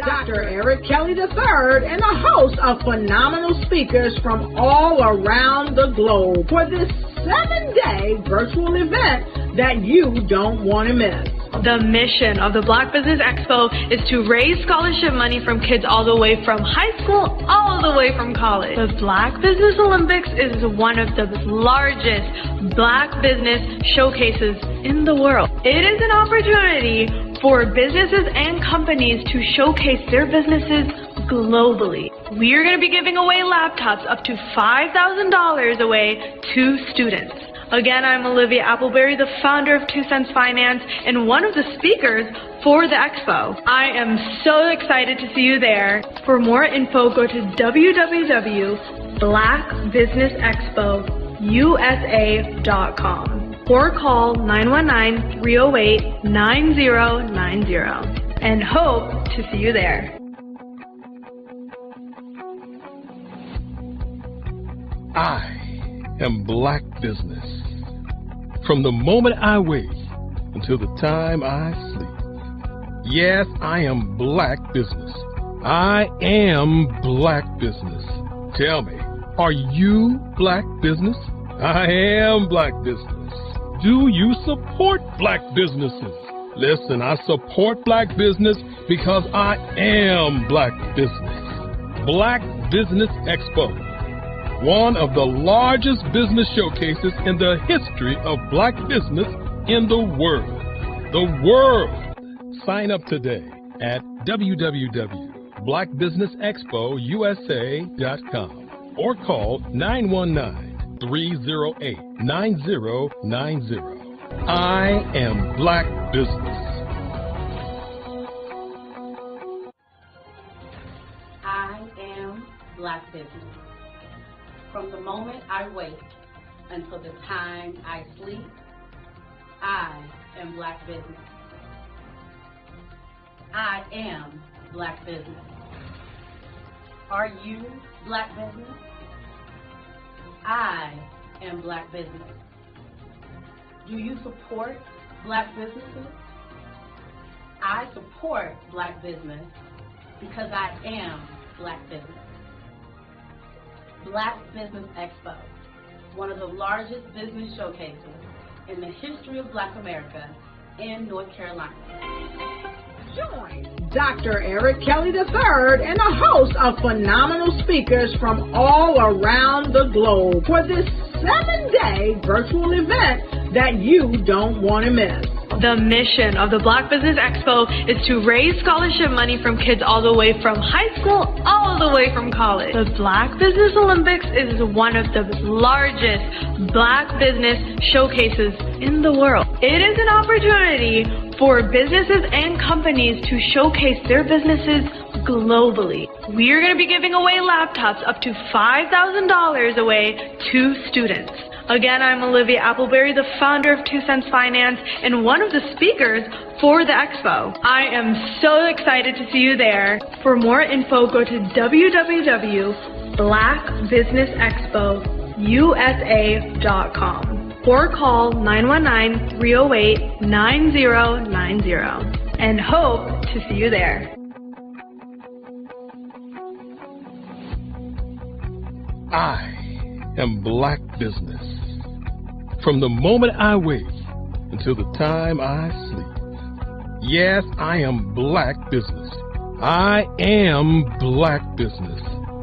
Dr. Eric Kelly III and a host of phenomenal speakers from all around the globe for this 7-day virtual event that you don't want to miss. The mission of the Black Business Expo is to raise scholarship money from kids all the way from high school all the way from college. The Black Business Olympics is one of the largest Black business showcases in the world. It is an opportunity for businesses and companies to showcase their businesses globally. We are going to be giving away laptops up to $5,000 away to students. Again, I'm Olivia Appleberry, the founder of 2 Cents Finance and one of the speakers for the expo. I am so excited to see you there. For more info, go to www.blackbusinessexpousa.com or call 919-308-9090 and hope to see you there. I am Black Business. From the moment I wake until the time I sleep. Yes, I am Black Business. I am Black Business. Tell me, are you Black Business? I am Black Business. Do you support Black businesses? Listen, I support Black business because I am Black Business. Black Business Expo, one of the largest business showcases in the history of Black business in the world. The world! Sign up today at www.blackbusinessexpousa.com or call 919-308-9090. I am Black Business. I am Black Business. From the moment I wake until the time I sleep, I am Black Business. I am Black Business. Are you Black Business? I am Black Business. Do you support Black businesses? I support Black business because I am Black Business. Black Business Expo, one of the largest business showcases in the history of Black America in North Carolina. Join Dr. Eric Kelly III and a host of phenomenal speakers from all around the globe for this 7-day virtual event that you don't want to miss. The mission of the Black Business Expo is to raise scholarship money from kids all the way from high school all the way from college. The Black Business Olympics is one of the largest Black business showcases in the world. It is an opportunity for businesses and companies to showcase their businesses globally. We are going to be giving away laptops up to $5,000 away to students. Again, I'm Olivia Appleberry, the founder of 2 Cents Finance and one of the speakers for the expo. I am so excited to see you there. For more info, go to www.blackbusinessexpousa.com or call 919-308-9090 and hope to see you there. I am Black Business. From the moment I wake until the time I sleep. Yes, I am Black Business. I am Black Business.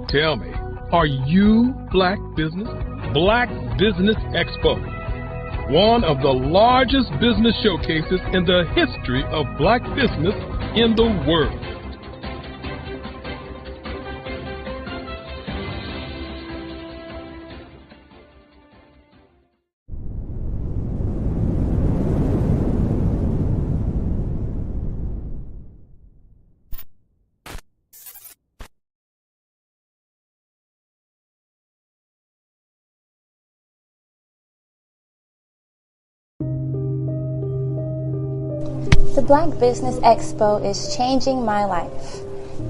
Tell me, are you Black Business? Black Business Expo, one of the largest business showcases in the history of Black business in the world. The Black Business Expo is changing my life.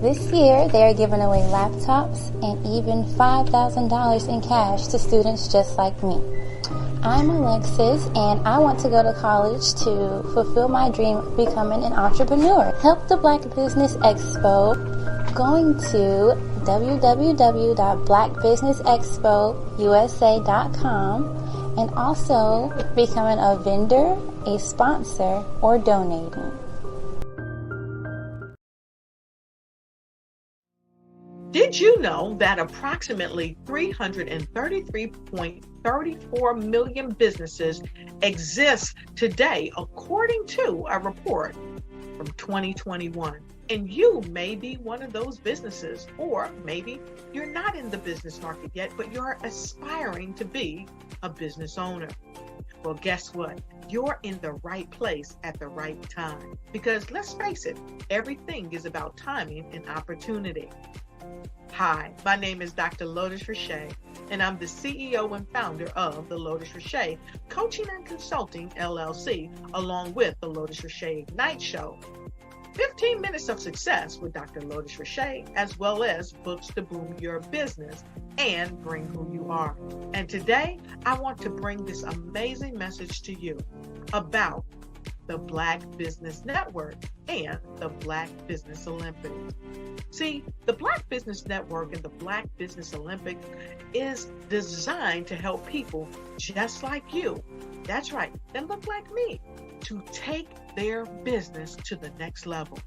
This year, they are giving away laptops and even $5,000 in cash to students just like me. I'm Alexis, and I want to go to college to fulfill my dream of becoming an entrepreneur. Help the Black Business Expo going to www.blackbusinessexpousa.com and also becoming a vendor, a sponsor, or donating. Did you know that approximately 333.34 million businesses exist today, according to a report from 2021? And you may be one of those businesses, or maybe you're not in the business market yet, but you're aspiring to be a business owner. Well, guess what? You're in the right place at the right time. Because let's face it, everything is about timing and opportunity. Hi, my name is Dr. Lotus Rashay, and I'm the CEO and founder of the Lotus Rashay Coaching and Consulting LLC, along with the Lotus Rashay Ignite Show. 15 minutes of success with Dr. Lotus Rashay, as well as books to boom your business and bring who you are. And today, I want to bring this amazing message to you about the Black Business Network and the Black Business Olympics. See, the Black Business Network and the Black Business Olympics is designed to help people just like you, that's right, that look like me, to take their business to the next level.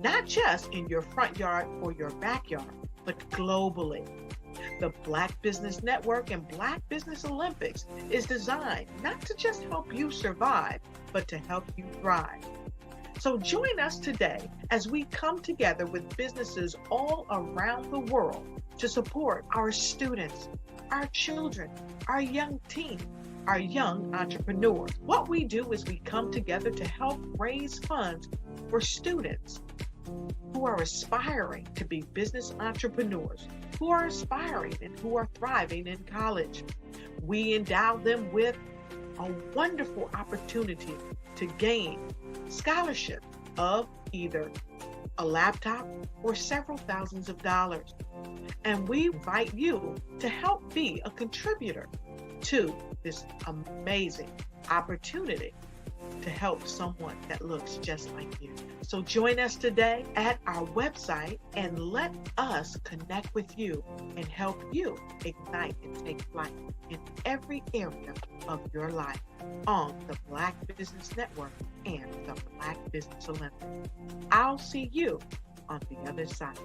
Not just in your front yard or your backyard, but globally. The Black Business Network and Black Business Olympics is designed not to just help you survive, but to help you thrive. So join us today as we come together with businesses all around the world to support our students, our children, our young teens, our young entrepreneurs. What we do is we come together to help raise funds for students who are aspiring to be business entrepreneurs, who are aspiring and who are thriving in college. We endow them with a wonderful opportunity to gain scholarship of either a laptop or several thousands of dollars. And we invite you to help be a contributor to this amazing opportunity to help someone that looks just like you. So join us today at our website and let us connect with you and help you ignite and take flight in every area of your life on the Black Business Network and the Black Business Olympics. I'll see you on the other side.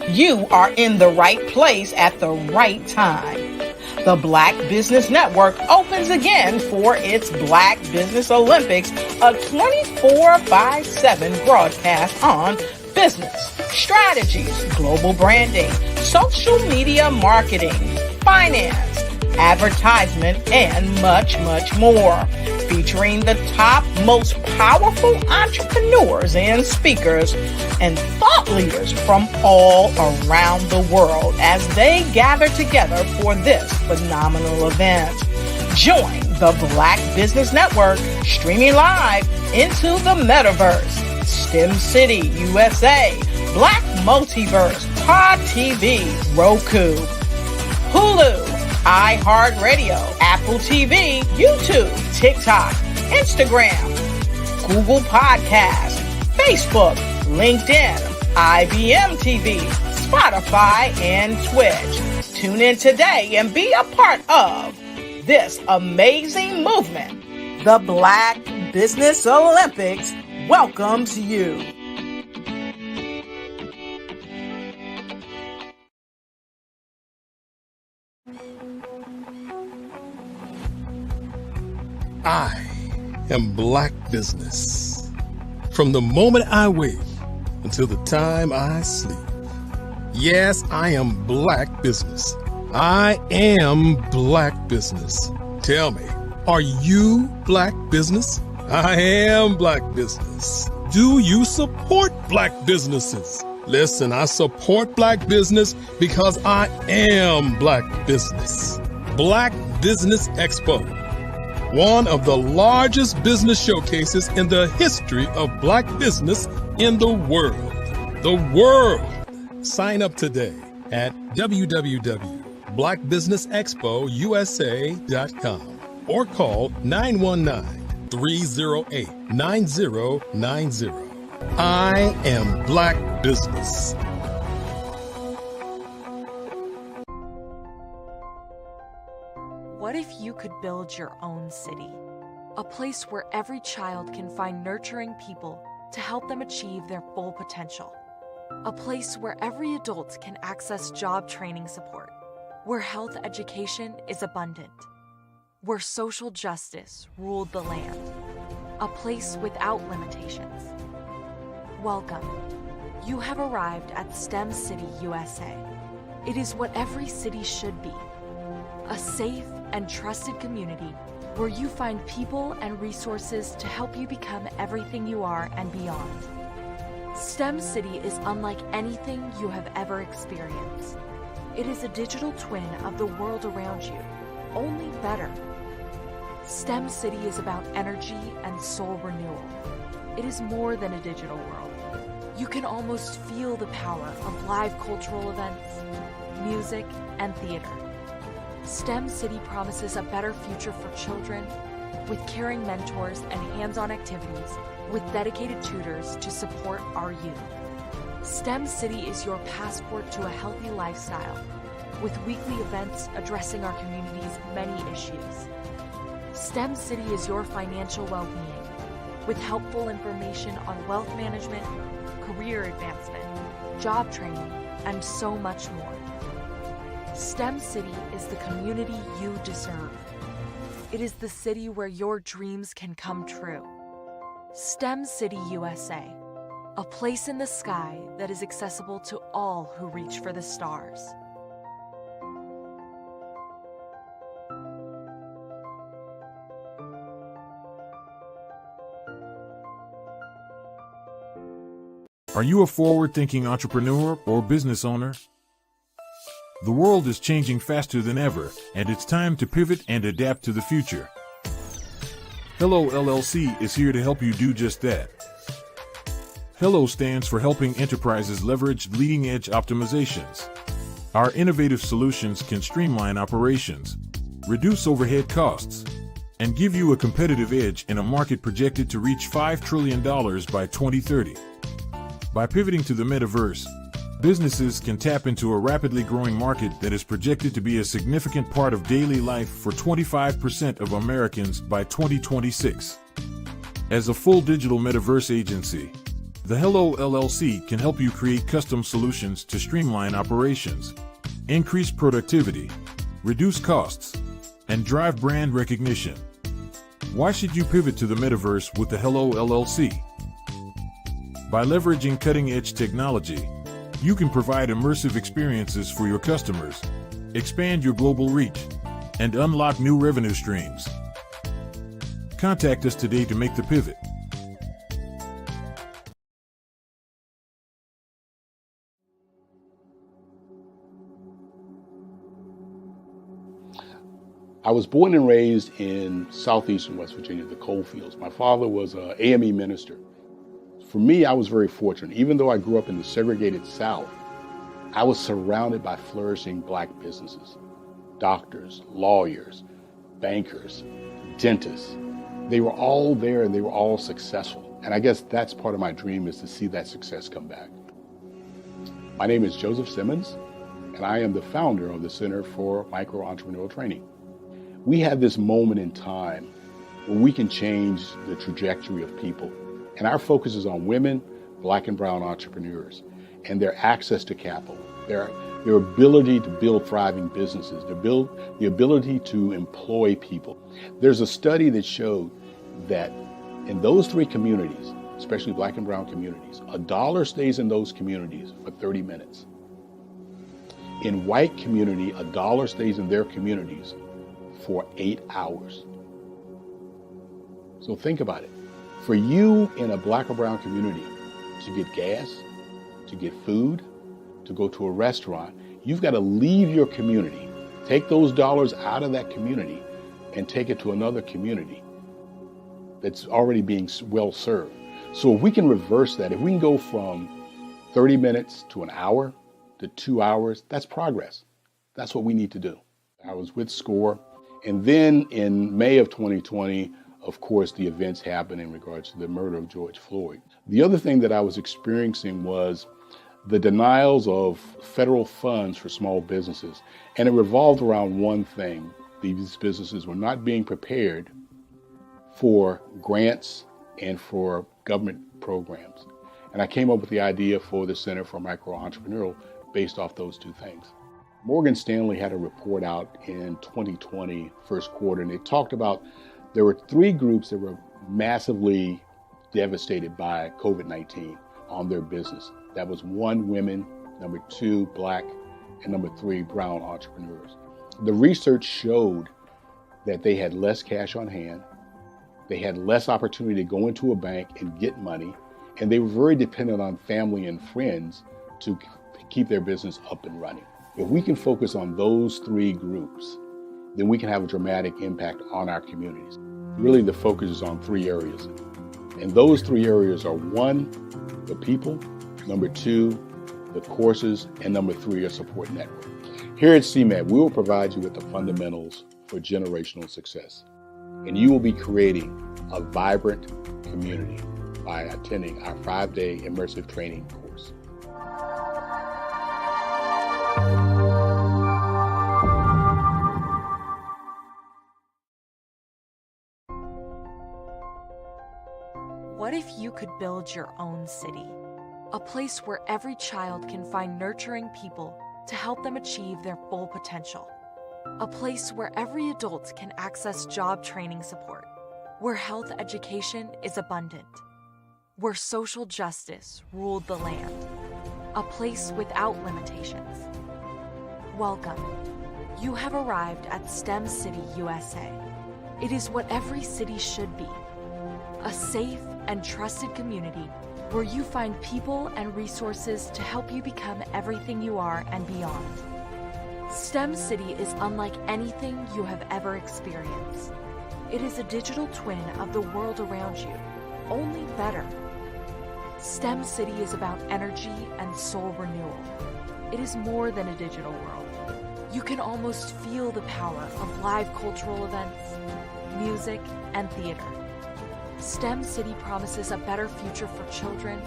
You are in the right place at the right time. The Black Business Network opens again for its Black Business Olympics, a 24/7 broadcast on business, strategies, global branding, social media marketing, finance, advertisement, and much, much more. Featuring the top, most powerful entrepreneurs and speakers and thought leaders from all around the world as they gather together for this phenomenal event. Join the Black Business Network streaming live into the metaverse, STEM City, USA, Black Multiverse, Pod TV, Roku, Hulu, iHeartRadio, Apple TV, YouTube, TikTok, Instagram, Google Podcasts, Facebook, LinkedIn, IBM TV, Spotify, and Twitch. Tune in today and be a part of this amazing movement. The Black Business Olympics welcomes you. I am Black Business. From the moment I wake until the time I sleep. Yes, I am Black Business. I am Black Business. Tell me, are you Black Business? I am Black Business. Do you support Black businesses? Listen, I support Black business because I am Black Business. Black Business Expo, one of the largest business showcases in the history of Black business in the world. the world. Sign up today at www.blackbusinessexpousa.com or call 919-308-9090. I am Black Business. What if you could build your own city? A place where every child can find nurturing people to help them achieve their full potential. A place where every adult can access job training support, where health education is abundant, where social justice ruled the land. A place without limitations. Welcome. You have arrived at STEM City USA. It is what every city should be. A safe and trusted community where you find people and resources to help you become everything you are and beyond. STEM City is unlike anything you have ever experienced. It is a digital twin of the world around you, only better. STEM City is about energy and soul renewal. It is more than a digital world. You can almost feel the power of live cultural events, music, and theater. STEM City promises a better future for children with caring mentors and hands-on activities with dedicated tutors to support our youth. STEM City is your passport to a healthy lifestyle with weekly events addressing our community's many issues. STEM City is your financial well-being with helpful information on wealth management, career advancement, job training, and so much more. STEM City is the community you deserve. It is the city where your dreams can come true. STEM City USA, a place in the sky that is accessible to all who reach for the stars. Are you a forward-thinking entrepreneur or business owner? The world is changing faster than ever, and it's time to pivot and adapt to the future. Hello LLC is here to help you do just that. Hello stands for helping enterprises leverage leading-edge optimizations. Our innovative solutions can streamline operations, reduce overhead costs, and give you a competitive edge in a market projected to reach $5 trillion by 2030. By pivoting to the metaverse, businesses can tap into a rapidly growing market that is projected to be a significant part of daily life for 25% of Americans by 2026. As a full digital metaverse agency, the Hello LLC can help you create custom solutions to streamline operations, increase productivity, reduce costs, and drive brand recognition. Why should you pivot to the metaverse with the Hello LLC? By leveraging cutting-edge technology, you can provide immersive experiences for your customers, expand your global reach, and unlock new revenue streams. Contact us today to make the pivot. I was born and raised in southeastern West Virginia, the coal fields. My father was an AME minister. For me, I was very fortunate. Even though I grew up in the segregated South, I was surrounded by flourishing Black businesses, doctors, lawyers, bankers, dentists. They were all there and they were all successful. And I guess that's part of my dream, is to see that success come back. My name is Joseph Simmons, and I am the founder of the Center for Micro-Entrepreneurial Training. We have this moment in time where we can change the trajectory of people. And our focus is on women, Black and brown entrepreneurs, and their access to capital, their ability to build thriving businesses, the ability to employ people. There's a study that showed that in those three communities, especially Black and brown communities, $1 stays in those communities for 30 minutes. In white community, $1 stays in their communities for 8 hours. So think about it. For you in a Black or brown community to get gas, to get food, to go to a restaurant, you've got to leave your community, take those dollars out of that community and take it to another community that's already being well served. So if we can reverse that, if we can go from 30 minutes to an hour to 2 hours, that's progress. That's what we need to do. I was with SCORE. And then in May of 2020, of course, the events happened in regards to the murder of George Floyd. The other thing that I was experiencing was the denials of federal funds for small businesses. And it revolved around one thing. These businesses were not being prepared for grants and for government programs. And I came up with the idea for the Center for Micro-Entrepreneurial based off those two things. Morgan Stanley had a report out in 2020, first quarter, and it talked about there were 3 groups that were massively devastated by COVID-19 on their business. That was 1, women, number 2, Black, and number 3, brown entrepreneurs. The research showed that they had less cash on hand, they had less opportunity to go into a bank and get money, and they were very dependent on family and friends to keep their business up and running. If we can focus on those 3 groups, then we can have a dramatic impact on our communities. Really, the focus is on 3 areas. And those 3 areas are 1, the people, number 2, the courses, and number 3, a support network. Here at CMAT, we will provide you with the fundamentals for generational success. And you will be creating a vibrant community by attending our 5-day immersive training course. What if you could build your own city? A place where every child can find nurturing people to help them achieve their full potential. A place where every adult can access job training support. Where health education is abundant. Where social justice ruled the land. A place without limitations. Welcome. You have arrived at STEM City USA. It is what every city should be. A safe and trusted community where you find people and resources to help you become everything you are and beyond. STEM City is unlike anything you have ever experienced. It is a digital twin of the world around you, only better. STEM City is about energy and soul renewal. It is more than a digital world. You can almost feel the power of live cultural events, music, and theater. STEM City promises a better future for children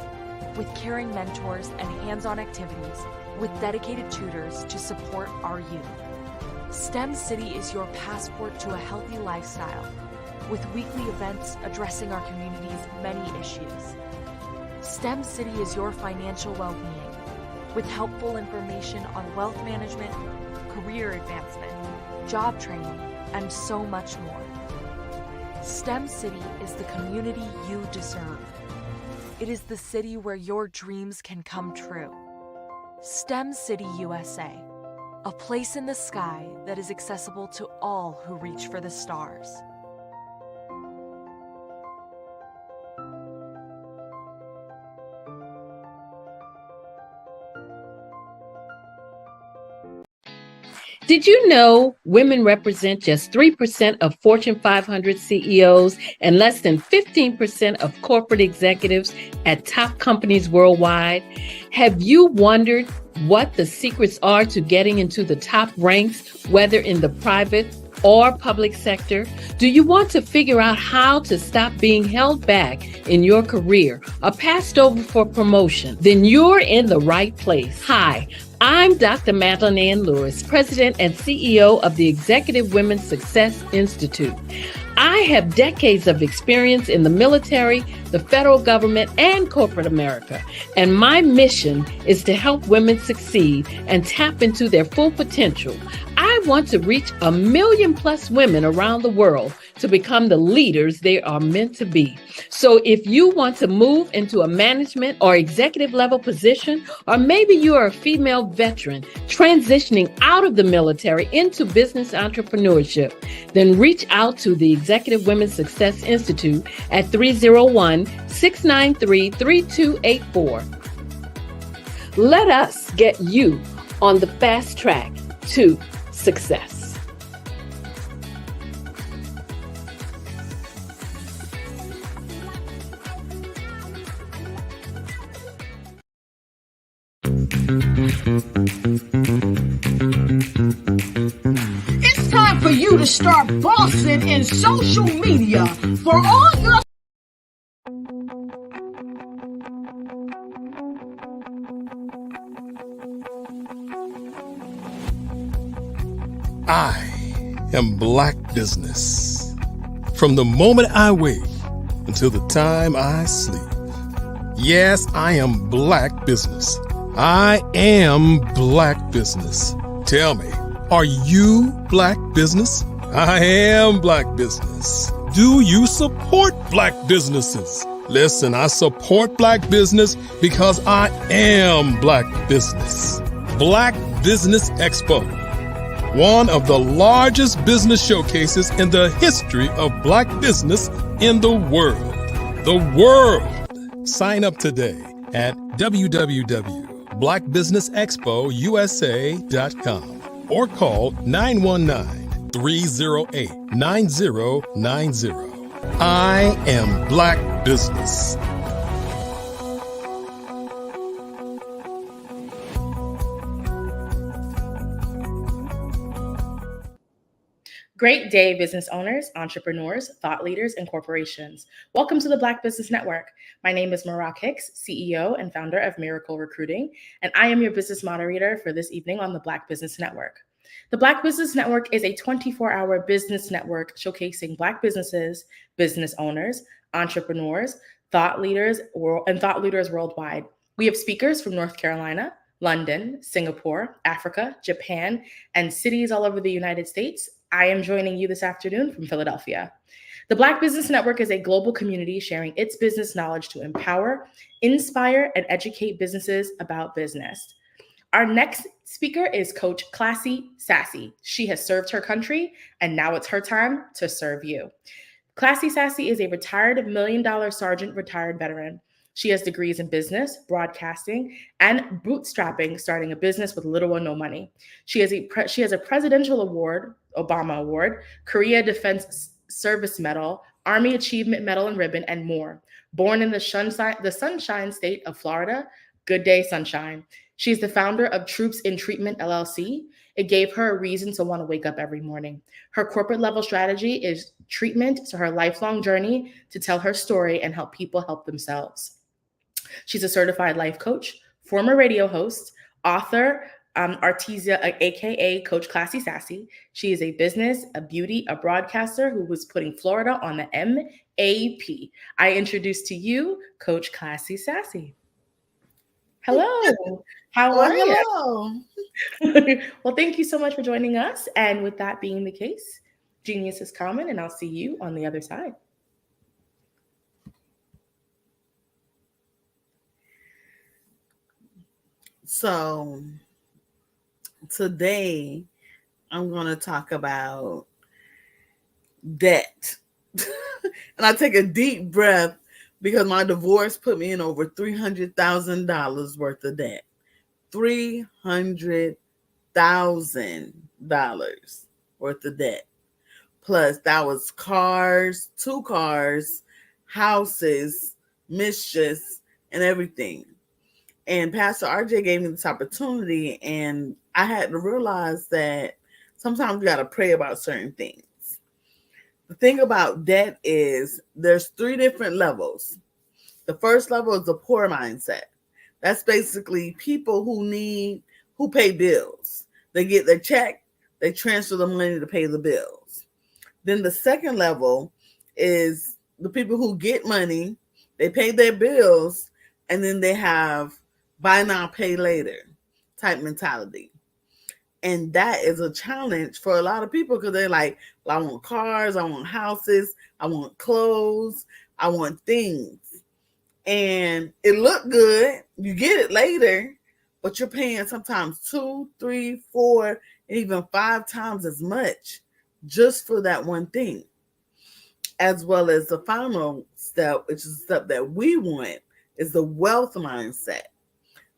with caring mentors and hands-on activities with dedicated tutors to support our youth. STEM City is your passport to a healthy lifestyle with weekly events addressing our community's many issues. STEM City is your financial well-being with helpful information on wealth management, career advancement, job training, and so much more. STEM City is the community you deserve. It is the city where your dreams can come true. STEM City USA, a place in the sky that is accessible to all who reach for the stars. Did you know women represent just 3% of Fortune 500 CEOs and less than 15% of corporate executives at top companies worldwide? Have you wondered what the secrets are to getting into the top ranks, whether in the private or public sector? Do you want to figure out how to stop being held back in your career or passed over for promotion? Then you're in the right place. Hi, I'm Dr. Madeline Ann Lewis, President and CEO of the Executive Women's Success Institute. I have decades of experience in the military, the federal government, and corporate America, and my mission is to help women succeed and tap into their full potential. I want to reach 1 million plus women around the world to become the leaders they are meant to be. So if you want to move into a management or executive level position, or maybe you are a female veteran transitioning out of the military into business entrepreneurship, then reach out to the Executive Women's Success Institute at 301-693-3284. Let us get you on the fast track to success. It's time for you to start bossing in social media for all your I am Black Business. From the moment I wake until the time I sleep. Yes, I am Black Business. I am Black Business. Tell me, are you Black Business? I am Black Business. Do you support Black businesses? Listen, I support Black business because I am Black Business. Black Business Expo, one of the largest business showcases in the history of Black business in the world. The world! Sign up today at www.blackbusinessexpousa.com or call 919-308-9090. I am Black Business. Great day, business owners, entrepreneurs, thought leaders, and corporations. Welcome to the Black Business Network. My name is Marak Hicks, CEO and founder of Miracle Recruiting, and I am your business moderator for this evening on the Black Business Network. The Black Business Network is a 24-hour business network showcasing Black businesses, business owners, entrepreneurs, thought leaders worldwide. We have speakers from North Carolina, London, Singapore, Africa, Japan, and cities all over the United States. I am joining you this afternoon from Philadelphia. The Black Business Network is a global community sharing its business knowledge to empower, inspire, and educate businesses about business. Our next speaker is Coach Classy Sassy. She has served her country, and now it's her time to serve you. Classy Sassy is a retired $1 Million Sergeant retired veteran. She has degrees in business, broadcasting, and bootstrapping, starting a business with little or no money. She has a presidential award, Obama Award, Korea Defense Service Medal, Army Achievement Medal and Ribbon, and more. Born in the Sunshine State of Florida, good day, sunshine. She's the founder of Troops in Treatment, LLC. It gave her a reason to want to wake up every morning. Her corporate level strategy is treatment to her lifelong journey to tell her story and help people help themselves. She's a certified life coach, former radio host, author, Artesia, aka Coach Classy Sassy. She is a business, a beauty, a broadcaster who was putting Florida on the MAP. I introduce to you Coach Classy Sassy. Hello. How are you? Well, thank you so much for joining us. And with that being the case, genius is common, and I'll see you on the other side. So today I'm going to talk about debt. And I take a deep breath because my divorce put me in over $300,000 worth of debt. $300,000 worth of debt. Plus that was cars, 2 cars, houses, mischiefs, and everything. And Pastor RJ gave me this opportunity, and I had to realize that sometimes you got to pray about certain things. The thing about debt is there's 3 different levels. The first level is the poor mindset. That's basically people who pay bills. They get their check, they transfer the money to pay the bills. Then the second level is the people who get money, they pay their bills, and then they have buy now, pay later type mentality. And that is a challenge for a lot of people because they're like, well, I want cars, I want houses, I want clothes, I want things. And it looked good. You get it later, but you're paying sometimes 2, 3, 4, and even 5 times as much just for that one thing. As well as the final step, which is the step that we want, is the wealth mindset.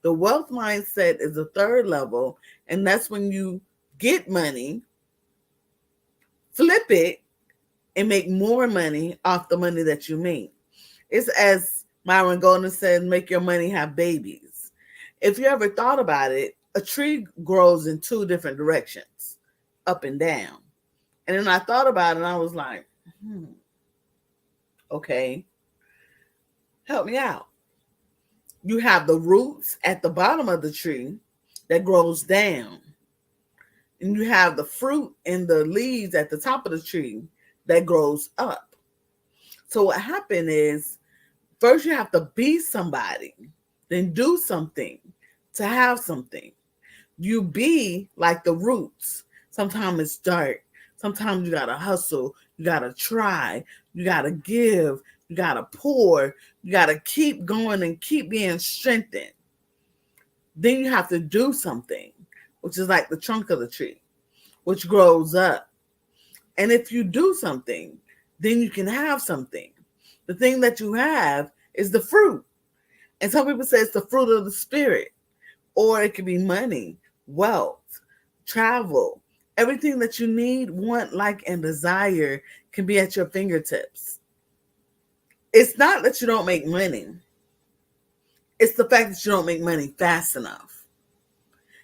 The wealth mindset is the third level, and that's when you get money, flip it, and make more money off the money that you make. It's as Myron Golden said, make your money have babies. If you ever thought about it, a tree grows in two different directions, up and down. And then I thought about it and I was like, okay, help me out. You have the roots at the bottom of the tree that grows down. And you have the fruit and the leaves at the top of the tree that grows up. So what happened is, first you have to be somebody, then do something to have something. You be like the roots. Sometimes it's dark. Sometimes you got to hustle. You got to try. You got to give. You got to pour. You got to keep going and keep being strengthened. Then you have to do something, which is like the trunk of the tree, which grows up. And if you do something, then you can have something. The thing that you have is the fruit. And some people say it's the fruit of the spirit, or it could be money, wealth, travel. Everything that you need, want, like, and desire can be at your fingertips. It's not that you don't make money. It's the fact that you don't make money fast enough.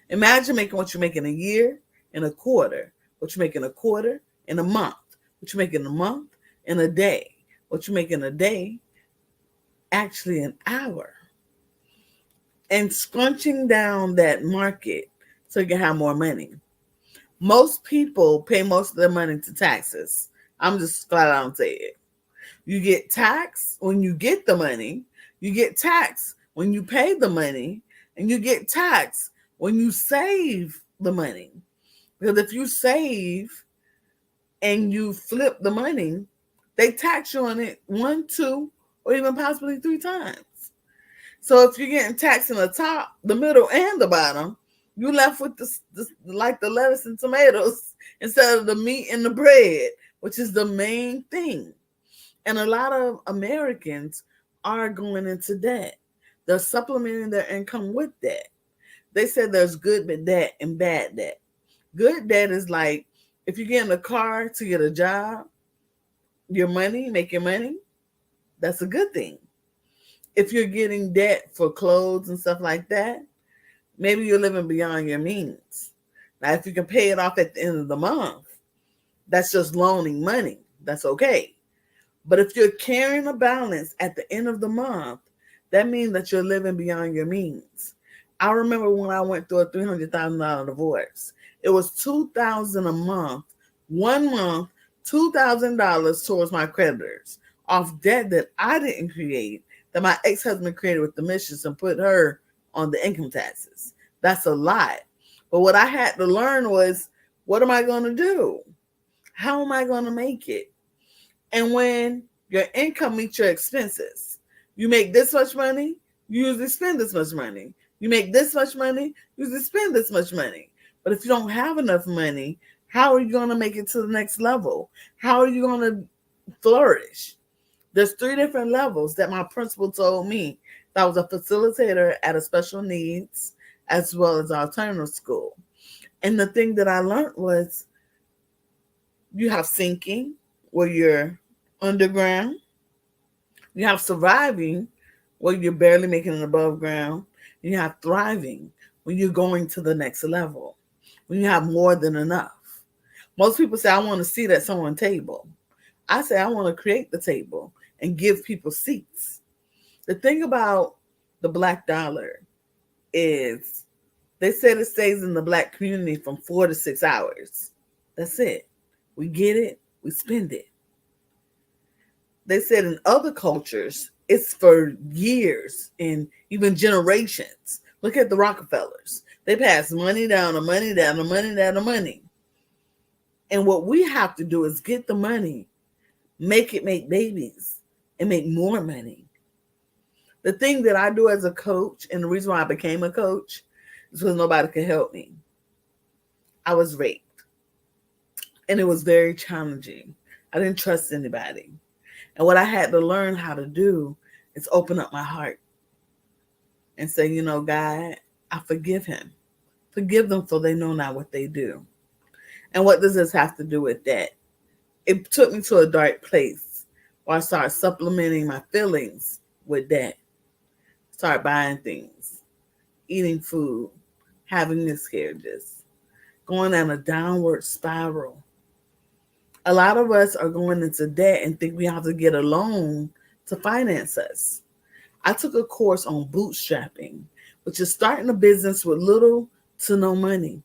Imagine making what you make in a year, in a quarter, what you make in a quarter, in a month, what you make in a month, in a day, what you make in a day, actually an hour. And scrunching down that market so you can have more money. Most people pay most of their money to taxes. I'm just flat out saying it. You get taxed when you get the money. You get taxed when you pay the money. And you get taxed when you save the money. Because if you save and you flip the money, they tax you on it 1, 2, or even possibly 3 times. So if you're getting taxed in the top, the middle, and the bottom, you left with like the lettuce and tomatoes instead of the meat and the bread, which is the main thing. And a lot of Americans are going into debt. They're supplementing their income with debt. They said there's good debt and bad debt. Good debt is like if you get in a car to get a job, your money, make your money, that's a good thing. If you're getting debt for clothes and stuff like that, maybe you're living beyond your means. Now, if you can pay it off at the end of the month, that's just loaning money. That's okay. But if you're carrying a balance at the end of the month, that means that you're living beyond your means. I remember when I went through a $300,000 divorce. It was $2,000 a month, 1 month, $2,000 towards my creditors off debt that I didn't create, that my ex-husband created with the missions and put her on the income taxes. That's a lot. But what I had to learn was, what am I going to do? How am I going to make it? And when your income meets your expenses, you make this much money, you usually spend this much money. You make this much money, you usually spend this much money. But if you don't have enough money, how are you going to make it to the next level? How are you going to flourish? There's 3 different levels that my principal told me. I was a facilitator at a special needs as well as alternative school. And the thing that I learned was you have sinking, where you're underground. You have surviving, where you're barely making it above ground. You have thriving, when you're going to the next level, when you have more than enough. Most people say, I want to sit at someone's table. I say, I want to create the table and give people seats. The thing about the black dollar is they said it stays in the black community from 4 to 6 hours. That's it. We get it, we spend it. They said in other cultures, it's for years and even generations. Look at the Rockefellers. They pass money down to money down to money down to money. And what we have to do is get the money, make it make babies, and make more money. The thing that I do as a coach, and the reason why I became a coach, is because nobody could help me. I was raped. And it was very challenging. I didn't trust anybody. And what I had to learn how to do is open up my heart and say, you know, God, I forgive him. Forgive them, for they know not what they do. And what does this have to do with that? It took me to a dark place where I started supplementing my feelings with that. Start buying things, eating food, having miscarriages, going down a downward spiral. A lot of us are going into debt and think we have to get a loan to finance us. I took a course on bootstrapping, which is starting a business with little to no money.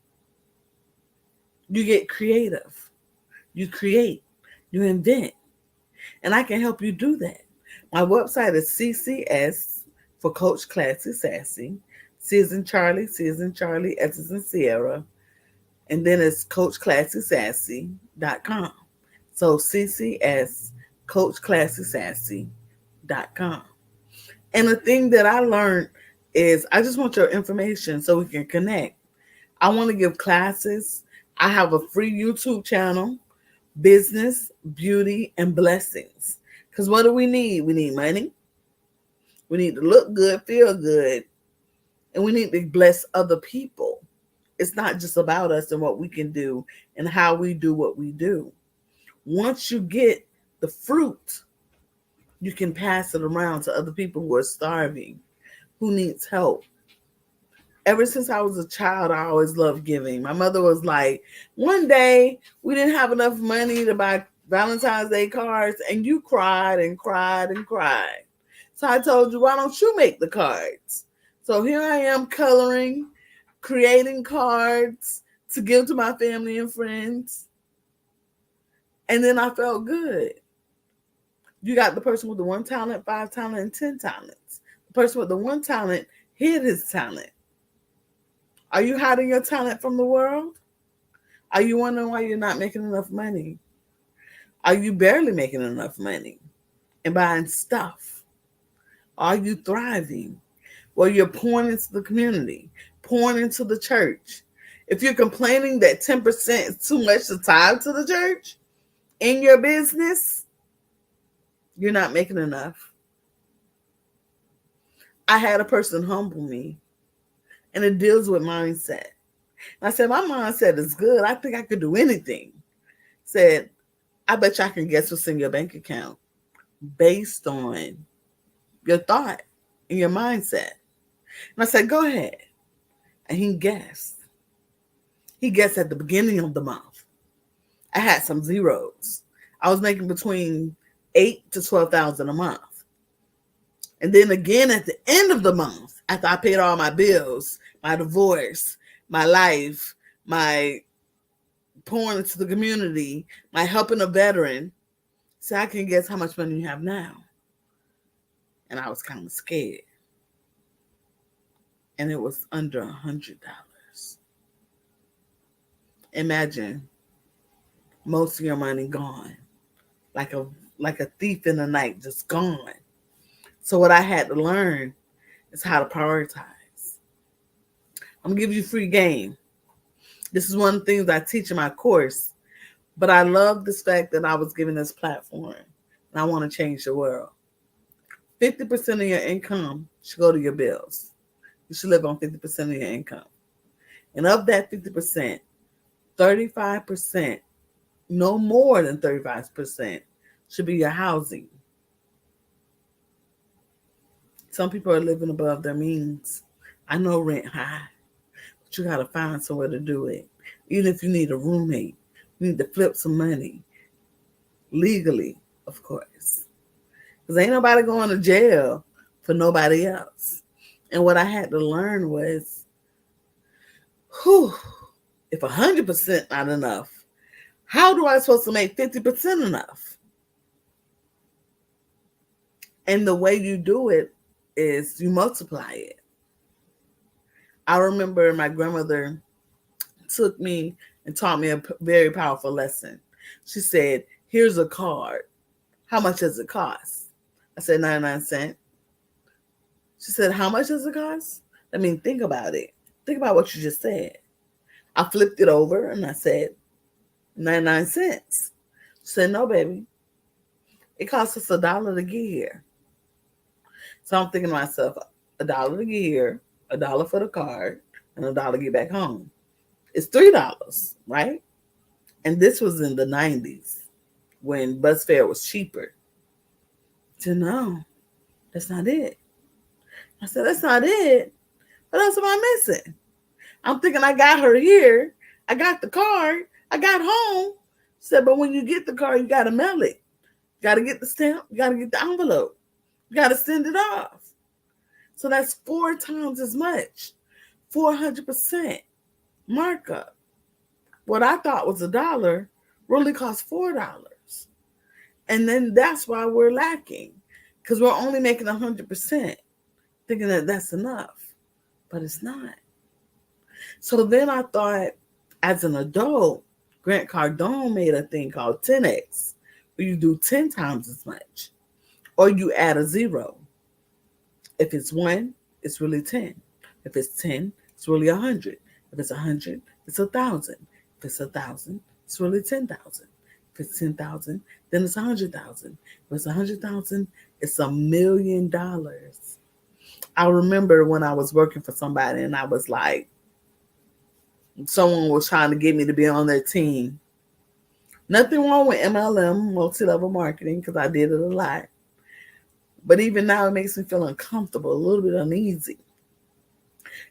You get creative. You create. You invent. And I can help you do that. My website is CCS for Coach Classy Sassy. C is in Charlie, S is in Sierra. And then it's CoachClassySassy.com. So CCS, CoachClassySassy.com. And the thing that I learned is I just want your information so we can connect. I want to give classes. I have a free YouTube channel, Business, Beauty, and Blessings. Because what do we need? We need money. We need to look good, feel good, and we need to bless other people. It's not just about us and what we can do and how we do what we do. Once you get the fruit, you can pass it around to other people who are starving, who needs help. Ever since I was a child, I always loved giving. My mother was like, one day we didn't have enough money to buy Valentine's Day cards, and you cried and cried and cried. So I told you, why don't you make the cards? So here I am coloring, creating cards to give to my family and friends. And then I felt good. You got the person with the 1 talent, 5 talent, and 10 talents. The person with the 1 talent hid his talent. Are you hiding your talent from the world? Are you wondering why you're not making enough money? Are you barely making enough money and buying stuff? Are you thriving? Well, you're pouring into the community, pouring into the church. If you're complaining that 10% is too much to tithe to the church in your business, you're not making enough. I had a person humble me, and it deals with mindset. And I said, my mindset is good. I think I could do anything. Said, I bet you I can guess what's in your bank account based on your thought and your mindset. And I said, go ahead. And he guessed. He guessed at the beginning of the month. I had some zeros. I was making between $8,000 to $12,000 a month. And then again at the end of the month, after I paid all my bills, my divorce, my life, my pouring into the community, my helping a veteran, so I can guess how much money you have now. And I was kind of scared. And it was under $100. Imagine most of your money gone, like a thief in the night, just gone. So what I had to learn is how to prioritize. I'm gonna give you free game. This is one of the things I teach in my course, but I love this fact that I was given this platform, and I want to change the world. 50% of your income should go to your bills. You should live on 50% of your income. And of that 50%, 35%, no more than 35%, should be your housing. Some people are living above their means. I know rent high, but you got to find somewhere to do it. Even if you need a roommate, you need to flip some money. Legally, of course. Because ain't nobody going to jail for nobody else. And what I had to learn was, if 100% not enough, how do I supposed to make 50% enough? And the way you do it is you multiply it. I remember my grandmother took me and taught me a very powerful lesson. She said, here's a card. How much does it cost? I said, 99 cents. She said, how much does it cost? I mean, think about it. Think about what you just said. I flipped it over and I said, 99 cents. She said, no, baby. It costs us $1 to get here. So I'm thinking to myself, $1 to get here, $1 for the card, and $1 to get back home. It's $3, right? And this was in the 90s when bus fare was cheaper. I said, no, that's not it. I said, that's not it. What else am I missing? I'm thinking I got her here. I got the card. I got home. Said, but when you get the card, you got to mail it. You got to get the stamp. You got to get the envelope. You got to send it off. So that's 4 times as much. 400% markup. What I thought was $1 really cost $4. And then that's why we're lacking, because we're only making 100%, thinking that that's enough, but it's not. So then I thought, as an adult, Grant Cardone made a thing called 10X, where you do 10 times as much, or you add a 0. If it's 1, it's really 10. If it's 10, it's really 100. If it's 100, it's 1,000. If it's 1,000, it's really 10,000. If it's 10,000, then it's 100,000. If it's 100,000, it's $1 million. I remember when I was working for somebody and I was like, someone was trying to get me to be on their team. Nothing wrong with MLM, multi-level marketing, because I did it a lot. But even now it makes me feel uncomfortable, a little bit uneasy.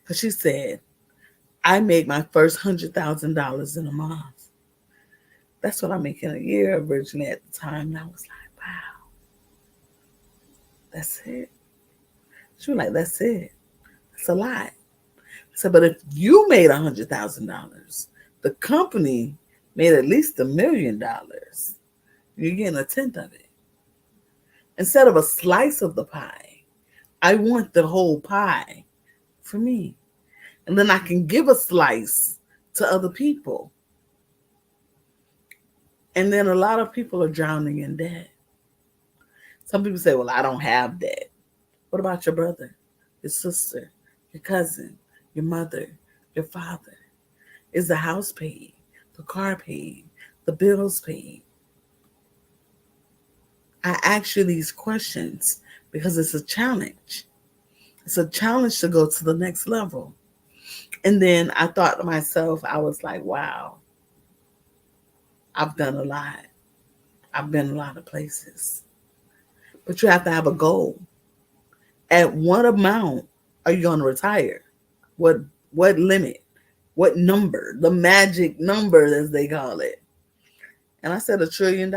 Because she said, I made my first $100,000 in a month. That's what I make in a year originally at the time. And I was like, wow, that's it. She was like, that's it. That's a lot. I said, but if you made $100,000, the company made at least $1 million. You're getting a tenth of it. Instead of a slice of the pie, I want the whole pie for me. And then I can give a slice to other people. And then a lot of people are drowning in debt. Some people say, well, I don't have debt. What about your brother, your sister, your cousin, your mother, your father? Is the house paid? The car paid? The bills paid? I ask you these questions because it's a challenge. It's a challenge to go to the next level. And then I thought to myself, I was like, wow, I've done a lot. I've been a lot of places. But you have to have a goal. At what amount are you going to retire? What limit? What number? The magic number, as they call it. And I said $1 trillion.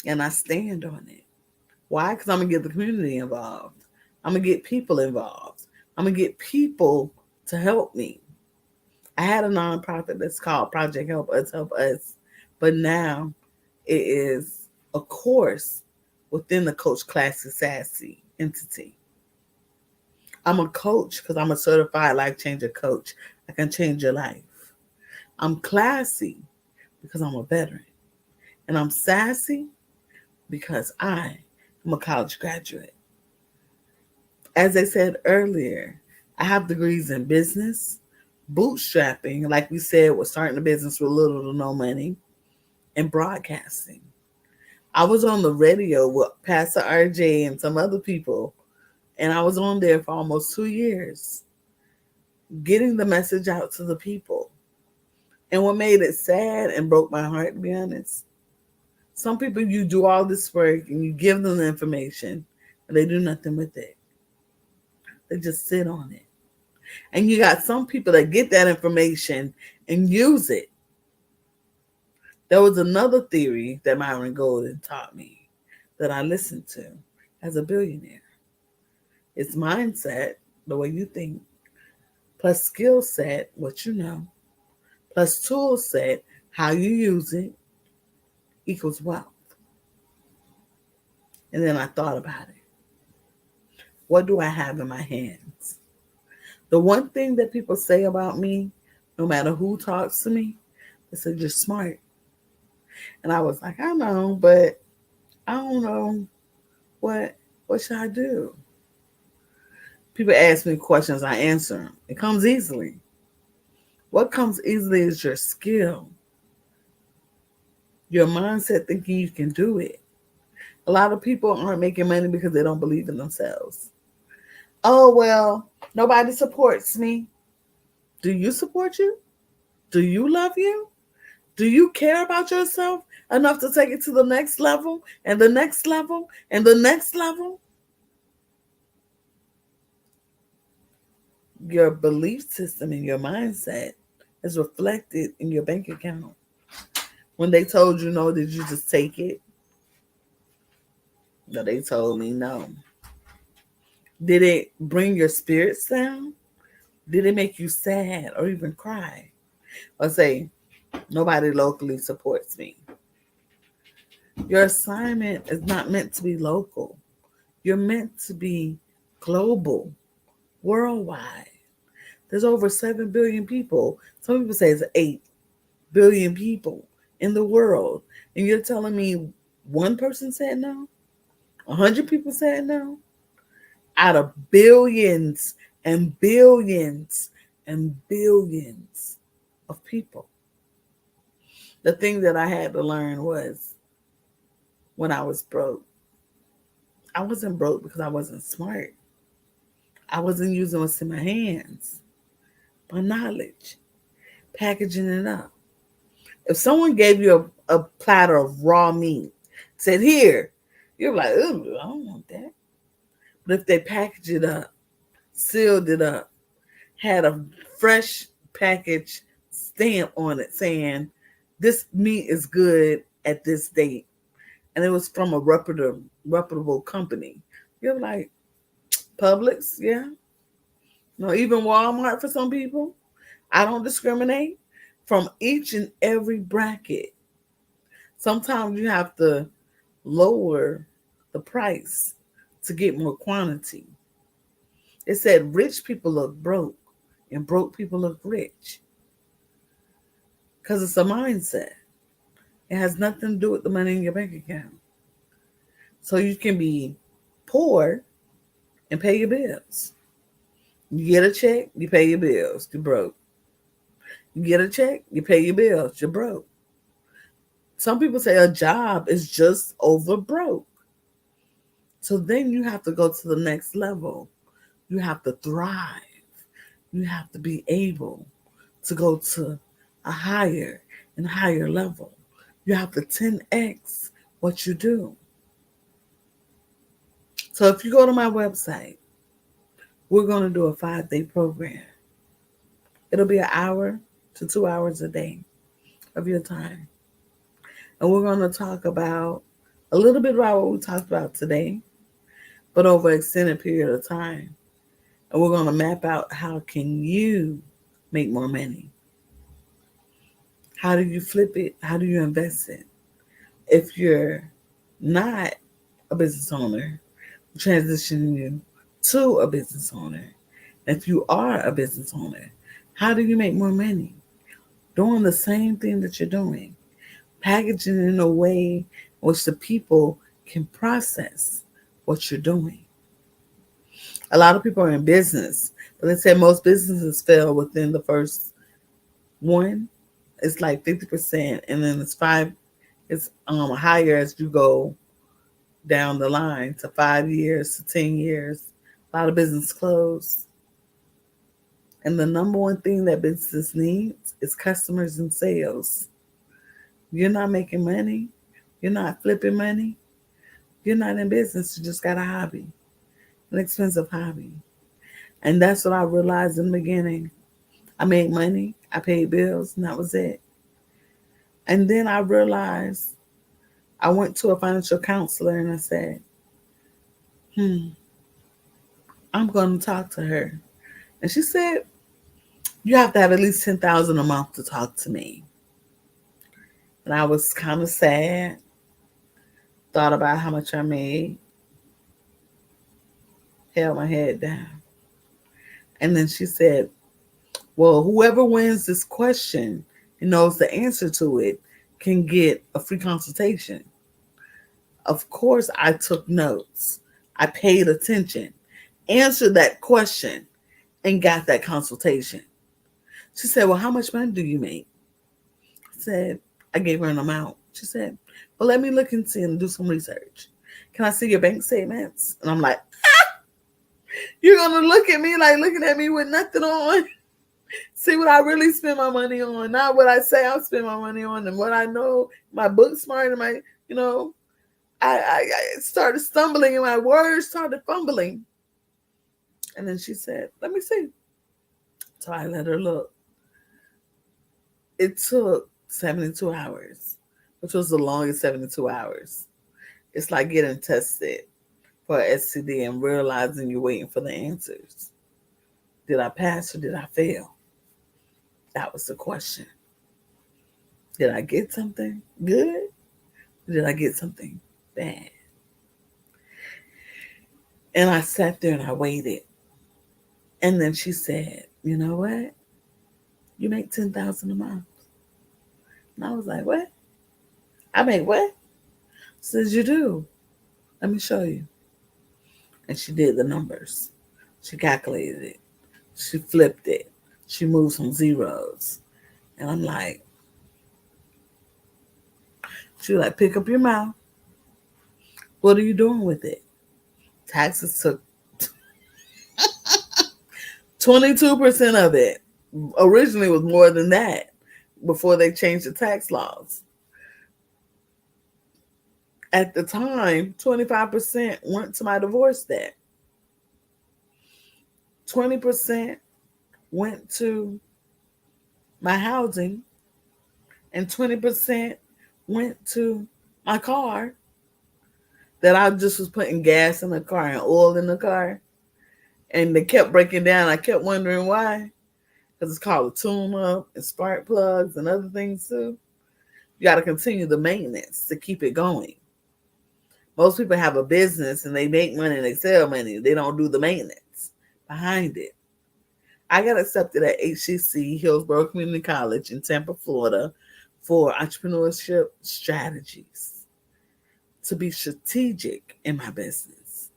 And I stand on it. Why? Because I'm going to get the community involved. I'm going to get people involved. I'm going to get people to help me. I had a nonprofit that's called Project Help Us, but now it is a course within the Coach Classy Sassy entity. I'm a coach because I'm a certified life changer coach. I can change your life. I'm classy because I'm a veteran. And I'm sassy because I am a college graduate. As I said earlier, I have degrees in business, bootstrapping, like we said, we're starting a business with little to no money, and broadcasting. I was on the radio with Pastor RJ and some other people, and I was on there for almost 2 years, getting the message out to the people. And what made it sad and broke my heart, to be honest, some people, you do all this work and you give them the information, and they do nothing with it. They just sit on it. And you got some people that get that information and use it. There was another theory that Myron Golden taught me that I listened to as a billionaire. It's mindset, the way you think, plus skill set, what you know, plus tool set, how you use it, equals wealth. And then I thought about it. What do I have in my hands? The one thing that people say about me, no matter who talks to me, they say, you're smart. And I was like, I know, but I don't know what should I do? People ask me questions, I answer them. It comes easily. What comes easily is your skill. Your mindset thinking you can do it. A lot of people aren't making money because they don't believe in themselves. Oh, well, nobody supports me. Do you support you? Do you love you? Do you care about yourself enough to take it to the next level and the next level and the next level? your belief system and your mindset is reflected in your bank account. When they told you no, did you just take it? No, they told me no. Did it bring your spirits down? Did it make you sad or even cry? Or say, nobody locally supports me? Your assignment is not meant to be local. You're meant to be global, worldwide. There's over 7 billion people. Some people say it's 8 billion people in the world. And you're telling me one person said no? 100 people said no? Out of billions and billions and billions of people. The thing that I had to learn was when I was broke, I wasn't broke because I wasn't smart. I wasn't using what's in my hands. My knowledge, packaging it up. If someone gave you a platter of raw meat, said, here, you're like, ooh, I don't want that. But if they package it up, sealed it up, had a fresh package stamp on it saying, this meat is good at this date, and it was from a reputable company, you're like, Publix, yeah. No, even Walmart for some people. I don't discriminate. From each and every bracket. Sometimes you have to lower the price to get more quantity. It said rich people look broke and broke people look rich. Because it's a mindset. It has nothing to do with the money in your bank account. So you can be poor and pay your bills. You get a check, you pay your bills, you're broke. You get a check, you pay your bills, you're broke. Some people say a job is just over broke. So then you have to go to the next level. You have to thrive. You have to be able to go to a higher and higher level. You have to 10x what you do. So if you go to my website, we're going to do a 5-day program. It'll be 1 hour to 2 hours a day of your time. And we're going to talk about a little bit about what we talked about today, but over an extended period of time. And we're going to map out how can you make more money? How do you flip it? How do you invest it? If you're not a business owner, transitioning you to a business owner. If you are a business owner, how do you make more money? Doing the same thing that you're doing. Packaging in a way in which the people can process what you're doing. A lot of people are in business, but they say most businesses fail within the first one. It's like 50%, and then it's higher as you go down the line to 5 years to 10 years. A lot of business close. And the number one thing that business needs is customers and sales. You're not making money. You're not flipping money. You're not in business. You just got a hobby, an expensive hobby. And that's what I realized in the beginning. I made money. I paid bills, and that was it. And then I realized I went to a financial counselor and I said, I'm going to talk to her. And she said, you have to have at least $10,000 a month to talk to me. And I was kind of sad, thought about how much I made, held my head down. And then she said, well, whoever wins this question and knows the answer to it can get a free consultation. Of course, I took notes. I paid attention, answered that question, and got that consultation. She said, well, how much money do you make? I said, I gave her an amount. She said, well, let me look and see and do some research. Can I see your bank statements? And I'm like, you're going to look at me like looking at me with nothing on? See what I really spend my money on, not what I say I'll spend my money on, and what I know, my book smart, and my, I started stumbling and my words started fumbling. And then she said, let me see. So I let her look. It took 72 hours, which was the longest 72 hours. It's like getting tested for STD and realizing you're waiting for the answers. Did I pass or did I fail? That was the question. Did I get something good? Or did I get something bad? And I sat there and I waited. And then she said, you know what? You make $10,000 a month. And I was like, what? I make what? She says, you do. Let me show you. And she did the numbers. She calculated it. She flipped it. She moved some zeros. And I'm like, she was like, pick up your mouth. What are you doing with it? Taxes took 22% of it. Originally it was more than that before they changed the tax laws. At the time, 25% went to my divorce debt. 20% went to my housing, and 20% went to my car that I just was putting gas in the car and oil in the car. And they kept breaking down. I kept wondering why. Because it's called a tune-up and spark plugs and other things too. You got to continue the maintenance to keep it going. Most people have a business and they make money and they sell money. They don't do the maintenance behind it. I got accepted at HCC, Hillsborough Community College in Tampa, Florida, for entrepreneurship strategies, to be strategic in my business,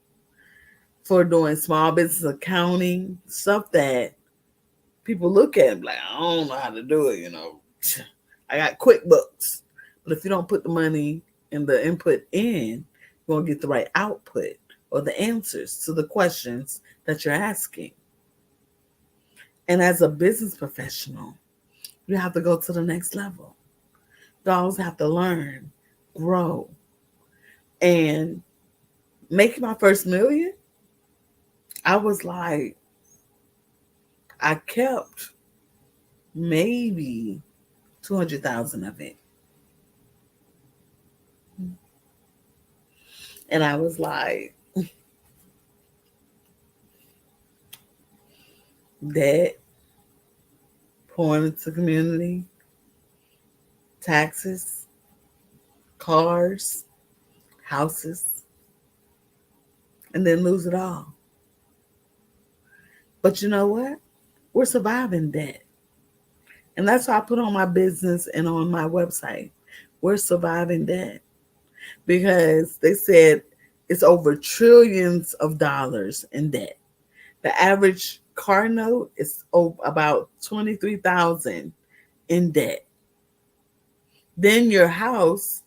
for doing small business accounting, stuff that people look at and be like, I don't know how to do it, I got QuickBooks. But if you don't put the money and the input in, you're going to get the right output or the answers to the questions that you're asking. And as a business professional, you have to go to the next level. You always have to learn, grow. And making my first million, I was like, I kept maybe 200,000 of it. And I was like, debt, pouring into the community, taxes, cars, houses, and then lose it all. But you know what? We're surviving debt. And that's why I put on my business and on my website. We're surviving debt. Because they said it's over trillions of dollars in debt. The average car note is about $23,000 in debt. Then your house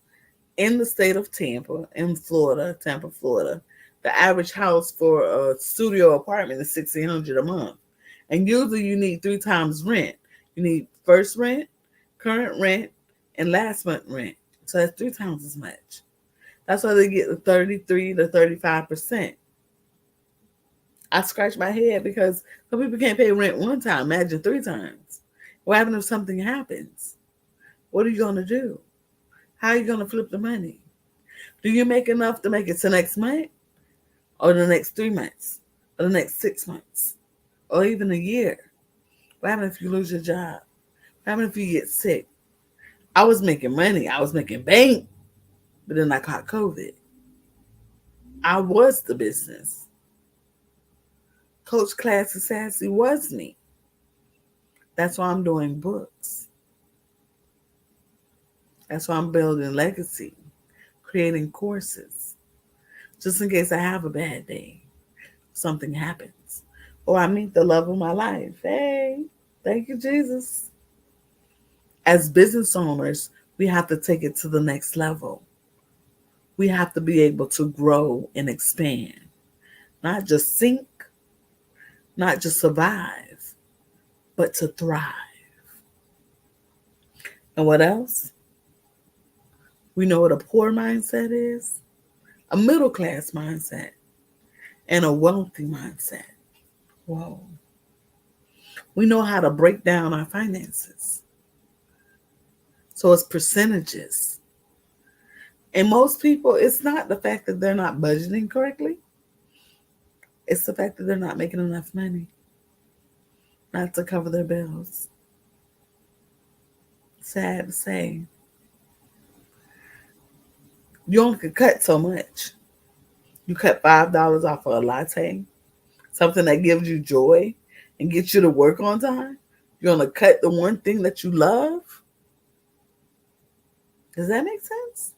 in the state of Tampa, in Florida, Tampa, Florida, the average house for a studio apartment is $1,600 a month. And usually you need 3 times rent. You need first rent, current rent, and last month rent. So that's 3 times as much. That's why they get the 33 to 35%. I scratch my head because some people can't pay rent 1 time. Imagine 3 times. What happens if something happens? What are you going to do? How are you going to flip the money? Do you make enough to make it to next month? Or the next 3 months? Or the next 6 months? Or even a year? What happens if you lose your job? What happens if you get sick? I was making money. I was making bank. But then I caught COVID. I was the business. Coach Classy Sassy was me. That's why I'm doing books. That's why I'm building legacy, creating courses. Just in case I have a bad day, something happens. Or I meet the love of my life. Hey, thank you, Jesus. As business owners, we have to take it to the next level. We have to be able to grow and expand. Not just sink, not just survive, but to thrive. And what else? We know what a poor mindset is, a middle class mindset, and a wealthy mindset. Whoa. We know how to break down our finances. So it's percentages. And most people, it's not the fact that they're not budgeting correctly. It's the fact that they're not making enough money not to cover their bills. Sad to say. You only could cut so much. You cut $5 off of a latte, something that gives you joy and gets you to work on time. You're going to cut the one thing that you love. Does that make sense?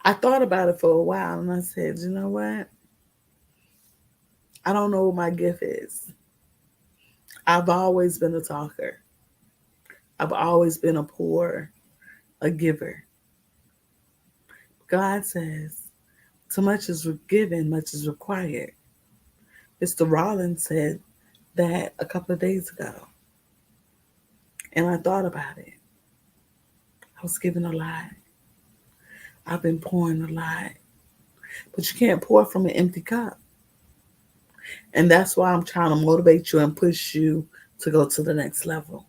I thought about it for a while and I said, you know what? I don't know what my gift is. I've always been a talker. I've always been a giver. God says, too much is given, much is required. Mr. Rollins said that a couple of days ago. And I thought about it. I was giving a lot. I've been pouring a lot. But you can't pour from an empty cup. And that's why I'm trying to motivate you and push you to go to the next level.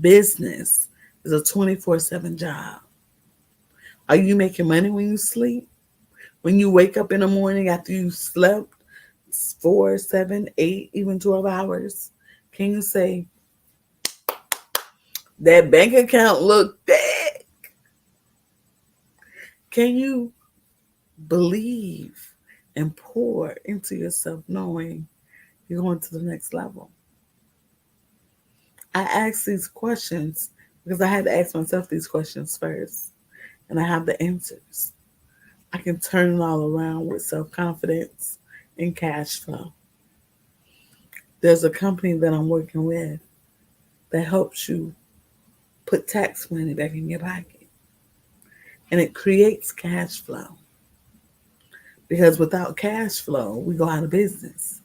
Business is a 24/7 job. Are you making money when you sleep? When you wake up in the morning after you slept 4, 7, 8, even 12 hours, can you say, that bank account looked thick? Can you believe and pour into yourself knowing you're going to the next level? I ask these questions because I had to ask myself these questions first, and I have the answers. I can turn it all around with self-confidence and cash flow. There's a company that I'm working with that helps you put tax money back in your pocket, and it creates cash flow. Because without cash flow, we go out of business.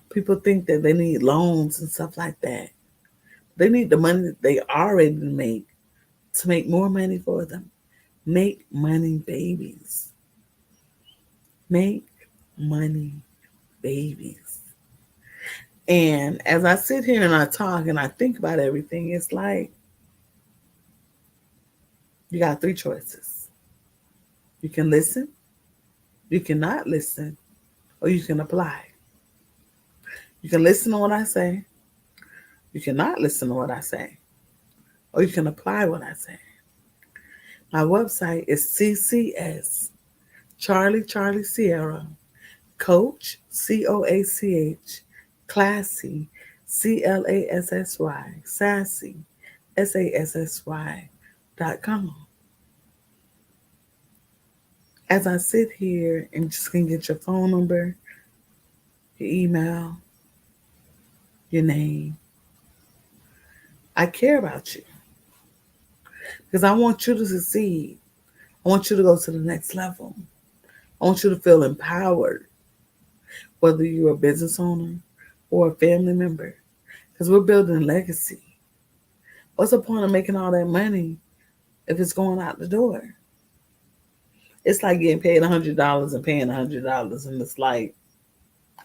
People think that they need loans and stuff like that. They need the money that they already make to make more money for them. Make money, babies. Make money, babies. And as I sit here and I talk and I think about everything, it's like you got 3 choices. You can listen, you cannot listen, or you can apply. You can listen to what I say, you cannot listen to what I say, or you can apply what I say. My website is CCS, Charlie Sierra, Coach, COACH, Classy, CLASSY, Sassy, SASSY.com. As I sit here and just can get your phone number, your email, your name, I care about you because I want you to succeed. I want you to go to the next level. I want you to feel empowered, whether you're a business owner or a family member, because we're building a legacy. What's the point of making all that money if it's going out the door? It's like getting paid $100 and paying $100, and it's like,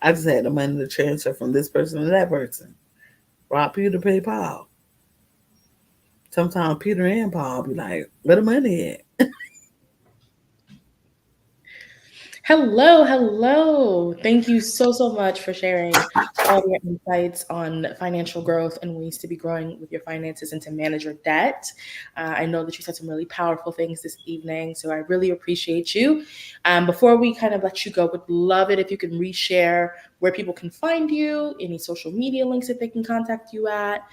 I just had the money to transfer from this person to that person. Rob Peter, pay Paul. Sometimes Peter and Paul be like, where the money at? Hello. Thank you so much for sharing all your insights on financial growth and ways to be growing with your finances and to manage your debt. I know that you said some really powerful things this evening, so I really appreciate you. Before we kind of let you go, would love it if you can reshare where people can find you, any social media links that they can contact you at.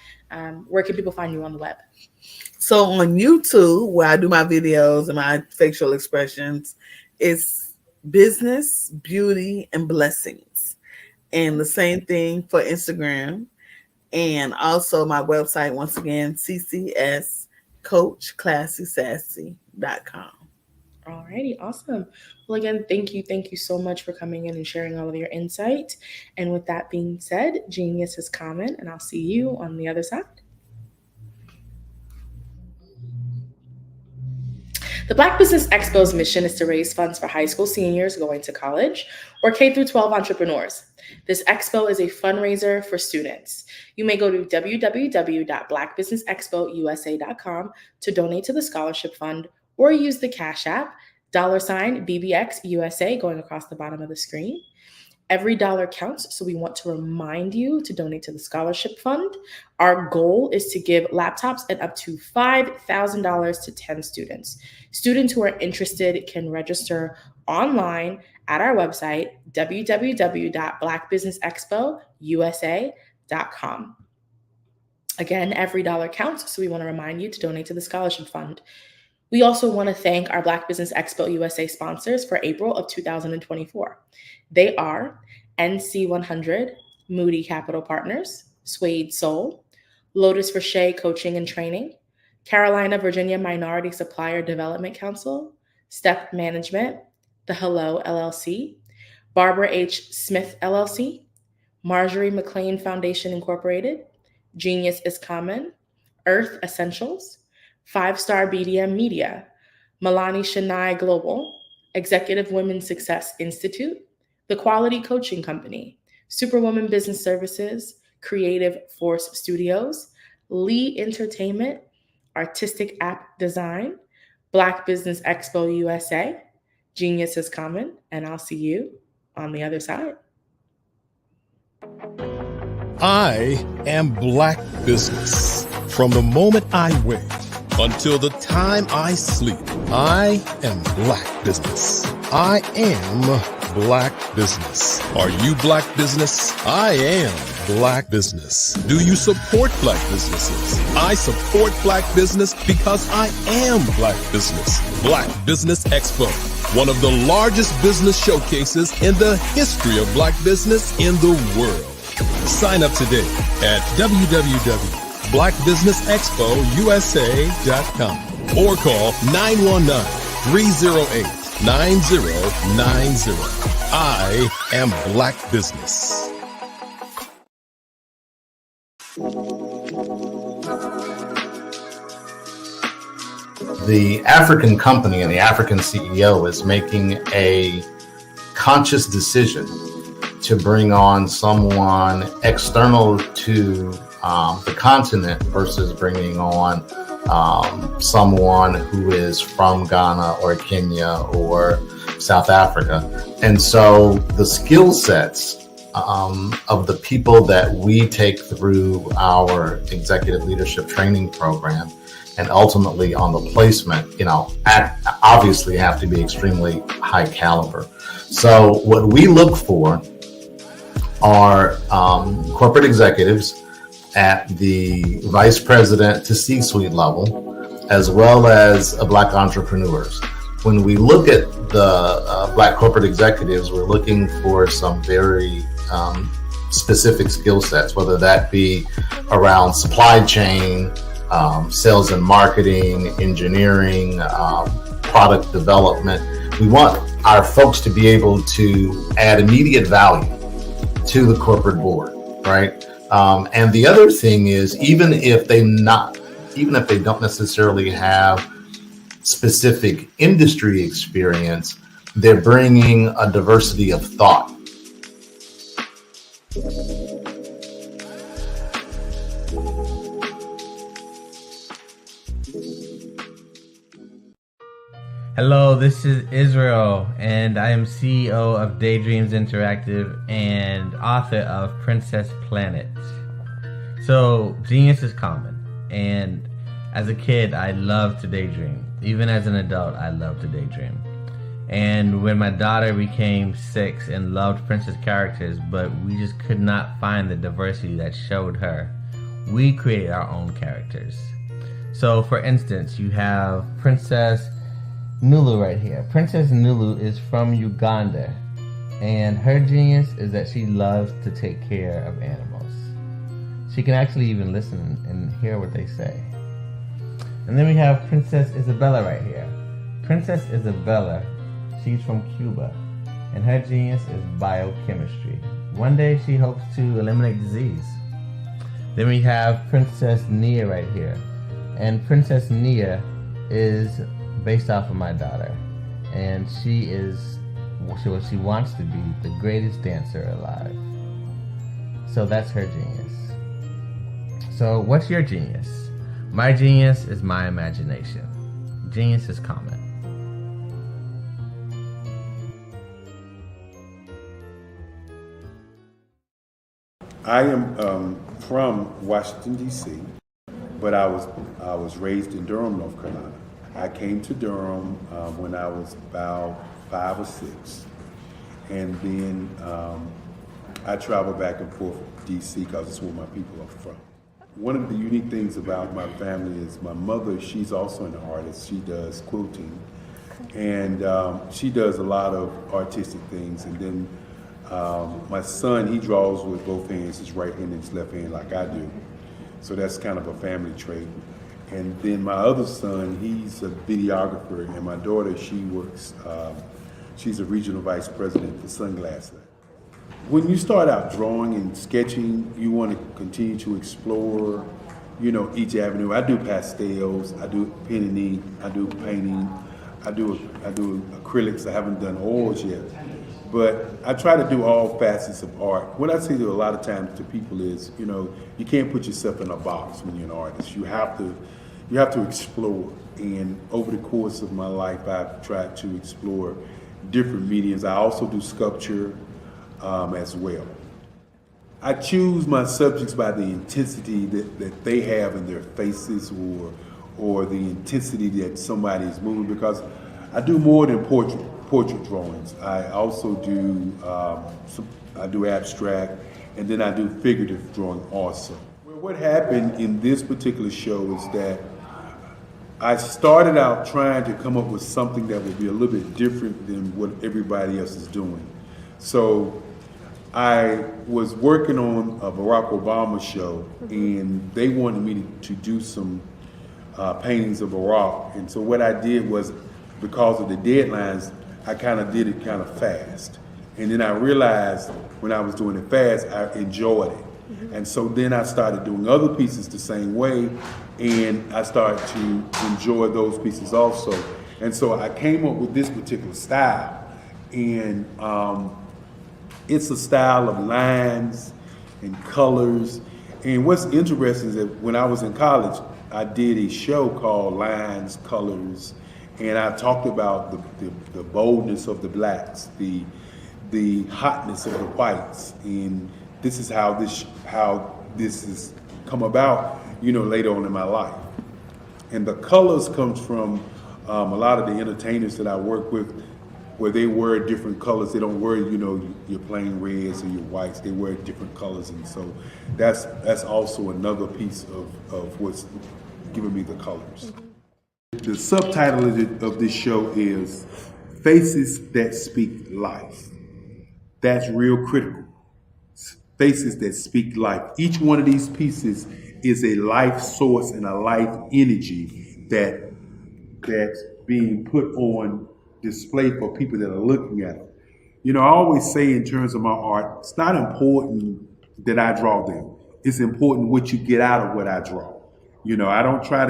Where can people find you on the web? So on YouTube, where I do my videos and my facial expressions, it's Business, Beauty, and Blessings. And the same thing for Instagram. And also my website, once again, CCSCoachClassySassy.com. Alrighty, awesome. Well, again, thank you so much for coming in and sharing all of your insight. And with that being said, genius is common, and I'll see you on the other side. The Black Business Expo's mission is to raise funds for high school seniors going to college or K-12 entrepreneurs. This expo is a fundraiser for students. You may go to www.blackbusinessexpousa.com to donate to the scholarship fund, or use the Cash App, $BBXUSA, going across the bottom of the screen. Every dollar counts, so we want to remind you to donate to the scholarship fund. Our goal is to give laptops and up to $5,000 to 10 students. Students who are interested can register online at our website, www.blackbusinessexpousa.com. Again, every dollar counts, so we want to remind you to donate to the scholarship fund. We also want to thank our Black Business Expo USA sponsors for April of 2024. They are NC100, Moody Capital Partners, Suede Soul, Lotus Rocher Coaching and Training, Carolina, Virginia Minority Supplier Development Council, Step Management, The Hello LLC, Barbara H. Smith LLC, Marjorie McLean Foundation Incorporated, Genius is Common, Earth Essentials, 5-Star BDM Media, Milani Shania Global, Executive Women's Success Institute, The Quality Coaching Company, Superwoman Business Services, Creative Force Studios, Lee Entertainment, Artistic App Design, Black Business Expo USA, Genius is Common, and I'll see you on the other side. I am Black Business. From the moment I wake until the time I sleep, I am Black Business. I am Black Business. Are you Black Business? I am Black Business. Do you support Black businesses? I support Black Business because I am Black Business. Black Business Expo, one of the largest business showcases in the history of Black business in the world. Sign up today at www.blackbusinessexpousa.com or call 919-308-9090. I am Black Business. The African company and the African CEO is making a conscious decision to bring on someone external to the continent versus bringing on someone who is from Ghana or Kenya or South Africa. And so the skill sets of the people that we take through our executive leadership training program and ultimately on the placement, obviously have to be extremely high caliber. So what we look for are corporate executives at the vice president to C-suite level, as well as Black entrepreneurs. When we look at the Black corporate executives, we're looking for some very specific skill sets, whether that be around supply chain, sales and marketing, engineering, product development. We want our folks to be able to add immediate value to the corporate board, right? And the other thing is, even if they don't necessarily have specific industry experience, they're bringing a diversity of thought. Hello, this is Israel, and I am CEO of Daydreams Interactive and author of Princess Planet. So, genius is common, and as a kid, I loved to daydream. Even as an adult, I love to daydream. And when my daughter became 6 and loved princess characters, but we just could not find the diversity that showed her, we created our own characters. So, for instance, you have Princess Nulu right here. Princess Nulu is from Uganda, and her genius is that she loves to take care of animals. She can actually even listen and hear what they say. And then we have Princess Isabella right here. Princess Isabella, she's from Cuba, and her genius is biochemistry. One day she hopes to eliminate disease. Then we have Princess Nia right here, and Princess Nia is based off of my daughter, and she wants to be the greatest dancer alive. So that's her genius. So what's your genius? My genius is my imagination. Genius is common. I am from Washington, D.C., but I was raised in Durham, North Carolina. I came to Durham when I was about 5 or 6, and then I traveled back and forth to D.C. because it's where my people are from. One of the unique things about my family is my mother, she's also an artist. She does quilting, and she does a lot of artistic things. And then my son, he draws with both hands, his right hand and his left hand, like I do. So that's kind of a family trait. And then my other son, he's a videographer, and my daughter, she works, she's a regional vice president for Sunglass Lab. When you start out drawing and sketching, you want to continue to explore, each avenue. I do pastels, I do pen and ink, I do painting, I do acrylics. I haven't done oils yet. But I try to do all facets of art. What I say to a lot of times to people is, you can't put yourself in a box when you're an artist. You have to explore. And over the course of my life, I've tried to explore different mediums. I also do sculpture as well. I choose my subjects by the intensity that they have in their faces, or the intensity that somebody is moving, because I do more than portrait drawings. I also do I do abstract, and then I do figurative drawing also. Well, what happened in this particular show is that I started out trying to come up with something that would be a little bit different than what everybody else is doing. So I was working on a Barack Obama show, and they wanted me to do some paintings of Barack. And so what I did was, because of the deadlines, I kind of did it kind of fast. And then I realized when I was doing it fast, I enjoyed it. And so then I started doing other pieces the same way, and I started to enjoy those pieces also. And so I came up with this particular style. And it's a style of lines and colors. And what's interesting is that when I was in college, I did a show called Lines, Colors, and I talked about the boldness of the blacks, the hotness of the whites, and this is how this has come about, later on in my life. And the colors comes from a lot of the entertainers that I work with, where they wear different colors. They don't wear, your plain reds or your whites. They wear different colors, and so that's also another piece of what's giving me the colors. The subtitle of this show is Faces That Speak Life. That's real critical. Faces that speak life. Each one of these pieces is a life source and a life energy that's being put on display for people that are looking at them. I always say in terms of my art, it's not important that I draw them. It's important what you get out of what I draw. I don't try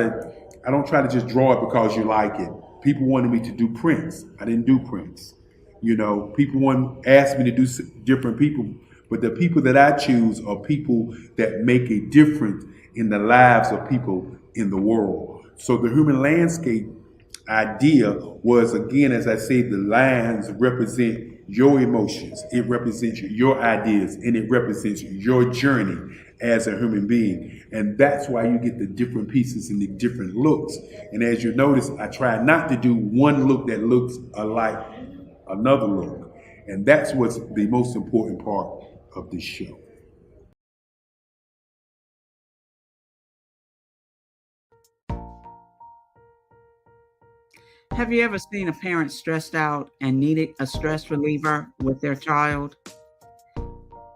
to just draw it because you like it. People wanted me to do prints. I didn't do prints. People asked me to do different people, but the people that I choose are people that make a difference in the lives of people in the world. So the human landscape idea was, again, as I say, the lines represent your emotions, it represents your ideas, and it represents your journey as a human being. And that's why you get the different pieces and the different looks. And as you notice, I try not to do one look that looks alike another look. And that's what's the most important part of this show. Have you ever seen a parent stressed out and needed a stress reliever with their child?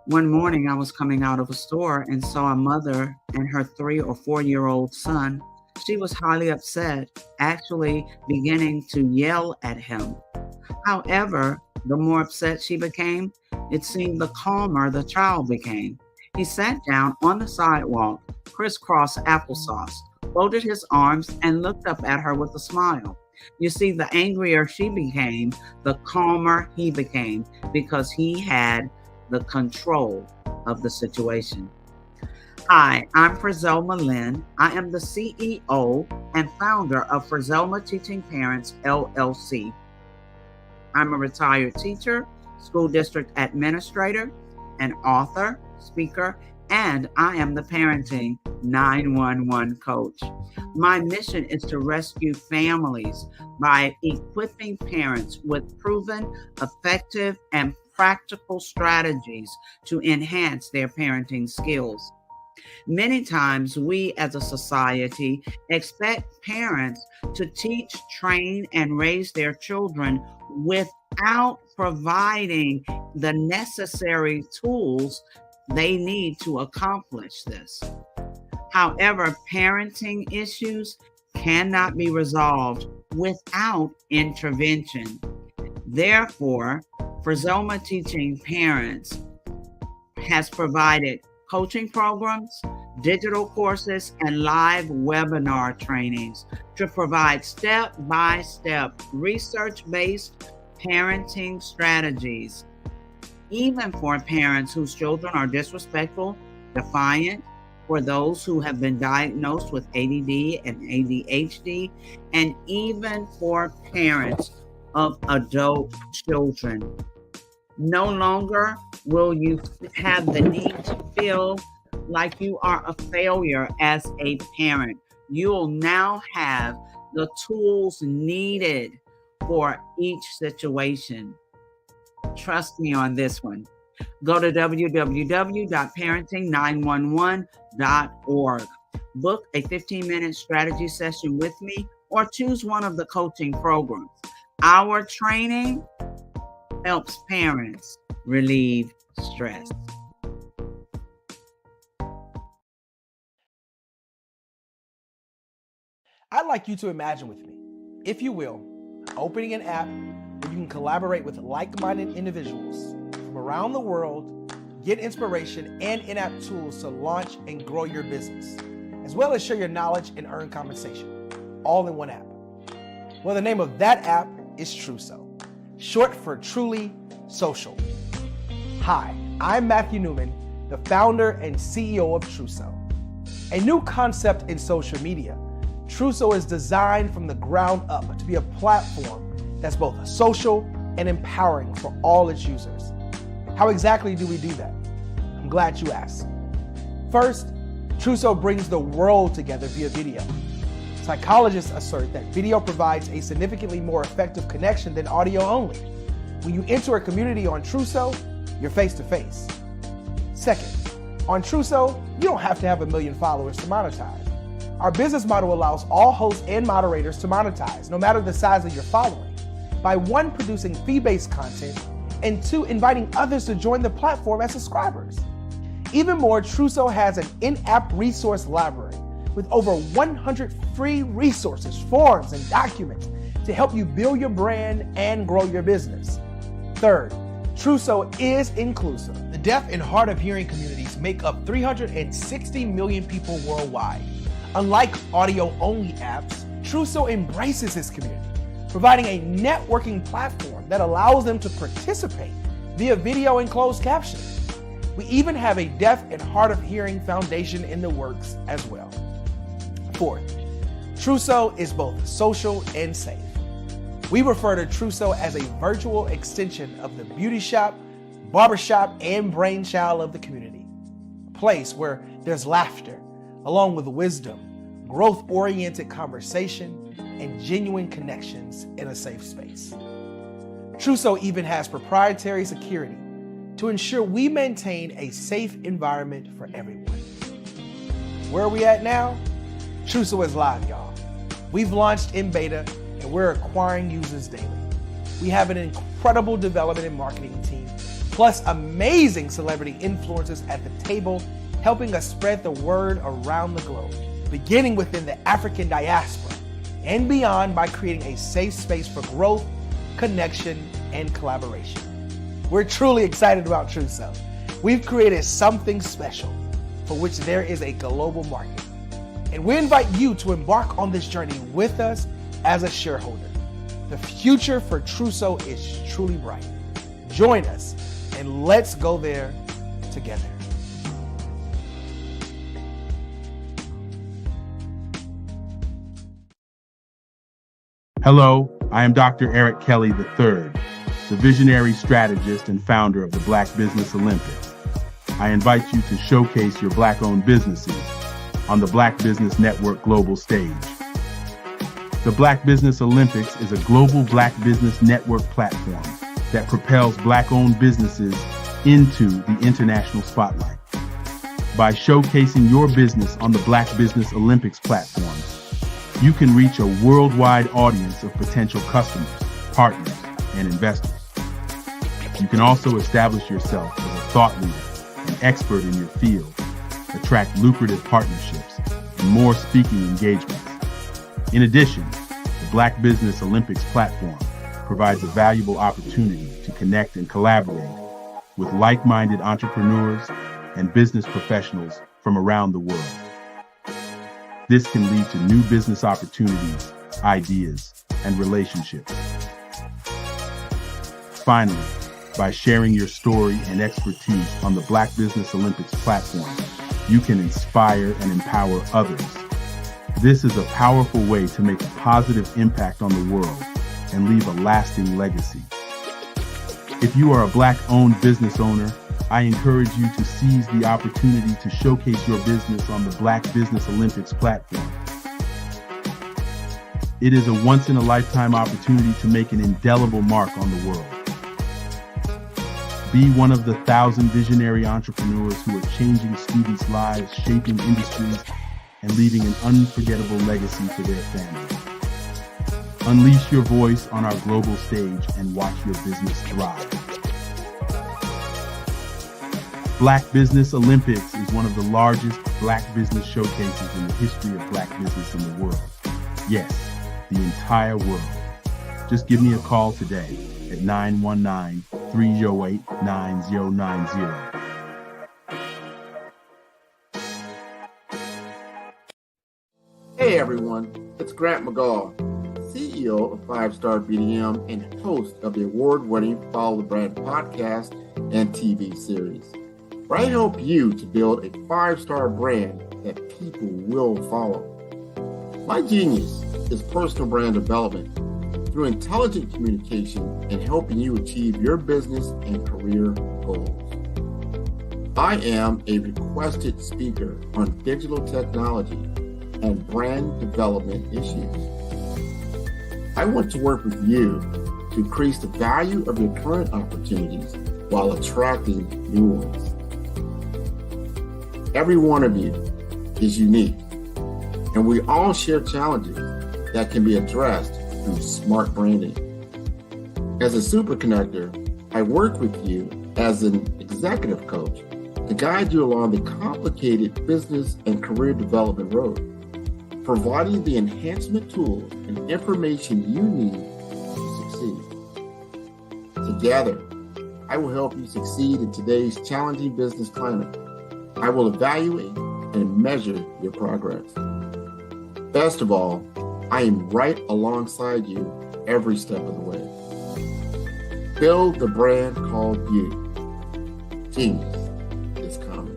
One morning I was coming out of a store and saw a mother and her 3 or 4-year-old son. She was highly upset, actually beginning to yell at him. However, the more upset she became, it seemed the calmer the child became. He sat down on the sidewalk, crisscross applesauce, folded his arms, and looked up at her with a smile. You see, the angrier she became, the calmer he became, because he had the control of the situation. Hi, I'm Frizelma Lynn. I am the CEO and founder of Frizelma Teaching Parents, LLC. I'm a retired teacher, school district administrator, an author, speaker, and I am the Parenting 911 coach. My mission is to rescue families by equipping parents with proven, effective, and practical strategies to enhance their parenting skills. Many times we as a society expect parents to teach, train, and raise their children without providing the necessary tools they need to accomplish this. However, parenting issues cannot be resolved without intervention. Therefore, Frizelma Teaching Parents has provided coaching programs, digital courses, and live webinar trainings to provide step-by-step research-based parenting strategies, even for parents whose children are disrespectful, defiant, for those who have been diagnosed with ADD and ADHD, and even for parents of adult children. No longer will you have the need to feel like you are a failure as a parent. You'll now have the tools needed for each situation. Trust me on this one. Go to www.parenting911.org. Book a 15-minute strategy session with me or choose one of the coaching programs. Our training helps parents relieve stress. I'd like you to imagine with me, if you will, opening an app where you can collaborate with like-minded individuals from around the world, get inspiration and in-app tools to launch and grow your business, as well as share your knowledge and earn compensation, all in one app. Well, the name of that app is Truso, short for Truly Social. Hi, I'm Matthew Newman, the founder and CEO of Truso. A new concept in social media, Truso is designed from the ground up to be a platform that's both social and empowering for all its users. How exactly do we do that? I'm glad you asked. First, Truso brings the world together via video. Psychologists assert that video provides a significantly more effective connection than audio only. When you enter a community on Truso, you're face to face. Second, on Truso, you don't have to have 1 million followers to monetize. Our business model allows all hosts and moderators to monetize, no matter the size of your following, by 1, producing fee-based content, and 2, inviting others to join the platform as subscribers. Even more, Truso has an in-app resource library with over 100 free resources, forms, and documents to help you build your brand and grow your business. Third, Truso is inclusive. The deaf and hard of hearing communities make up 360 million people worldwide. Unlike audio-only apps, Truso embraces this community, providing a networking platform that allows them to participate via video and closed captioning. We even have a deaf and hard of hearing foundation in the works as well. Fourth, Truso is both social and safe. We refer to Truso as a virtual extension of the beauty shop, barbershop, and brainchild of the community. A place where there's laughter, along with wisdom, growth-oriented conversation, and genuine connections in a safe space. Truso even has proprietary security to ensure we maintain a safe environment for everyone. Where are we at now? Truso is live, y'all. We've launched in beta and we're acquiring users daily. We have an incredible development and marketing team, plus amazing celebrity influencers at the table, helping us spread the word around the globe, beginning within the African diaspora and beyond by creating a safe space for growth, connection, and collaboration. We're truly excited about Truso. We've created something special for which there is a global market. And we invite you to embark on this journey with us as a shareholder. The future for Trousseau is truly bright. Join us and let's go there together. Hello, I am Dr. Eric Kelly III, the visionary strategist and founder of the Black Business Olympics. I invite you to showcase your Black-owned businesses on the Black Business Network global stage. The Black Business Olympics is a global Black Business Network platform that propels Black-owned businesses into the international spotlight. By showcasing your business on the Black Business Olympics platform, you can reach a worldwide audience of potential customers, partners, and investors. You can also establish yourself as a thought leader and expert in your field, attract lucrative partnerships, and more speaking engagements. In addition, the Black Business Olympics platform provides a valuable opportunity to connect and collaborate with like-minded entrepreneurs and business professionals from around the world. This can lead to new business opportunities, ideas, and relationships. Finally, by sharing your story and expertise on the Black Business Olympics platform, you can inspire and empower others. This is a powerful way to make a positive impact on the world and leave a lasting legacy. If you are a Black-owned business owner, I encourage you to seize the opportunity to showcase your business on the Black Business Olympics platform. It is a once-in-a-lifetime opportunity to make an indelible mark on the world. Be one of the 1,000 visionary entrepreneurs who are changing students' lives, shaping industries, and leaving an unforgettable legacy for their families. Unleash your voice on our global stage and watch your business thrive. Black Business Olympics is one of the largest Black business showcases in the history of Black business in the world. Yes, the entire world. Just give me a call today at 919-308-9090. Hey everyone, it's Grant McGaw, CEO of 5-Star BDM and host of the award-winning Follow the Brand podcast and TV series, where I help you to build a 5-star brand that people will follow. My genius is personal brand development through intelligent communication and helping you achieve your business and career goals. I am a requested speaker on digital technology and brand development issues. I want to work with you to increase the value of your current opportunities while attracting new ones. Every one of you is unique, and we all share challenges that can be addressed through smart branding. As a super connector, I work with you as an executive coach to guide you along the complicated business and career development road, providing the enhancement tools and information you need to succeed. Together, I will help you succeed in today's challenging business climate. I will evaluate and measure your progress. Best of all, I am right alongside you every step of the way. Build the brand called you. Genius is coming.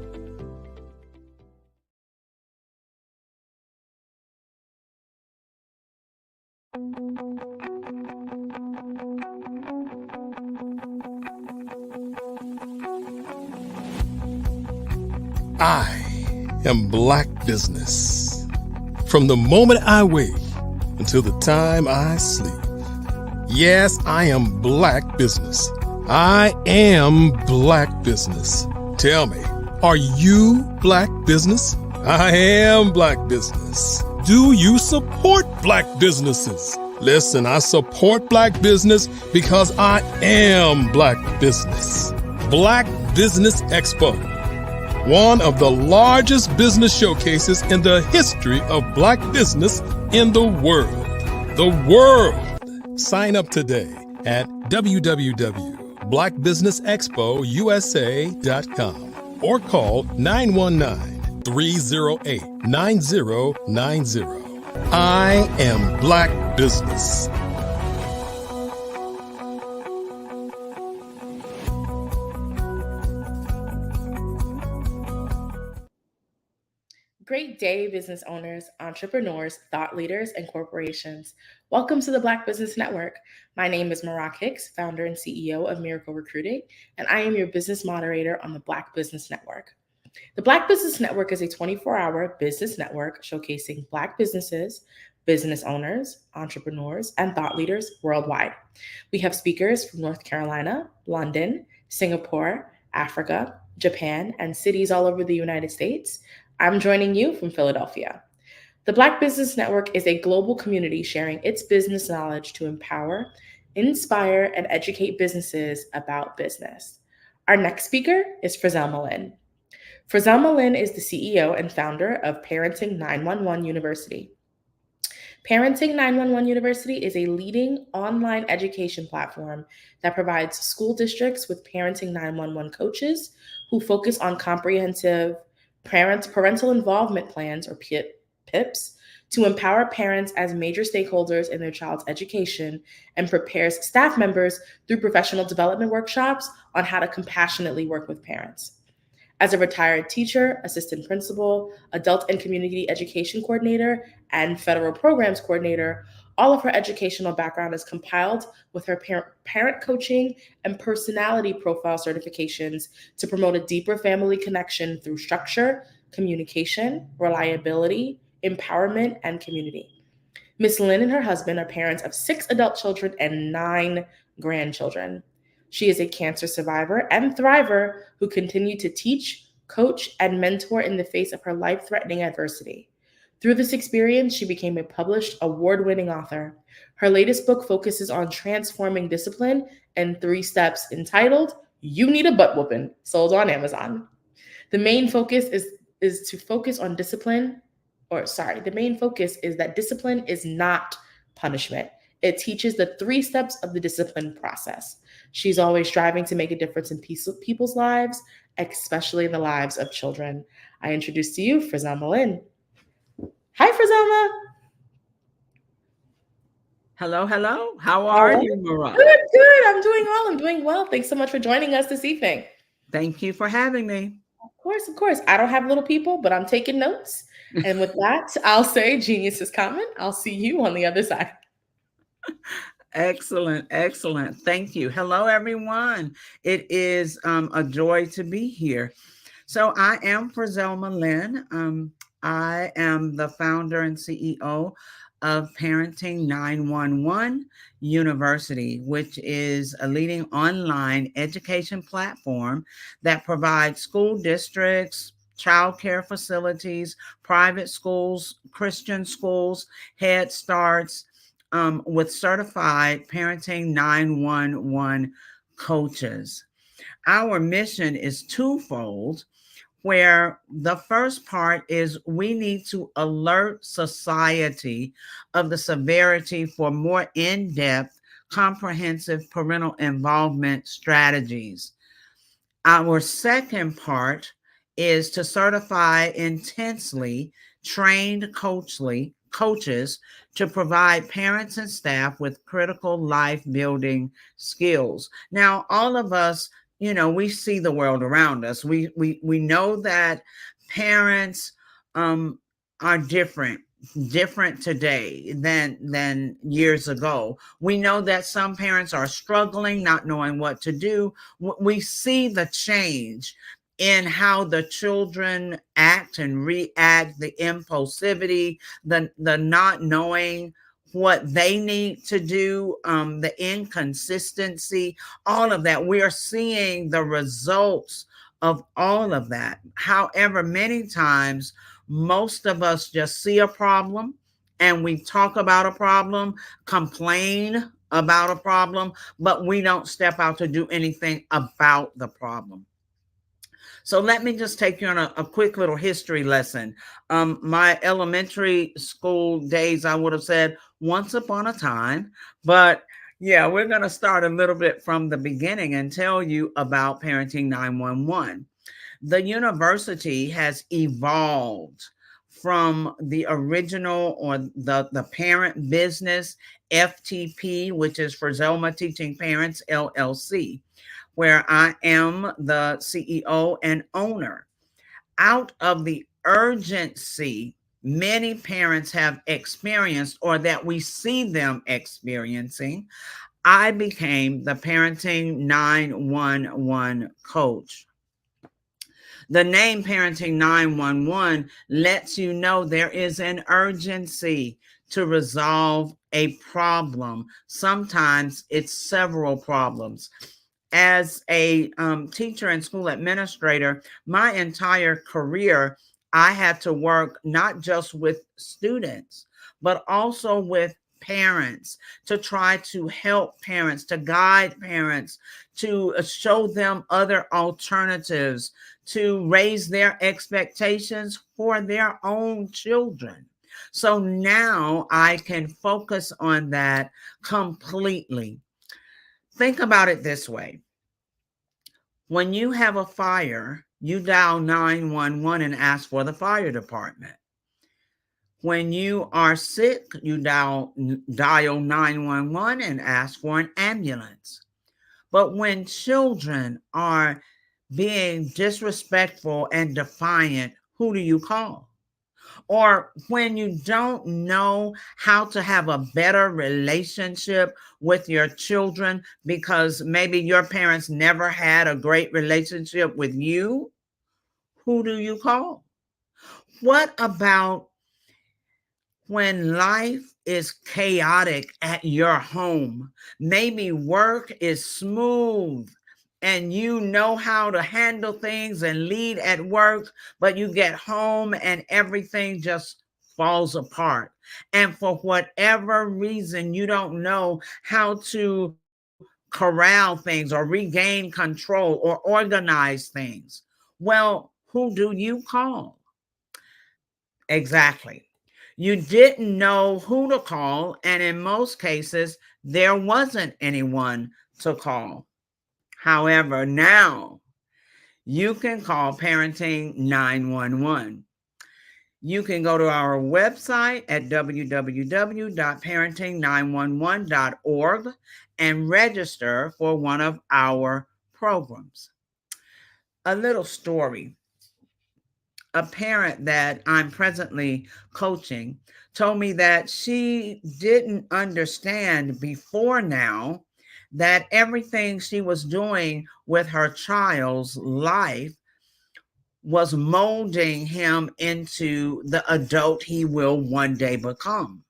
I am Black Business. From the moment I wake until the time I sleep. Yes, I am Black Business. I am Black Business. Tell me, are you Black Business? I am Black Business. Do you support Black businesses? Listen, I support Black business because I am Black Business. Black Business Expo. One of the largest business showcases in the history of Black business in the world. The world! Sign up today at www.blackbusinessexpousa.com or call 919-308-9090. I am Black Business. Great day, business owners, entrepreneurs, thought leaders, and corporations. Welcome to the Black Business Network. My name is Marak Hicks, founder and CEO of Miracle Recruiting, and I am your business moderator on the Black Business Network. The Black Business Network is a 24-hour business network showcasing Black businesses, business owners, entrepreneurs, and thought leaders worldwide. We have speakers from North Carolina, London, Singapore, Africa, Japan, and cities all over the United States. I'm joining you from Philadelphia. The Black Business Network is a global community sharing its business knowledge to empower, inspire, and educate businesses about business. Our next speaker is Frizel Malin. Frizel Malin is the CEO and founder of Parenting 911 University. Parenting 911 University is a leading online education platform that provides school districts with Parenting 911 coaches who focus on comprehensive parental involvement plans, or PIPs, to empower parents as major stakeholders in their child's education and prepares staff members through professional development workshops on how to compassionately work with parents. As a retired teacher, assistant principal, adult and community education coordinator, and federal programs coordinator, all of her educational background is compiled with her parent coaching and personality profile certifications to promote a deeper family connection through structure, communication, reliability, empowerment, and community. Ms. Lynn and her husband are parents of 6 adult children and 9 grandchildren. She is a cancer survivor and thriver who continued to teach, coach, and mentor in the face of her life-threatening adversity. Through this experience, she became a published, award-winning author. Her latest book focuses on transforming discipline in 3 steps, entitled You Need a Butt Whoopin', sold on Amazon. The main focus is that discipline is not punishment. It teaches the 3 steps of the discipline process. She's always striving to make a difference in people's lives, especially in the lives of children. I introduce to you Frizel Malin. Hi, Frizel. Hello, hello. How are you, Marak? Good. I'm doing well. Thanks so much for joining us this evening. Thank you for having me. Of course. I don't have little people, but I'm taking notes. And with that, I'll say genius is common. I'll see you on the other side. Excellent. Thank you. Hello, everyone. It is a joy to be here. So I am Frizel Malin. I am the founder and CEO of Parenting 911 University, which is a leading online education platform that provides school districts, child care facilities, private schools, Christian schools, Head Starts, with certified Parenting 911 coaches. Our mission is twofold, where the first part is we need to alert society of the severity for more in-depth, comprehensive parental involvement strategies. Our second part is to certify intensely trained coaches to provide parents and staff with critical life building skills. Now, all of us, we see the world around us. We know that parents are different today than years ago. We know that some parents are struggling, not knowing what to do. We see the change in how the children act and react, the impulsivity, the not knowing what they need to do, the inconsistency, all of that. We are seeing the results of all of that. However, many times, most of us just see a problem and we talk about a problem, complain about a problem, but we don't step out to do anything about the problem. So let me just take you on a quick little history lesson. My elementary school days, I would have said once upon a time, but yeah, we're going to start a little bit from the beginning and tell you about Parenting 911. The university has evolved from the original, or the parent business, FTP, which is for Zelma Teaching Parents, LLC, where I am the CEO and owner. Out of the urgency many parents have experienced or that we see them experiencing, I became the Parenting 911 coach. The name Parenting 911 lets you know there is an urgency to resolve a problem. Sometimes it's several problems. As a teacher and school administrator, my entire career, I had to work not just with students, but also with parents to try to help parents, to guide parents, to show them other alternatives, to raise their expectations for their own children. So now I can focus on that completely. Think about it this way. When you have a fire, you dial 911 and ask for the fire department. When you are sick, you dial 911 and ask for an ambulance. But when children are being disrespectful and defiant, who do you call? Or when you don't know how to have a better relationship with your children because maybe your parents never had a great relationship with you, who do you call? What about when life is chaotic at your home? Maybe work is smooth and you know how to handle things and lead at work, but you get home and everything just falls apart. And for whatever reason, you don't know how to corral things or regain control or organize things. Well, who do you call? Exactly. You didn't know who to call, and in most cases, there wasn't anyone to call. However, now you can call Parenting 911. You can go to our website at www.parenting911.org and register for one of our programs. A little story. A parent that I'm presently coaching told me that she didn't understand before now that everything she was doing with her child's life was molding him into the adult he will one day become.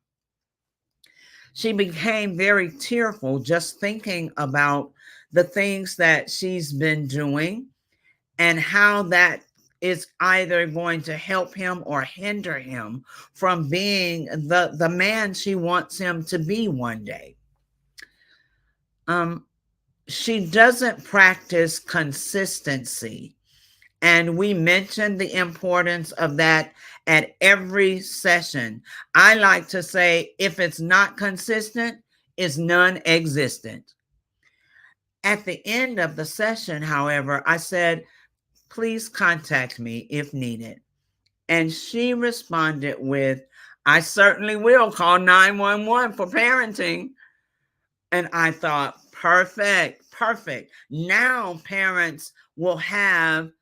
She became very tearful just thinking about the things that she's been doing and how that is either going to help him or hinder him from being the man she wants him to be one day. She doesn't practice consistency. And we mentioned the importance of that at every session. I like to say, if it's not consistent, it's non-existent. At the end of the session, however, I said, please contact me if needed. And she responded with, I certainly will call 911 for parenting. And I thought, perfect. Now parents will have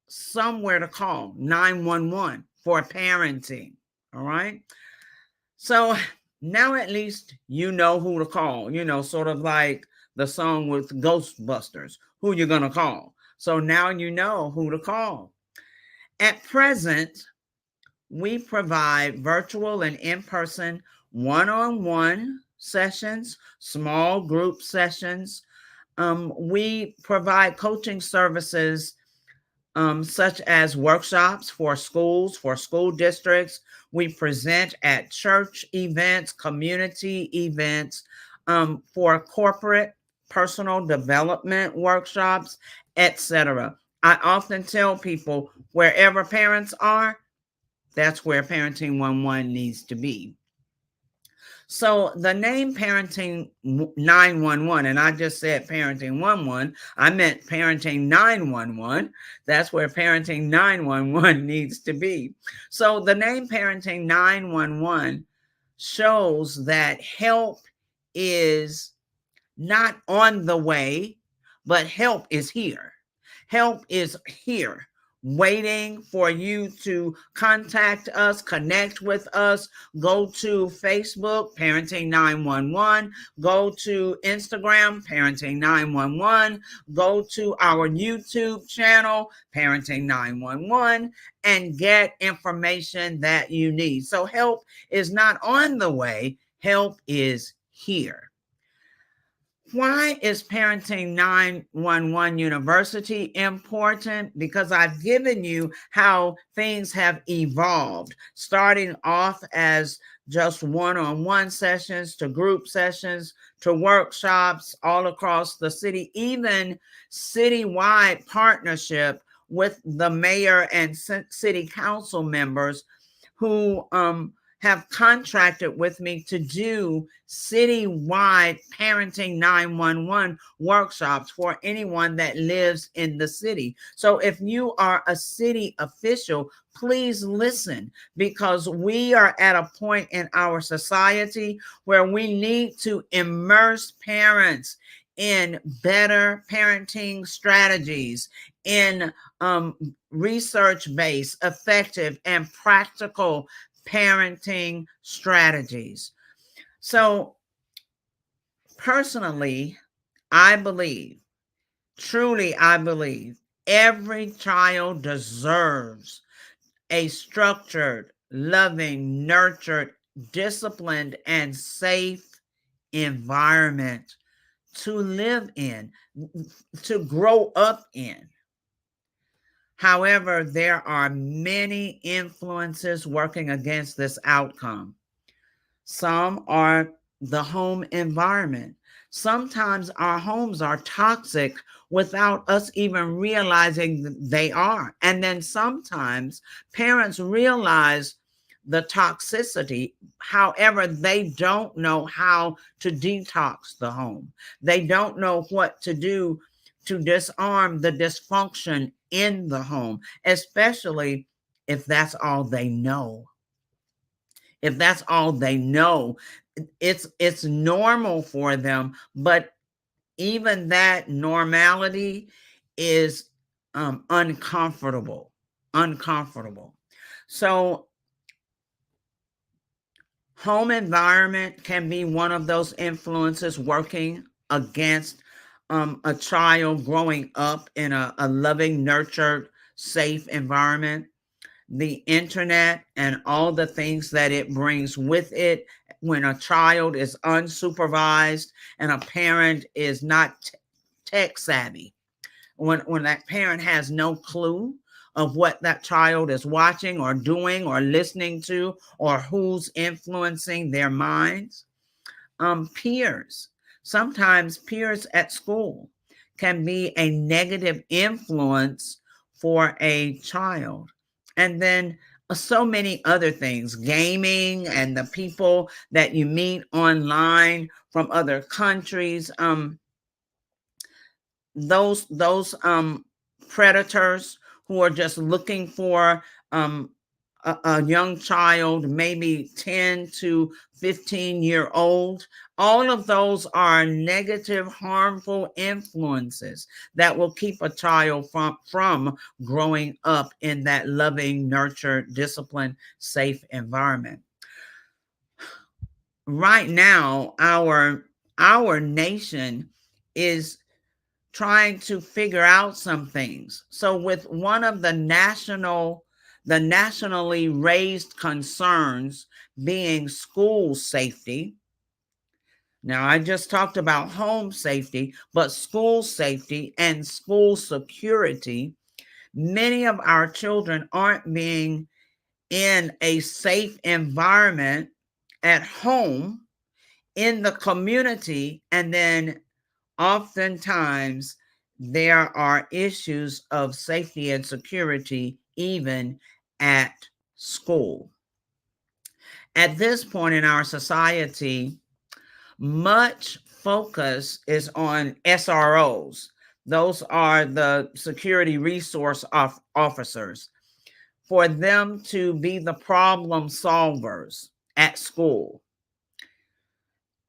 somewhere to call 911 for parenting. All right. So now at least you know who to call, sort of like the song with Ghostbusters, who you're going to call. So now you know who to call. At present, we provide virtual and in-person one-on-one sessions, small group sessions. We provide coaching services such as workshops for schools, for school districts. We present at church events, community events, for corporate personal development workshops, etc. I often tell people wherever parents are, that's where Parenting 111 needs to be. So the name Parenting 911, and I just said Parenting 11, I meant Parenting 911. That's where Parenting 911 needs to be. So the name Parenting 911 shows that help is not on the way, but help is here. Help is here. waiting for you to contact us, connect with us. Go to Facebook, Parenting 911. Go to Instagram, Parenting 911. Go to our YouTube channel, Parenting 911, and get information that you need. So help is not on the way, help is here. Why is Parenting 911 University important? Because I've given you how things have evolved, starting off as just one-on-one sessions to group sessions to workshops all across the city, even citywide partnership with the mayor and city council members who have contracted with me to do citywide Parenting 911 workshops for anyone that lives in the city. So if you are a city official, please listen, because we are at a point in our society where we need to immerse parents in better parenting strategies, in research-based, effective, and practical parenting strategies. So personally, I believe, truly I believe, every child deserves a structured, loving, nurtured, disciplined, and safe environment to live in, to grow up in. However, there are many influences working against this outcome. Some are the home environment. Sometimes our homes are toxic without us even realizing that they are. And then sometimes parents realize the toxicity. However, they don't know how to detox the home. They don't know what to do to disarm the dysfunction in the home, especially if that's all they know. If that's all they know, it's normal for them, but even that normality is uncomfortable. So home environment can be one of those influences working against a child growing up in a loving, nurtured, safe environment. The internet and all the things that it brings with it when a child is unsupervised and a parent is not tech savvy. When that parent has no clue of what that child is watching or doing or listening to, or who's influencing their minds. Peers. Sometimes peers at school can be a negative influence for a child. And then so many other things, gaming and the people that you meet online from other countries. Those predators who are just looking for a young child, maybe 10 to 15-year-old. All of those are negative, harmful influences that will keep a child from growing up in that loving, nurtured, disciplined, safe environment. Right now, our nation is trying to figure out some things. So with one of the nationally raised concerns being school safety. Now, I just talked about home safety, but school safety and school security. Many of our children aren't being in a safe environment at home, in the community, and then oftentimes there are issues of safety and security even at school. At this point in our society, much focus is on SROs. Those are the security resource officers, for them to be the problem solvers at school.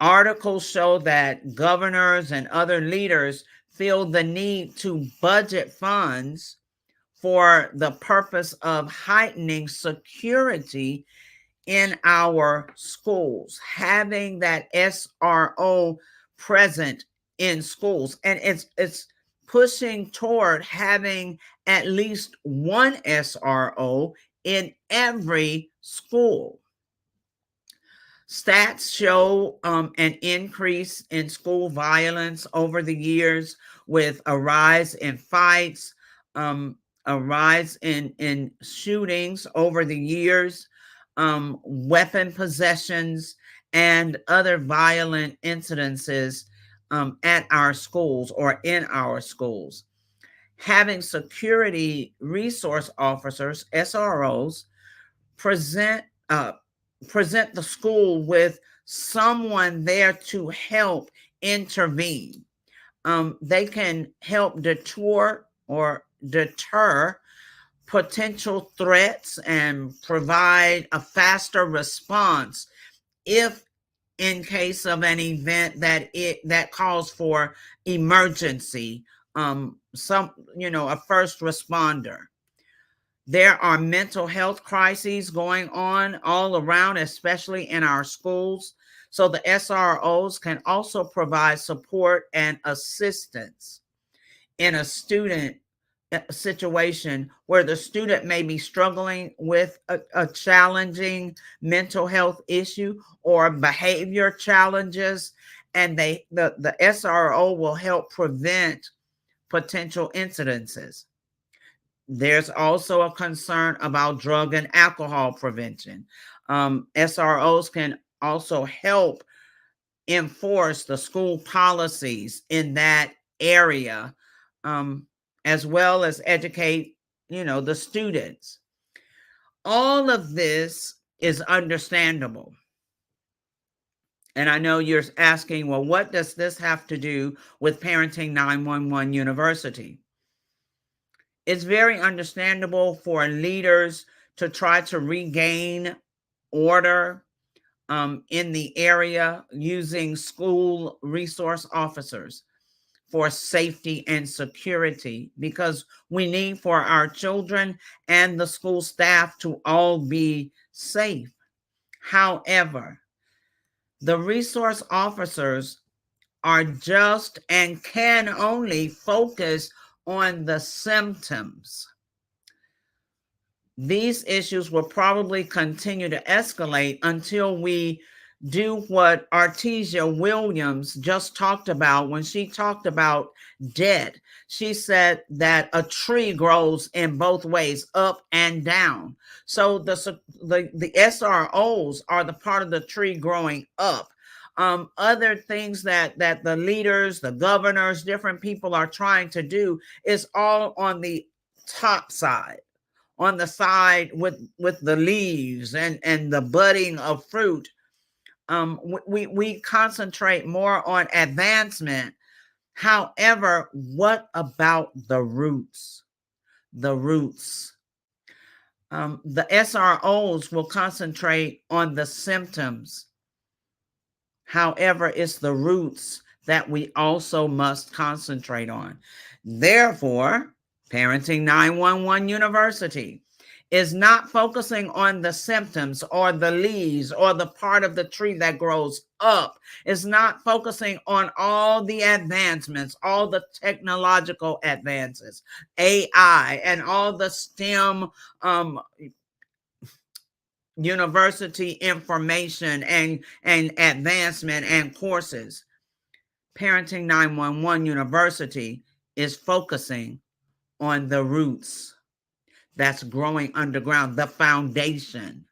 Articles show that governors and other leaders feel the need to budget funds for the purpose of heightening security in our schools, having that SRO present in schools. And it's pushing toward having at least one SRO in every school. Stats show an increase in school violence over the years, with a rise in fights, a rise in shootings over the years, weapon possessions, and other violent incidences at our schools or in our schools. Having security resource officers, SROs, present the school with someone there to help intervene. They can help deter potential threats and provide a faster response if in case of an event that calls for emergency, a first responder. There are mental health crises going on all around, especially in our schools. So the SROs can also provide support and assistance in a student situation where the student may be struggling with a challenging mental health issue or behavior challenges, and the SRO will help prevent potential incidences. There's also a concern about drug and alcohol prevention. SROs can also help enforce the school policies in that area, as well as educate, the students. All of this is understandable. And I know you're asking, well, what does this have to do with Parenting 911 University? It's very understandable for leaders to try to regain order in the area using school resource officers for safety and security, because we need for our children and the school staff to all be safe. However, the resource officers are just and can only focus on the symptoms. These issues will probably continue to escalate until we do what Artesia Williams just talked about when she talked about debt. She said that a tree grows in both ways, up and down. So the SROs are the part of the tree growing up. Other things that the leaders, the governors, different people are trying to do is all on the top side, on the side with the leaves and the budding of fruit. We concentrate more on advancement. However, what about the roots? The roots. The SROs will concentrate on the symptoms. However, it's the roots that we also must concentrate on. Therefore, Parenting 911 University is not focusing on the symptoms or the leaves or the part of the tree that grows up. It's not focusing on all the advancements, all the technological advances, AI, and all the STEM university information and advancement and courses. Parenting 911 University is focusing on the roots that's growing underground, the foundation,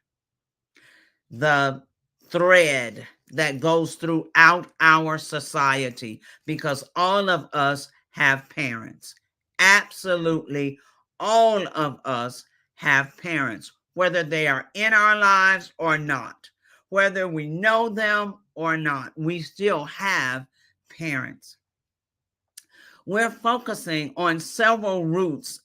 the thread that goes throughout our society, because all of us have parents. Absolutely all of us have parents, whether they are in our lives or not, whether we know them or not, we still have parents. We're focusing on several roots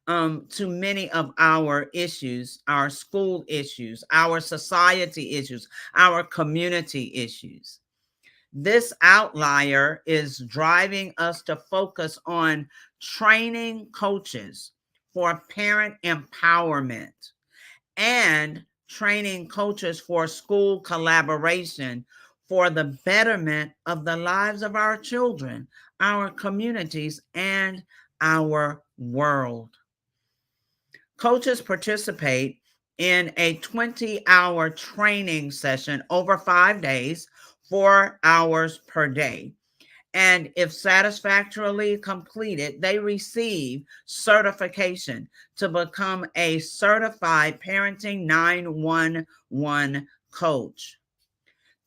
to many of our issues, our school issues, our society issues, our community issues. This outlier is driving us to focus on training coaches for parent empowerment and training coaches for school collaboration for the betterment of the lives of our children, our communities, and our world. Coaches participate in a 20-hour training session over 5 days, 4 hours per day. And if satisfactorily completed, they receive certification to become a certified parenting 911 coach.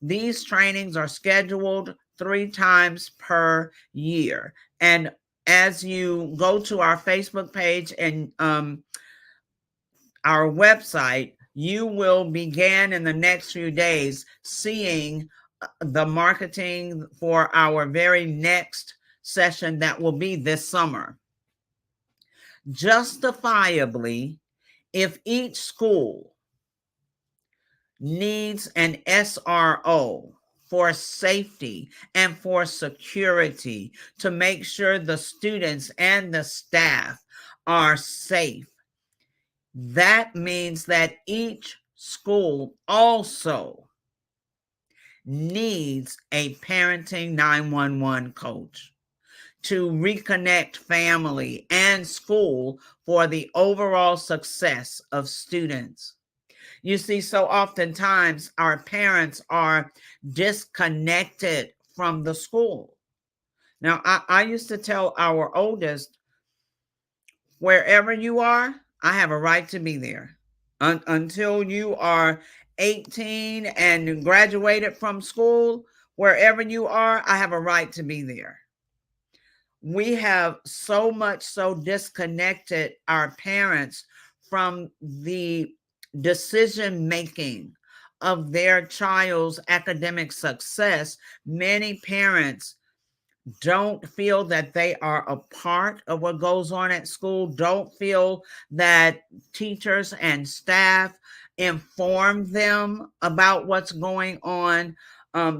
These trainings are scheduled 3 times per year. And as you go to our Facebook page and our website, you will begin in the next few days seeing the marketing for our very next session that will be this summer. Justifiably, if each school needs an SRO for safety and for security to make sure the students and the staff are safe, that means that each school also needs a parenting 911 coach to reconnect family and school for the overall success of students. You see, so oftentimes our parents are disconnected from the school. Now, I used to tell our oldest, wherever you are, I have a right to be there. Until you are 18 and graduated from school, wherever you are, I have a right to be there. We have so much so disconnected our parents from the decision making of their child's academic success. Many parents don't feel that they are a part of what goes on at school, don't feel that teachers and staff inform them about what's going on.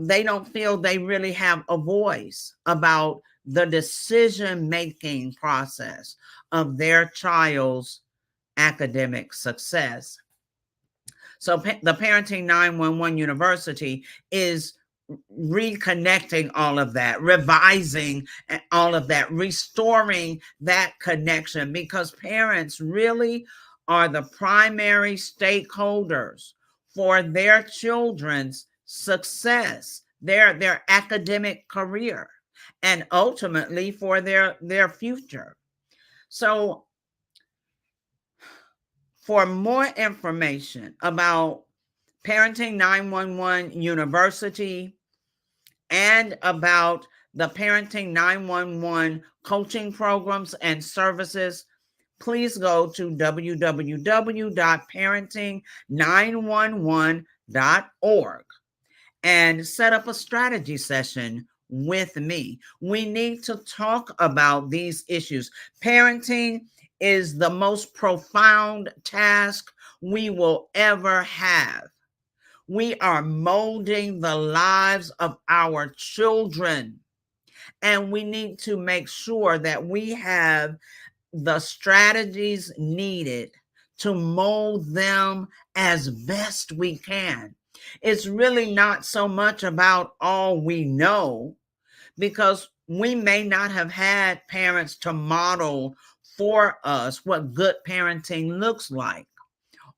They don't feel they really have a voice about the decision-making process of their child's academic success. So the Parenting 911 University is reconnecting all of that, revising all of that, restoring that connection, because parents really are the primary stakeholders for their children's success, their academic career, and ultimately for their future. So for more information about Parenting 911 University and about the Parenting 911 coaching programs and services, please go to www.parenting911.org and set up a strategy session with me. We need to talk about these issues. Parenting is the most profound task we will ever have. We are molding the lives of our children, and we need to make sure that we have the strategies needed to mold them as best we can. It's really not so much about all we know, because we may not have had parents to model for us what good parenting looks like.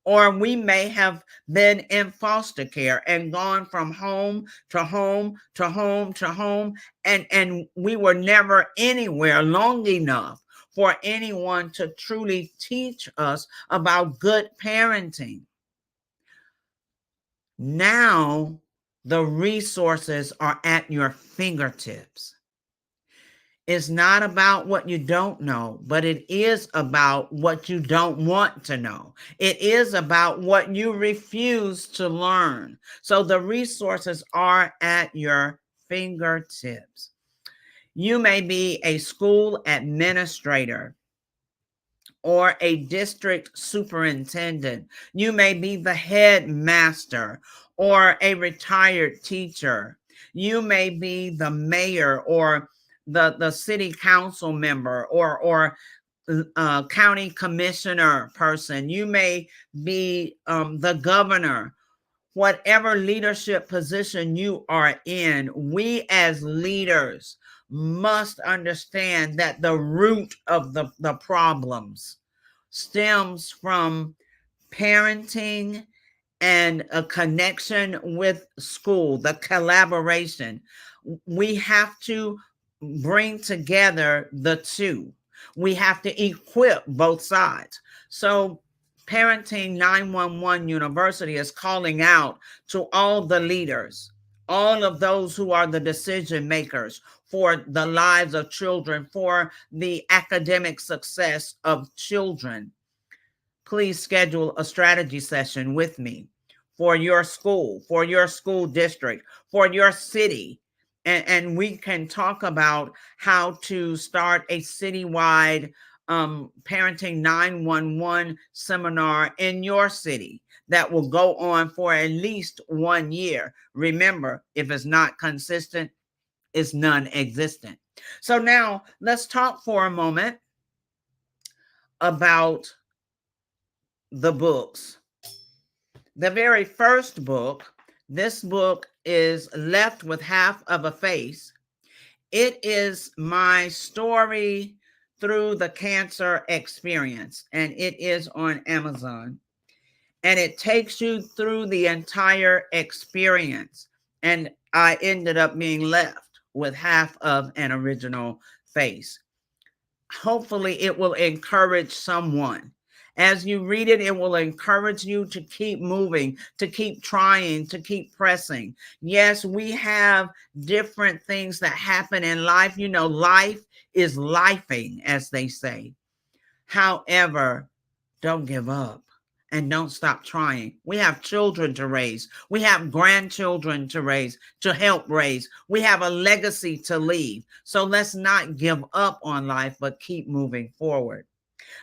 Or we may have been in foster care and gone from home to home to home to home, and we were never anywhere long enough for anyone to truly teach us about good parenting. Now, the resources are at your fingertips. It's not about what you don't know, but it is about what you don't want to know. It is about what you refuse to learn. So the resources are at your fingertips. You may be a school administrator or a district superintendent. You may be the headmaster or a retired teacher. You may be the mayor or the city council member or county commissioner person. You may be the governor. Whatever leadership position you are in, we as leaders must understand that the root of the problems stems from parenting and a connection with school, the collaboration. We have to bring together the two. We have to equip both sides. So Parenting 911 University is calling out to all the leaders, all of those who are the decision makers for the lives of children, for the academic success of children. Please schedule a strategy session with me for your school district, for your city. And we can talk about how to start a citywide Parenting 911 seminar in your city that will go on for at least 1 year. Remember, if it's not consistent, it's non-existent. So now let's talk for a moment about the books. The very first book, this book is Left with Half of a Face. It is my story through the cancer experience, and it is on Amazon. And it takes you through the entire experience. And I ended up being left with half of an original face. Hopefully, it will encourage someone. As you read it, it will encourage you to keep moving, to keep trying, to keep pressing. Yes, we have different things that happen in life. You know, life is lifing, as they say. However, don't give up and don't stop trying. We have children to raise. We have grandchildren to raise, to help raise. We have a legacy to leave. So let's not give up on life, but keep moving forward.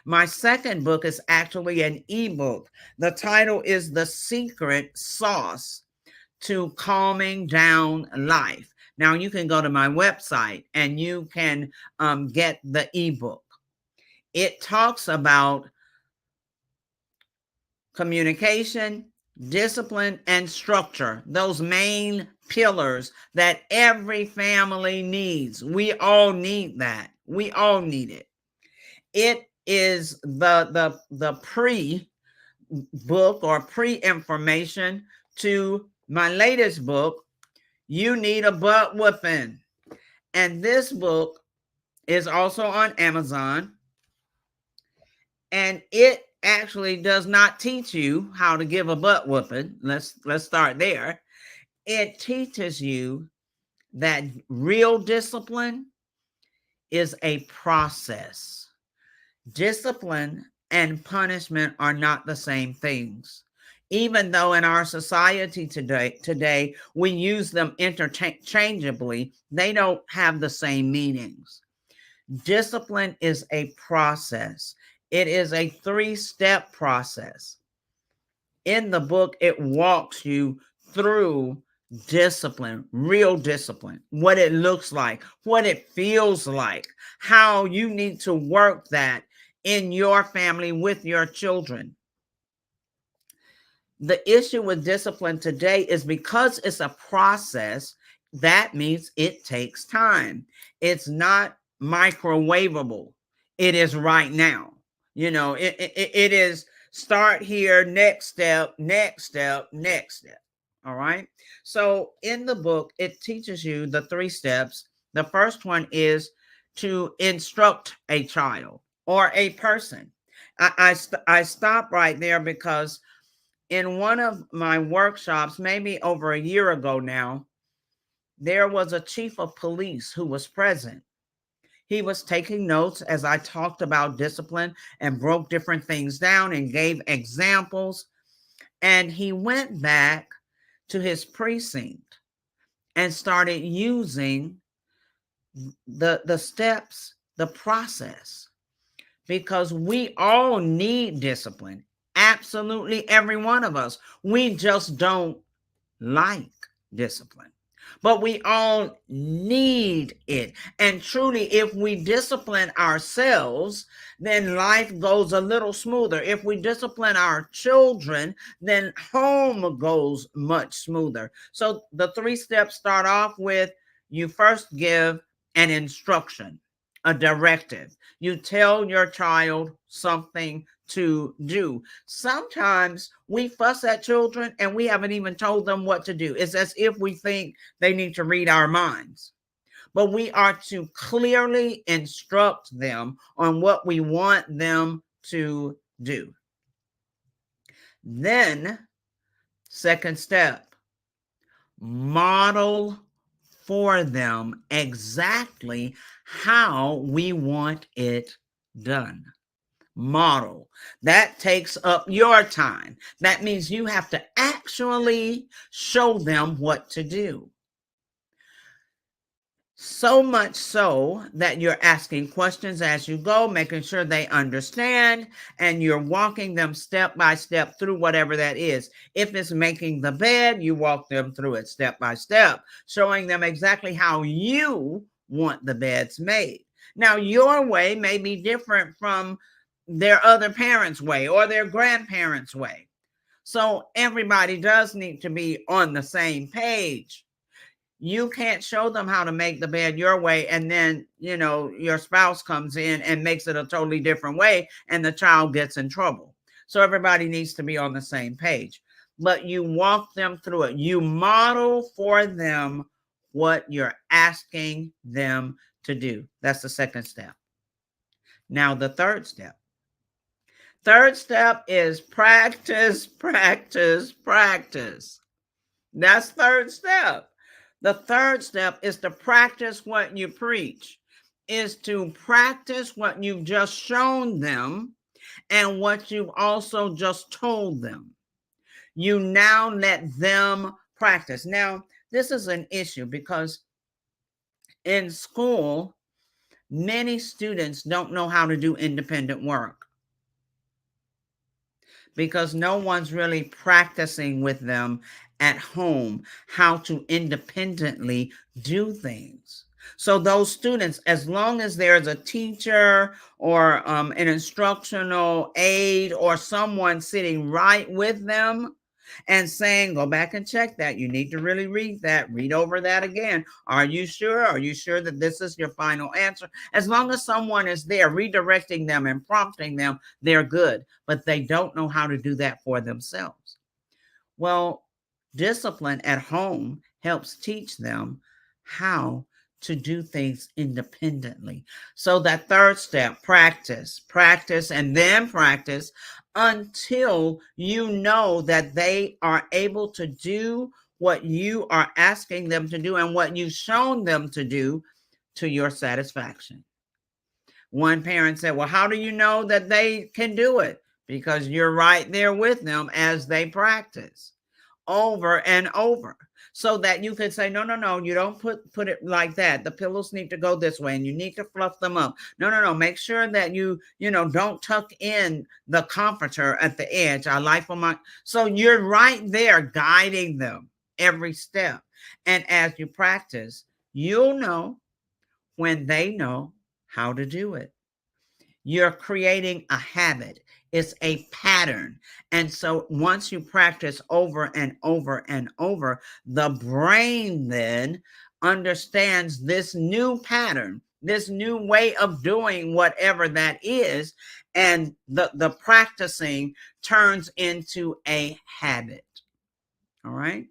My second book is actually an ebook. The title is The Secret Sauce to Calming Down Life. Now you can go to my website and you can get the ebook. It talks about communication, discipline, and structure, those main pillars that every family needs. We all need that. We all need it. It is the pre-book or pre-information to my latest book, You Need a Butt Whooping. And this book is also on Amazon. And it actually does not teach you how to give a butt whooping. Let's start there. It teaches you that real discipline is a process. Discipline and punishment are not the same things. Even though in our society today we use them interchangeably, they don't have the same meanings. Discipline is a process. It is a 3-step process. In the book, it walks you through discipline, real discipline, what it looks like, what it feels like, how you need to work that in your family with your children. The issue with discipline today is because it's a process, that means it takes time. It's not microwavable. It is right now. You know, it is start here, next step, next step, next step. All right. So in the book, it teaches you the 3 steps. The first one is to instruct a child or a person. I stop right there because in one of my workshops, maybe over a year ago now, there was a chief of police who was present. He was taking notes as I talked about discipline and broke different things down and gave examples. And he went back to his precinct and started using the steps, the process, because we all need discipline. Absolutely every one of us. We just don't like discipline. but we all need it. And truly, if we discipline ourselves, then life goes a little smoother. If we discipline our children, then home goes much smoother. So the 3 steps start off with, you first give an instruction, a directive. You tell your child something to do. Sometimes we fuss at children and we haven't even told them what to do. It's as if we think they need to read our minds. But we are to clearly instruct them on what we want them to do. Then, second step, model for them exactly how we want it done. Model. That takes up your time. That means you have to actually show them what to do. So much so that you're asking questions as you go, making sure they understand, and you're walking them step by step through whatever that is. If it's making the bed, you walk them through it step by step, showing them exactly how you want the beds made. Now, your way may be different from their other parents' way or their grandparents' way. So everybody does need to be on the same page. You can't show them how to make the bed your way, and then, your spouse comes in and makes it a totally different way, and the child gets in trouble. So everybody needs to be on the same page. But you walk them through it. You model for them what you're asking them to do. That's the second step. Now, the third step. Third step is practice, practice, practice. That's third step. The third step is to practice what you preach, is to practice what you've just shown them and what you've also just told them. You now let them practice. Now, this is an issue because in school, many students don't know how to do independent work because no one's really practicing with them at home how to independently do things. So those students, as long as there's a teacher or an instructional aide or someone sitting right with them and saying, go back and check that. You need to really read that. Read over that again. Are you sure? Are you sure that this is your final answer? As long as someone is there redirecting them and prompting them, they're good. But they don't know how to do that for themselves. Well, discipline at home helps teach them how to do things independently. So that third step, practice, practice, and then practice until you know that they are able to do what you are asking them to do and what you've shown them to do to your satisfaction. One parent said, well, how do you know that they can do it? Because you're right there with them as they practice over and over, so that you can say, no, you don't put it like that. The pillows need to go this way and you need to fluff them up. No, make sure that you don't tuck in the comforter at the edge. I like for my, so you're right there guiding them every step. And as you practice, you'll know when they know how to do it. You're creating a habit. It's a pattern. And so once you practice over and over and over, the brain then understands this new pattern, this new way of doing whatever that is. And the practicing turns into a habit. All right.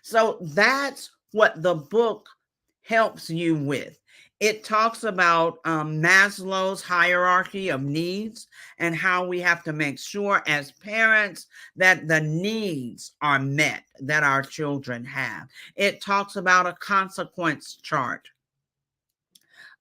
So that's what the book helps you with. It talks about Maslow's hierarchy of needs and how we have to make sure as parents that the needs are met that our children have. It talks about a consequence chart.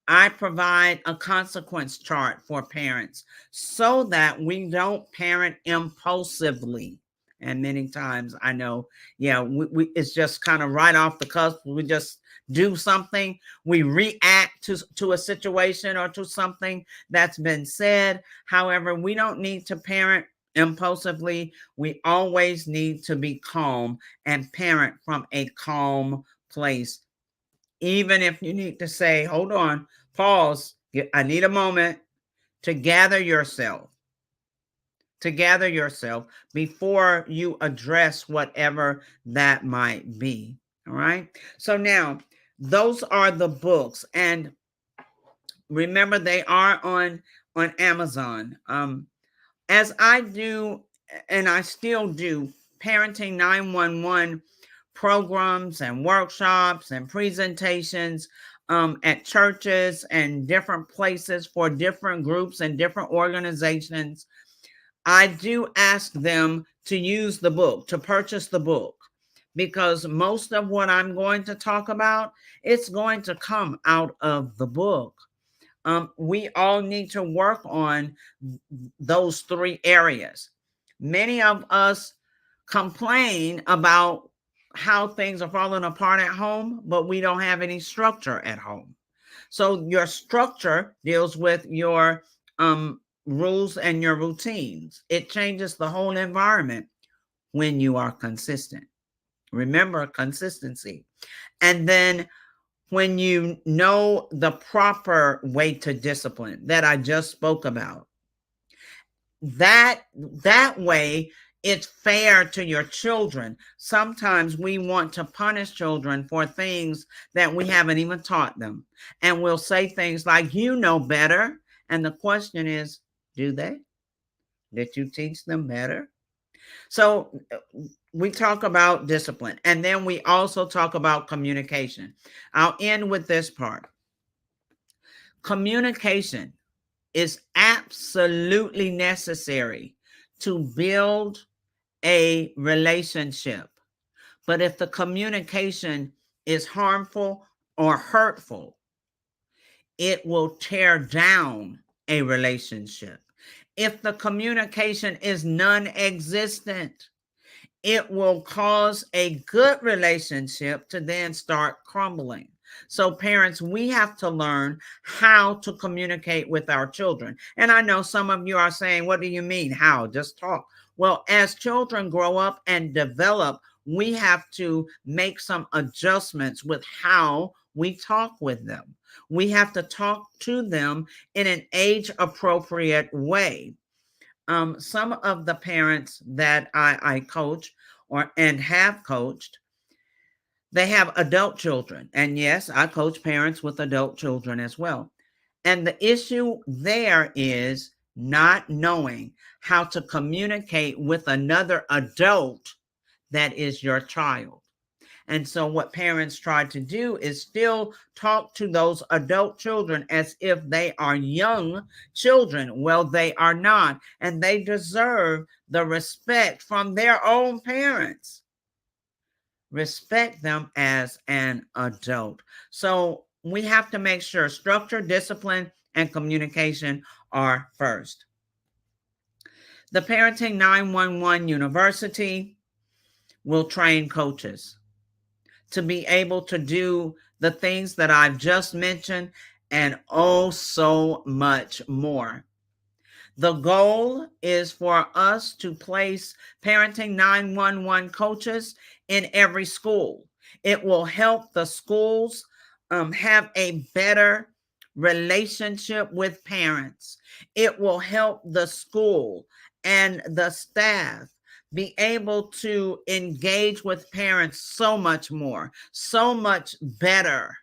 I provide a consequence chart for parents so that we don't parent impulsively. And many times I know, we it's just kind of right off the cusp. We just do something. We react to a situation or to something that's been said. However, we don't need to parent impulsively. We always need to be calm and parent from a calm place Even if you need to say, hold on, pause, I need a moment to gather yourself, before you address whatever that might be. All right. So now those are the books. And remember, they are on Amazon. As I do, and I still do, Parenting 911 programs and workshops and presentations at churches and different places for different groups and different organizations. I do ask them to use the book, to purchase the book, because most of what I'm going to talk about, it's going to come out of the book. We all need to work on those three areas. Many of us complain about how things are falling apart at home, but we don't have any structure at home. So your structure deals with your rules and your routines. It changes the whole environment when you are consistent. Remember, consistency. And then when you know the proper way to discipline that I just spoke about, that way it's fair to your children. Sometimes we want to punish children for things that we haven't even taught them. And we'll say things like, you know better. And the question is, do they? Did you teach them better? So we talk about discipline, and then we also talk about communication. I'll end with this part. Communication is absolutely necessary to build a relationship. But if the communication is harmful or hurtful, it will tear down a relationship. If the communication is non-existent, it will cause a good relationship to then start crumbling. So parents, we have to learn how to communicate with our children. And I know some of you are saying, what do you mean? How? Just talk. Well, as children grow up and develop, we have to make some adjustments with how we talk with them. We have to talk to them in an age-appropriate way. Some of the parents that I coach and have coached, they have adult children. And yes, I coach parents with adult children as well. And the issue there is not knowing how to communicate with another adult that is your child. And so what parents try to do is still talk to those adult children as if they are young children. Well, they are not, and they deserve the respect from their own parents. Respect them as an adult. So we have to make sure structure, discipline, and communication are first. The Parenting 911 University will train coaches to be able to do the things that I've just mentioned and oh so much more. The goal is for us to place Parenting 911 coaches in every school. It will help the schools have a better relationship with parents. It will help the school and the staff be able to engage with parents so much more, so much better,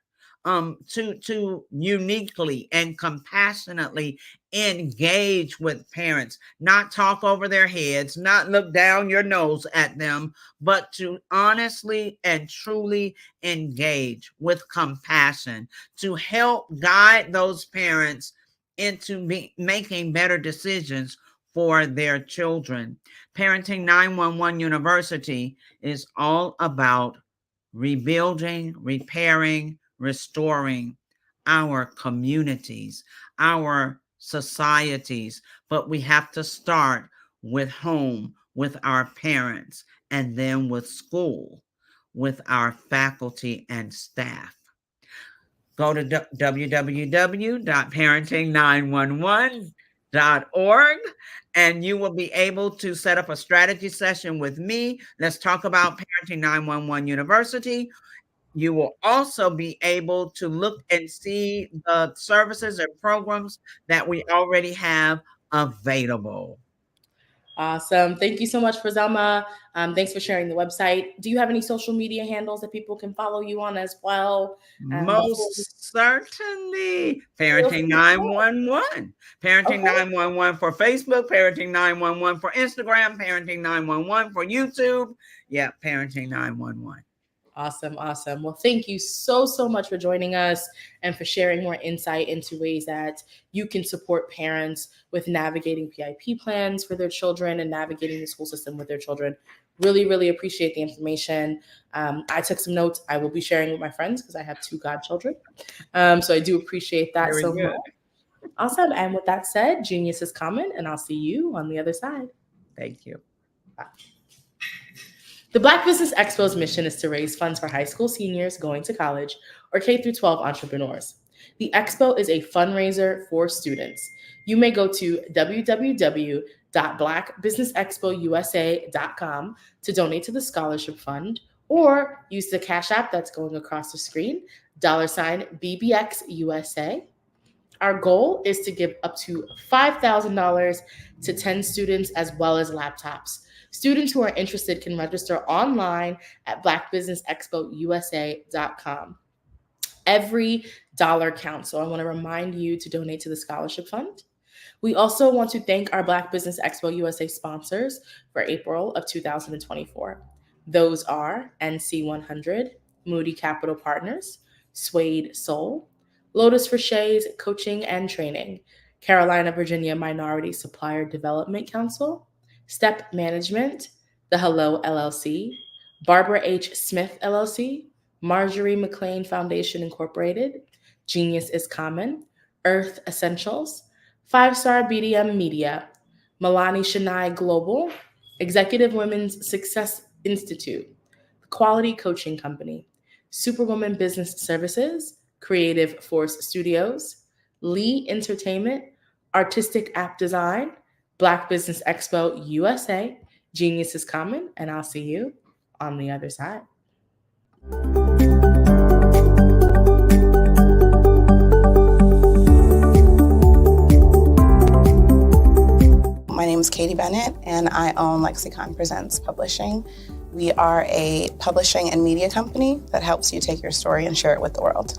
to uniquely and compassionately engage with parents, not talk over their heads, not look down your nose at them, but to honestly and truly engage with compassion, to help guide those parents into making better decisions for their children. Parenting 911 University is all about rebuilding, repairing, restoring our communities, our societies. But we have to start with home, with our parents, and then with school, with our faculty and staff. Go to www.parenting911.org and you will be able to set up a strategy session with me. Let's talk about Parenting 911 University. You will also be able to look and see the services and programs that we already have available. Awesome. Thank you so much, Zelma. Thanks for sharing the website. Do you have any social media handles that people can follow you on as well? Most certainly. Parenting 911. Parenting 911 for Facebook, Parenting 911 for Instagram, Parenting 911 for YouTube. Yeah, Parenting 911. Awesome. Awesome. Well, thank you so much for joining us and for sharing more insight into ways that you can support parents with navigating PIP plans for their children and navigating the school system with their children. Really appreciate the information. I took some notes. I will be sharing with my friends because I have 2 godchildren. So I do appreciate that so much. Awesome. And with that said, Genius is coming, and I'll see you on the other side. Thank you. Bye. The Black Business Expo's mission is to raise funds for high school seniors going to college or K-12 entrepreneurs. The Expo is a fundraiser for students. You may go to www.blackbusinessexpousa.com to donate to the scholarship fund, or use the Cash App that's going across the screen, $BBXUSA. Our goal is to give up to $5,000 to 10 students as well as laptops. Students who are interested can register online at blackbusinessexpousa.com. Every dollar counts, so I want to remind you to donate to the scholarship fund. We also want to thank our Black Business Expo USA sponsors for April of 2024. Those are NC100, Moody Capital Partners, Suede Soul, Lotus Richet's Coaching and Training, Carolina, Virginia Minority Supplier Development Council, Step Management, The Hello LLC, Barbara H. Smith LLC, Marjorie McLean Foundation Incorporated, Genius is Common, Earth Essentials, 5-Star BDM Media, Milani Shania Global, Executive Women's Success Institute, The Quality Coaching Company, Superwoman Business Services, Creative Force Studios, Lee Entertainment, Artistic App Design, Black Business Expo USA, Genius is Common, and I'll see you on the other side. My name is Katie Bennett, and I own Lexicon Presents Publishing. We are a publishing and media company that helps you take your story and share it with the world.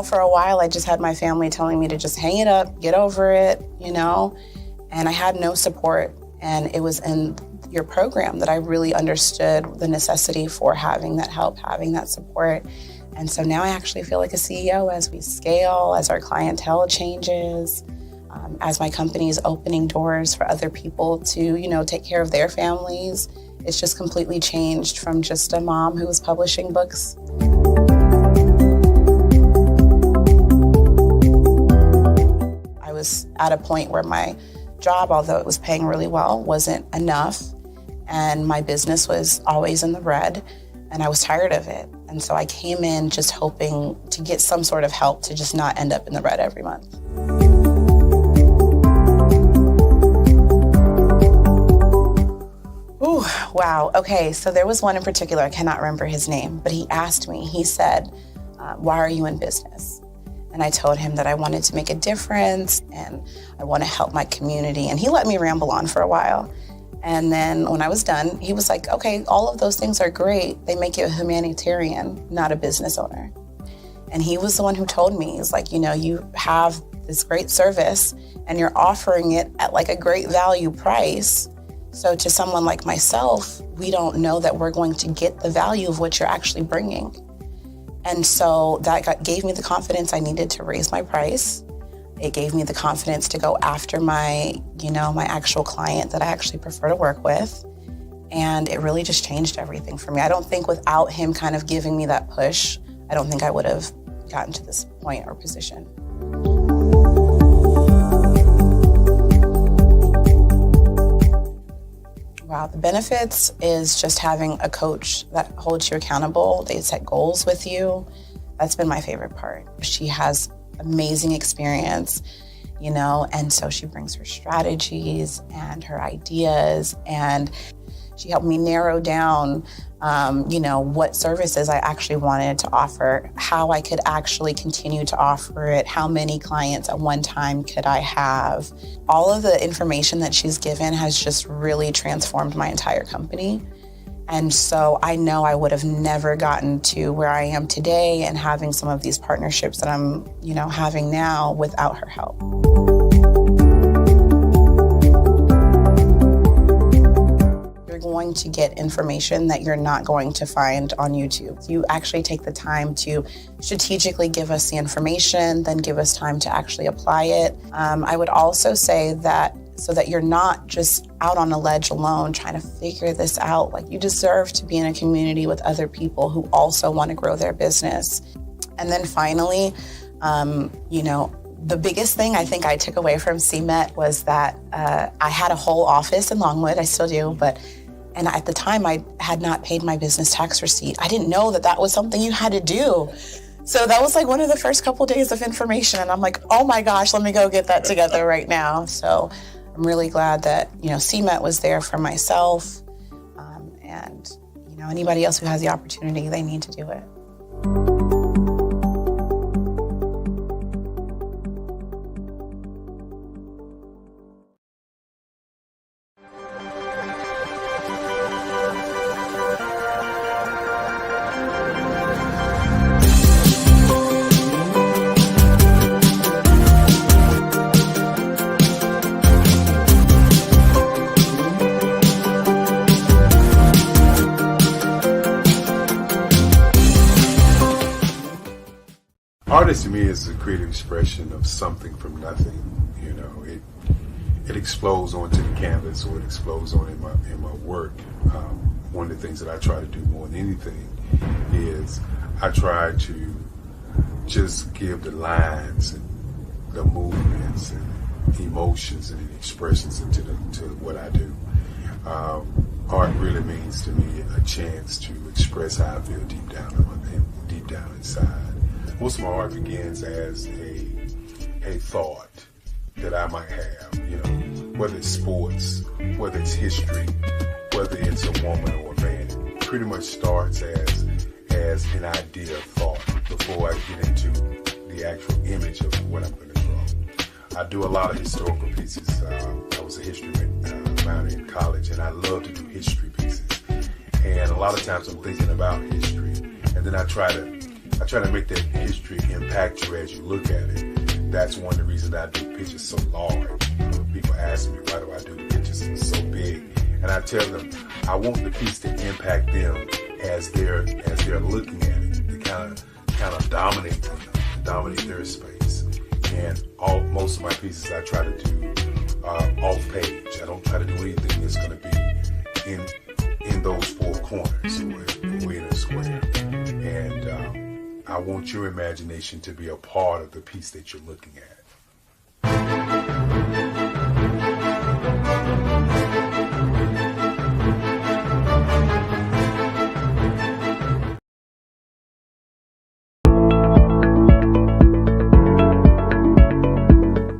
For a while, I just had my family telling me to just hang it up, get over it, and I had no support. And it was in your program that I really understood the necessity for having that help, having that support. And so now I actually feel like a CEO as we scale, as our clientele changes, as my company is opening doors for other people to, take care of their families. It's just completely changed from just a mom who was publishing books. At a point where my job, although it was paying really well, wasn't enough, and my business was always in the red, and I was tired of it. And so I came in just hoping to get some sort of help to just not end up in the red every month. Ooh, wow. Okay, so there was one in particular, I cannot remember his name, but he asked me, he said, why are you in business? And I told him that I wanted to make a difference and I want to help my community. And he let me ramble on for a while. And then when I was done, he was like, okay, all of those things are great. They make you a humanitarian, not a business owner. And he was the one who told me, he's like, you have this great service and you're offering it at like a great value price. So to someone like myself, we don't know that we're going to get the value of what you're actually bringing. And so that gave me the confidence I needed to raise my price. It gave me the confidence to go after my actual client that I actually prefer to work with. And it really just changed everything for me. I don't think without him kind of giving me that push, I don't think I would have gotten to this point or position. Wow, the benefits is just having a coach that holds you accountable. They set goals with you. That's been my favorite part. She has amazing experience, and so she brings her strategies and her ideas, and She helped me narrow down, what services I actually wanted to offer, how I could actually continue to offer it, how many clients at one time could I have. All of the information that she's given has just really transformed my entire company. And so I know I would have never gotten to where I am today and having some of these partnerships that I'm, having now without her help. You're going to get information that you're not going to find on YouTube. You actually take the time to strategically give us the information, then give us time to actually apply it. I would also say that so that you're not just out on a ledge alone trying to figure this out. Like, you deserve to be in a community with other people who also want to grow their business. And then finally, the biggest thing I think I took away from CMET was that I had a whole office in Longwood, I still do, and at the time I had not paid my business tax receipt. I didn't know that was something you had to do. So that was like one of the first couple days of information, and I'm like, oh my gosh, let me go get that together right now. So I'm really glad that, CMET was there for myself, and, anybody else who has the opportunity, they need to do it. Artist to me is a creative expression of something from nothing. It explodes onto the canvas, or it explodes on in my work. One of the things that I try to do more than anything is I try to just give the lines and the movements and emotions and expressions into what I do. Art really means to me a chance to express how I feel deep down inside. Most of my art begins as a thought that I might have, whether it's sports, whether it's history, whether it's a woman or a man. It pretty much starts as an idea of thought before I get into the actual image of what I'm going to draw. I do a lot of historical pieces. I was a history minor in college, and I love to do history pieces. And a lot of times I'm thinking about history, and then I try to make that history impact you as you look at it. That's one of the reasons I do pictures so large. People ask me, why do I do the pictures so big? And I tell them, I want the piece to impact them as they're looking at it, to kind of dominate them, dominate their space. And most of my pieces I try to do off page. I don't try to do anything that's going to be in those four corners or in a square. And I want your imagination to be a part of the piece that you're looking at.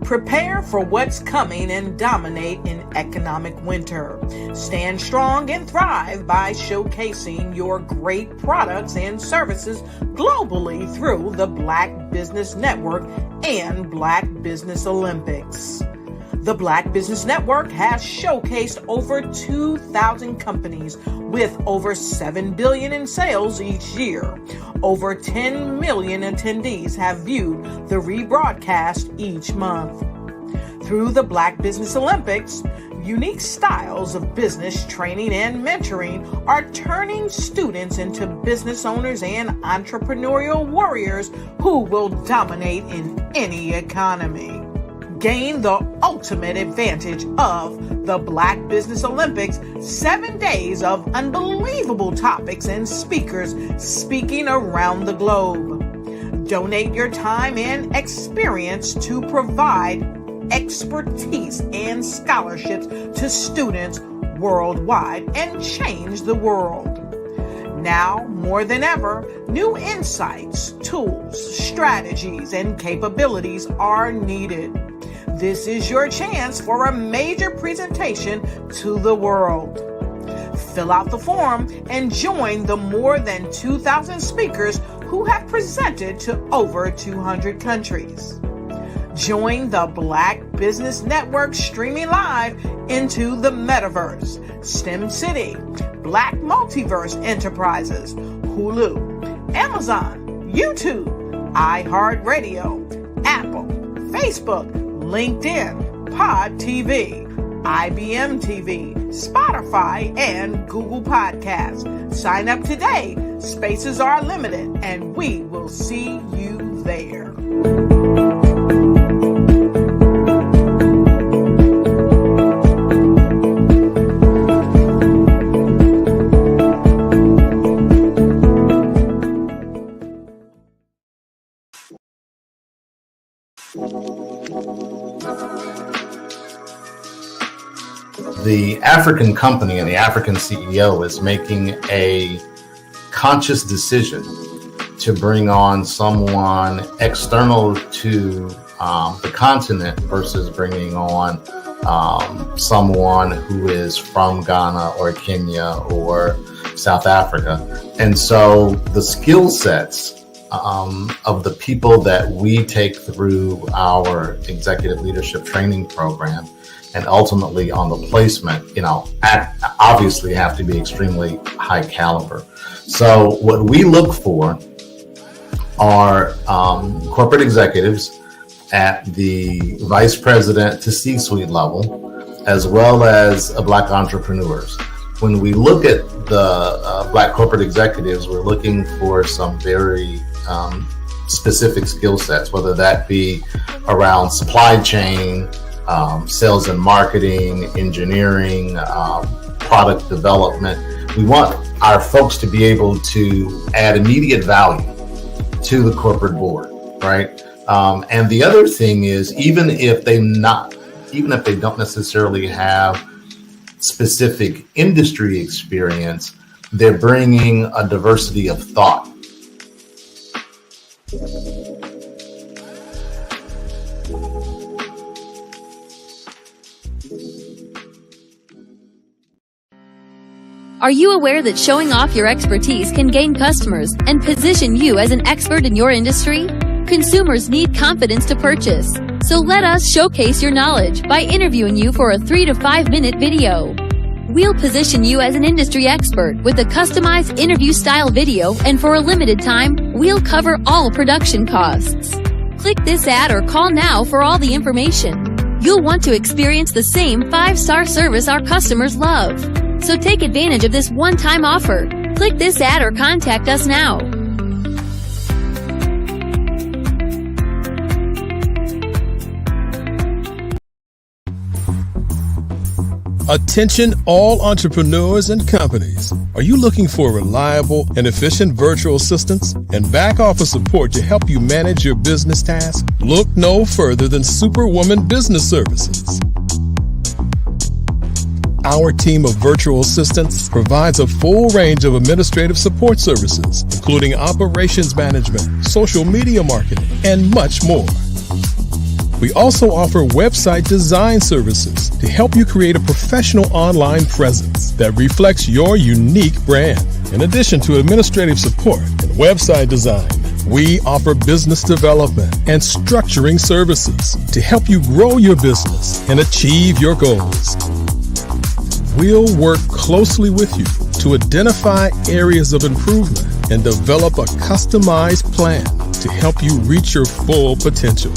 Prepare for what's coming and dominate in economic winter. Stand strong and thrive by showcasing your great products and services globally through the Black Business Network and Black Business Olympics. The Black Business Network has showcased over 2,000 companies with over $7 billion in sales each year. Over 10 million attendees have viewed the rebroadcast each month. Through the Black Business Olympics, unique styles of business training and mentoring are turning students into business owners and entrepreneurial warriors who will dominate in any economy. Gain the ultimate advantage of the Black Business Olympics, 7 days of unbelievable topics and speakers speaking around the globe. Donate your time and experience to provide expertise and scholarships to students worldwide and change the world. Now, more than ever, new insights, tools, strategies, and capabilities are needed. This is your chance for a major presentation to the world. Fill out the form and join the more than 2,000 speakers who have presented to over 200 countries. Join the Black Business Network streaming live into the Metaverse, STEM City, Black Multiverse Enterprises, Hulu, Amazon, YouTube, iHeartRadio, Apple, Facebook, LinkedIn, Pod TV, IBM TV, Spotify, and Google Podcasts. Sign up today. Spaces are limited, and we will see you there. The African company and the African CEO is making a conscious decision to bring on someone external to the continent versus bringing on someone who is from Ghana or Kenya or South Africa. And so the skill sets of the people that we take through our executive leadership training program and ultimately on the placement, obviously have to be extremely high caliber. So what we look for are corporate executives at the vice president to C-suite level, as well as Black entrepreneurs. When we look at the Black corporate executives, we're looking for some very specific skill sets, whether that be around supply chain, sales and marketing, engineering, product development. We want our folks to be able to add immediate value to the corporate board, right? And the other thing is, even if they don't necessarily have specific industry experience, they're bringing a diversity of thought. Are you aware that showing off your expertise can gain customers and position you as an expert in your industry? Consumers need confidence to purchase, so let us showcase your knowledge by interviewing you for a 3 to 5 minute video. We'll position you as an industry expert with a customized interview style video, and for a limited time, we'll cover all production costs. Click this ad or call now for all the information. You'll want to experience the same 5-star service our customers love. So take advantage of this one-time offer. Click this ad or contact us now. Attention all entrepreneurs and companies. Are you looking for reliable and efficient virtual assistants and back office support to help you manage your business tasks? Look no further than Superwoman Business Services. Our team of virtual assistants provides a full range of administrative support services, including operations management, social media marketing, and much more. We also offer website design services to help you create a professional online presence that reflects your unique brand. In addition to administrative support and website design, we offer business development and structuring services to help you grow your business and achieve your goals. We'll work closely with you to identify areas of improvement and develop a customized plan to help you reach your full potential.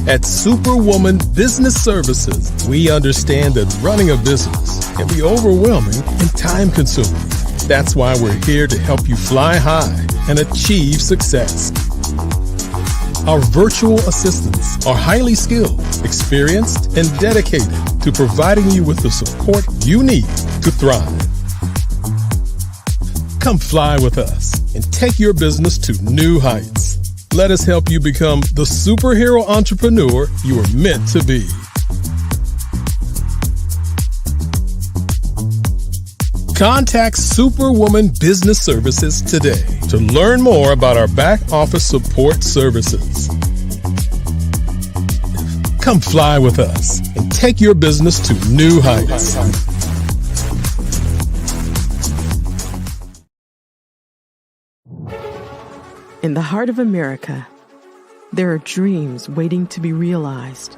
At Superwoman Business Services, we understand that running a business can be overwhelming and time-consuming. That's why we're here to help you fly high and achieve success. Our virtual assistants are highly skilled, experienced, and dedicated to providing you with the support you need to thrive. Come fly with us and take your business to new heights. Let us help you become the superhero entrepreneur you are meant to be. Contact Superwoman Business Services today to learn more about our back office support services. Come fly with us and take your business to new heights. In the heart of America, there are dreams waiting to be realized.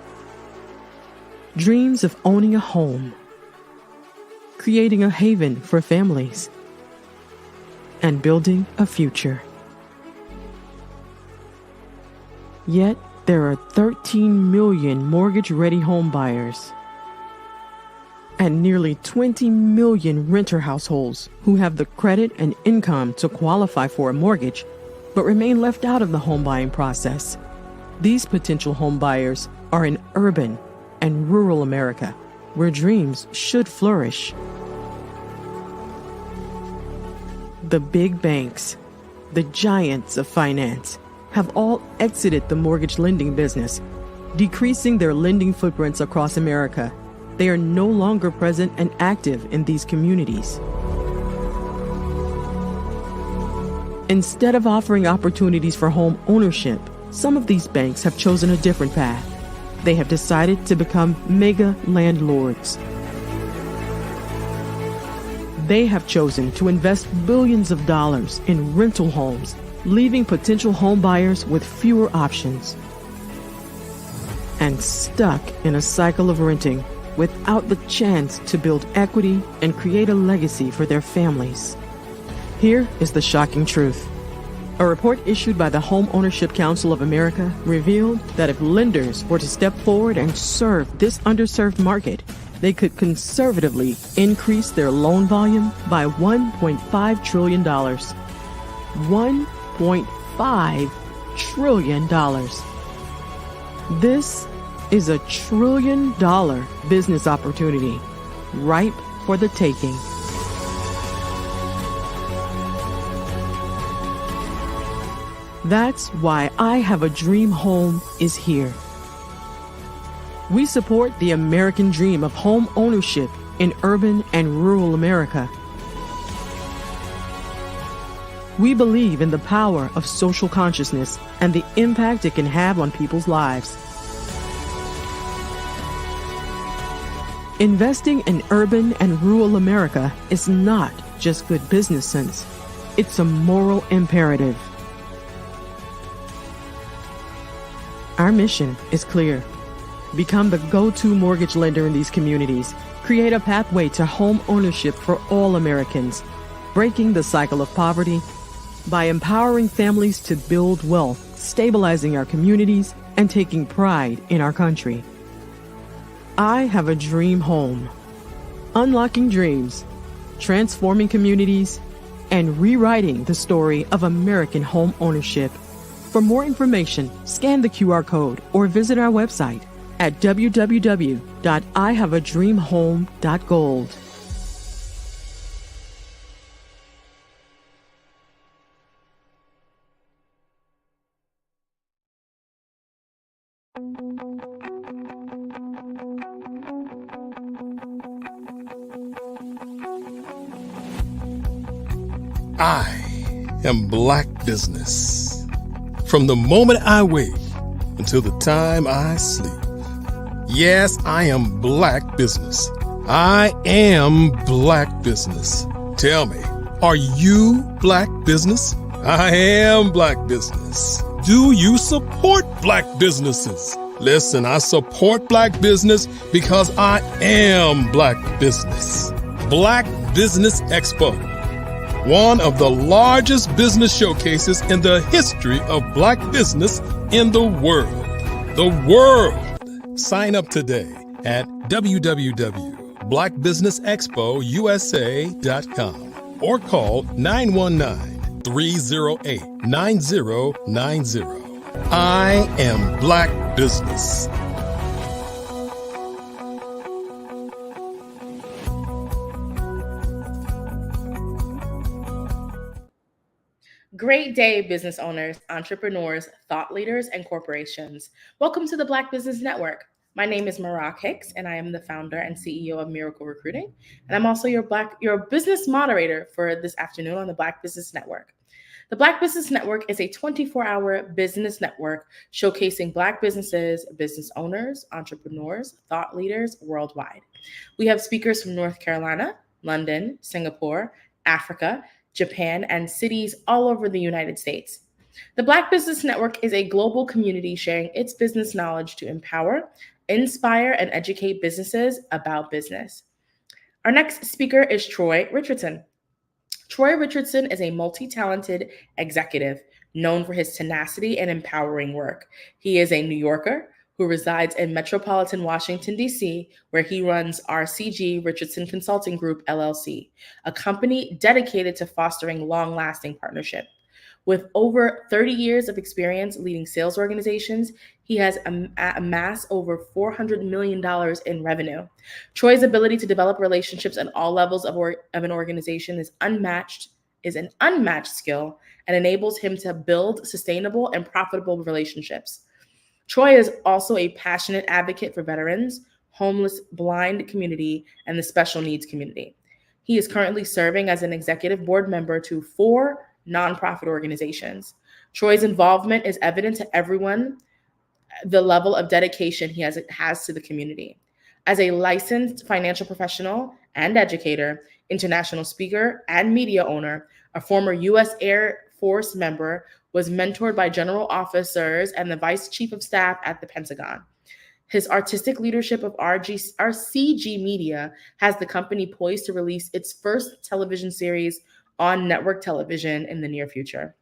Dreams of owning a home, creating a haven for families, and building a future. Yet, there are 13 million mortgage-ready home buyers and nearly 20 million renter households who have the credit and income to qualify for a mortgage but remain left out of the home buying process. These potential home buyers are in urban and rural America, where dreams should flourish. The big banks, the giants of finance, have all exited the mortgage lending business, decreasing their lending footprints across America. They are no longer present and active in these communities. Instead of offering opportunities for home ownership, some of these banks have chosen a different path. They have decided to become mega landlords. They have chosen to invest billions of dollars in rental homes, leaving potential home buyers with fewer options and stuck in a cycle of renting without the chance to build equity and create a legacy for their families. Here is the shocking truth. A report issued by the Home Ownership Council of America revealed that if lenders were to step forward and serve this underserved market, they could conservatively increase their loan volume by $1.5 trillion. $1.5 trillion. This is a $1 trillion business opportunity, ripe for the taking. That's why I Have a Dream Home is here. We support the American dream of home ownership in urban and rural America. We believe in the power of social consciousness and the impact it can have on people's lives. Investing in urban and rural America is not just good business sense. It's a moral imperative. Our mission is clear. Become the go-to mortgage lender in these communities. Create a pathway to home ownership for all Americans, breaking the cycle of poverty by empowering families to build wealth, stabilizing our communities, and taking pride in our country. I Have a Dream Home. Unlocking dreams, transforming communities, and rewriting the story of American home ownership. For more information, scan the QR code or visit our website at www.ihaveadreamhome.gold. I am Black Business. From the moment I wake until the time I sleep. Yes, I am Black Business. I am Black Business. Tell me, are you Black Business? I am Black Business. Do you support Black businesses? Listen, I support Black business because I am Black Business. Black Business Expo. One of the largest business showcases in the history of Black business in the world. The world! Sign up today at www.blackbusinessexpousa.com or call 919-308-9090. I am Black Business. Great day, business owners, entrepreneurs, thought leaders, and corporations. Welcome to the Black Business Network. My name is Marak Hicks, and I am the founder and CEO of Miracle Recruiting. And I'm also your business moderator for this afternoon on the Black Business Network. The Black Business Network is a 24-hour business network showcasing Black businesses, business owners, entrepreneurs, thought leaders worldwide. We have speakers from North Carolina, London, Singapore, Africa, Japan, and cities all over the United States. The Black Business Network is a global community sharing its business knowledge to empower, inspire, and educate businesses about business. Our next speaker is Troy Richardson. Troy Richardson is a multi-talented executive known for his tenacity and empowering work. He is a New Yorker who resides in metropolitan Washington, D.C., where he runs RCG Richardson Consulting Group, LLC, a company dedicated to fostering long-lasting partnership. With over 30 years of experience leading sales organizations, he has amassed over $400 million in revenue. Troy's ability to develop relationships at all levels of an organization is an unmatched skill and enables him to build sustainable and profitable relationships. Troy is also a passionate advocate for veterans, homeless, blind community, and the special needs community. He is currently serving as an executive board member to 4 nonprofit organizations. Troy's involvement is evident to everyone, the level of dedication he has to the community. As a licensed financial professional and educator, international speaker, and media owner, a former U.S. Air Force member, was mentored by general officers and the vice chief of staff at the Pentagon. His artistic leadership of RCG Media has the company poised to release its first television series on network television in the near future.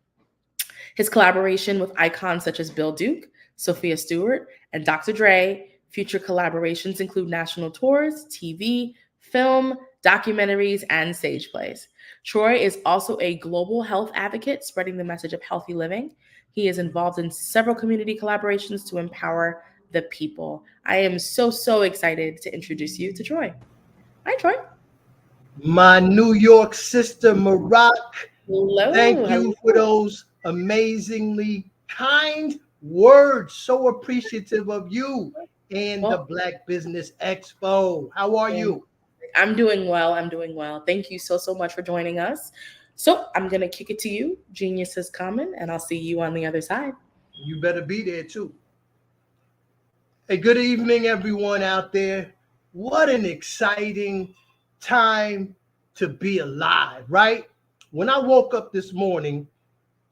His collaboration with icons such as Bill Duke, Sophia Stewart, and Dr. Dre. Future collaborations include national tours, TV, film, documentaries, and stage plays. Troy is also a global health advocate, spreading the message of healthy living. He is involved in several community collaborations to empower the people. I am so excited to introduce you to Troy. Hi, Troy. My New York sister, Marak. Hello. Thank you for those amazingly kind words. So appreciative of you and the Black Business Expo. How are you? I'm doing well. Thank you so much for joining us. So I'm going to kick it to you. Genius is coming, and I'll see you on the other side. You better be there too. Hey, good evening, everyone out there. What an exciting time to be alive, right? When I woke up this morning,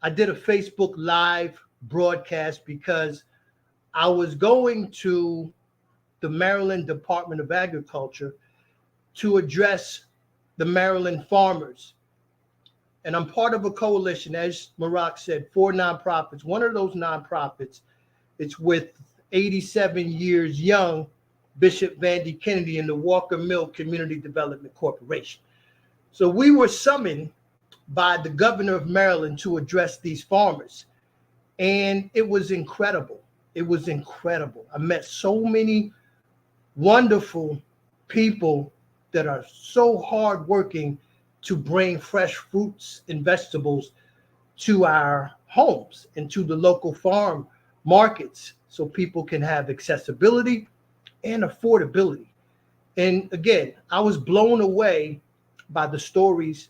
I did a Facebook Live broadcast because I was going to the Maryland Department of Agriculture to address the Maryland farmers. And I'm part of a coalition, as Marak said, 4 nonprofits. One of those nonprofits, it's with 87 years young Bishop Vandy Kennedy and the Walker Mill Community Development Corporation. So we were summoned by the governor of Maryland to address these farmers. And it was incredible. I met so many wonderful people that are so hardworking to bring fresh fruits and vegetables to our homes and to the local farm markets so people can have accessibility and affordability. And again, I was blown away by the stories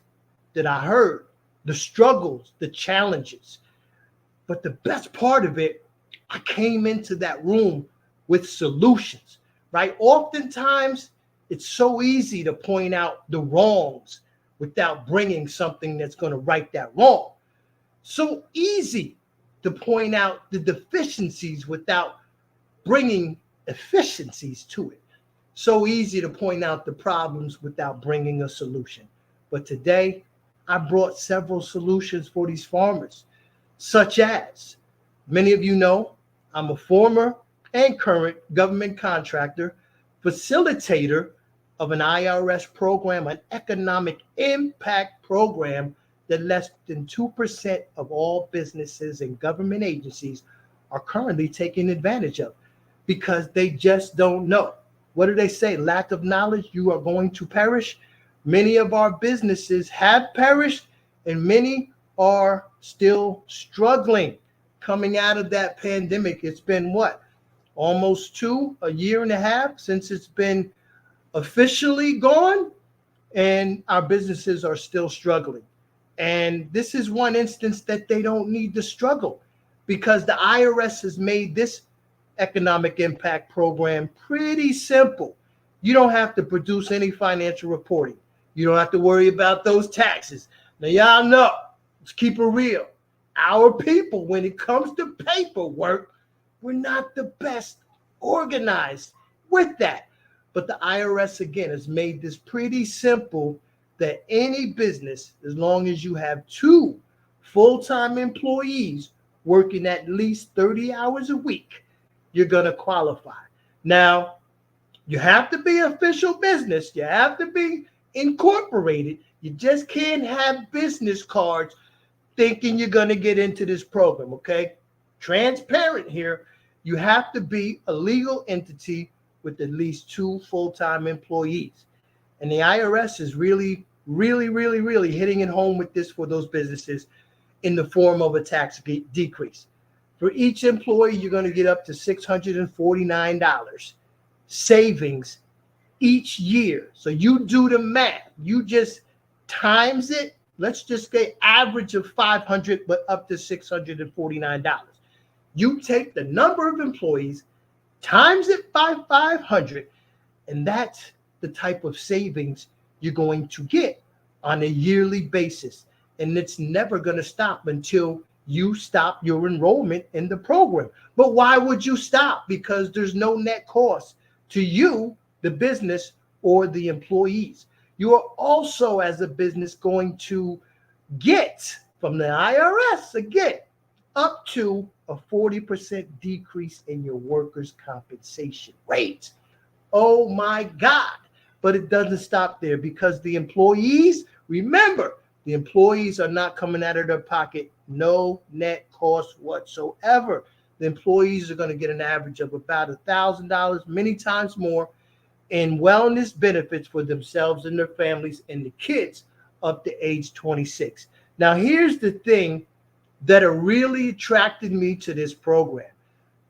that I heard, the struggles, the challenges. But the best part of it, I came into that room with solutions, right? Oftentimes, it's so easy to point out the wrongs without bringing something that's going to right that wrong. So easy to point out the deficiencies without bringing efficiencies to it. So easy to point out the problems without bringing a solution. But today, I brought several solutions for these farmers, such as, many of you know, I'm a former and current government contractor, facilitator of an IRS program, an economic impact program that less than 2% of all businesses and government agencies are currently taking advantage of because they just don't know. What do they say? Lack of knowledge, you are going to perish. Many of our businesses have perished and many are still struggling coming out of that pandemic. It's been what? Almost a year and a half since it's been officially gone, and our businesses are still struggling. And this is one instance that they don't need to struggle because the IRS has made this economic impact program pretty simple. You don't have to produce any financial reporting. You don't have to worry about those taxes. Now, y'all know, let's keep it real. our people, when it comes to paperwork, we're not the best organized with that. But the IRS, again, has made this pretty simple that any business, as long as you have 2 full-time employees working at least 30 hours a week, you're going to qualify. Now, you have to be official business. You have to be incorporated. You just can't have business cards thinking you're going to get into this program, okay? Transparent here. You have to be a legal entity with at least 2 full-time employees. And the IRS is really hitting it home with this for those businesses in the form of a tax decrease. For each employee, you're going to get up to $649 savings each year. So you do the math. You just times it. Let's just say average of $500, but up to $649. You take the number of employees, times it by 500, and that's the type of savings you're going to get on a yearly basis. And it's never going to stop until you stop your enrollment in the program. But why would you stop? Because there's no net cost to you, the business, or the employees. You are also, as a business, going to get from the IRS, again, up to a 40% decrease in your workers' compensation rate. Oh my God. But it doesn't stop there, because the employees, remember, the employees are not coming out of their pocket. No net cost whatsoever. The employees are going to get an average of about $1,000, many times more, in wellness benefits for themselves and their families and the kids up to age 26. Now, here's the thing that really attracted me to this program.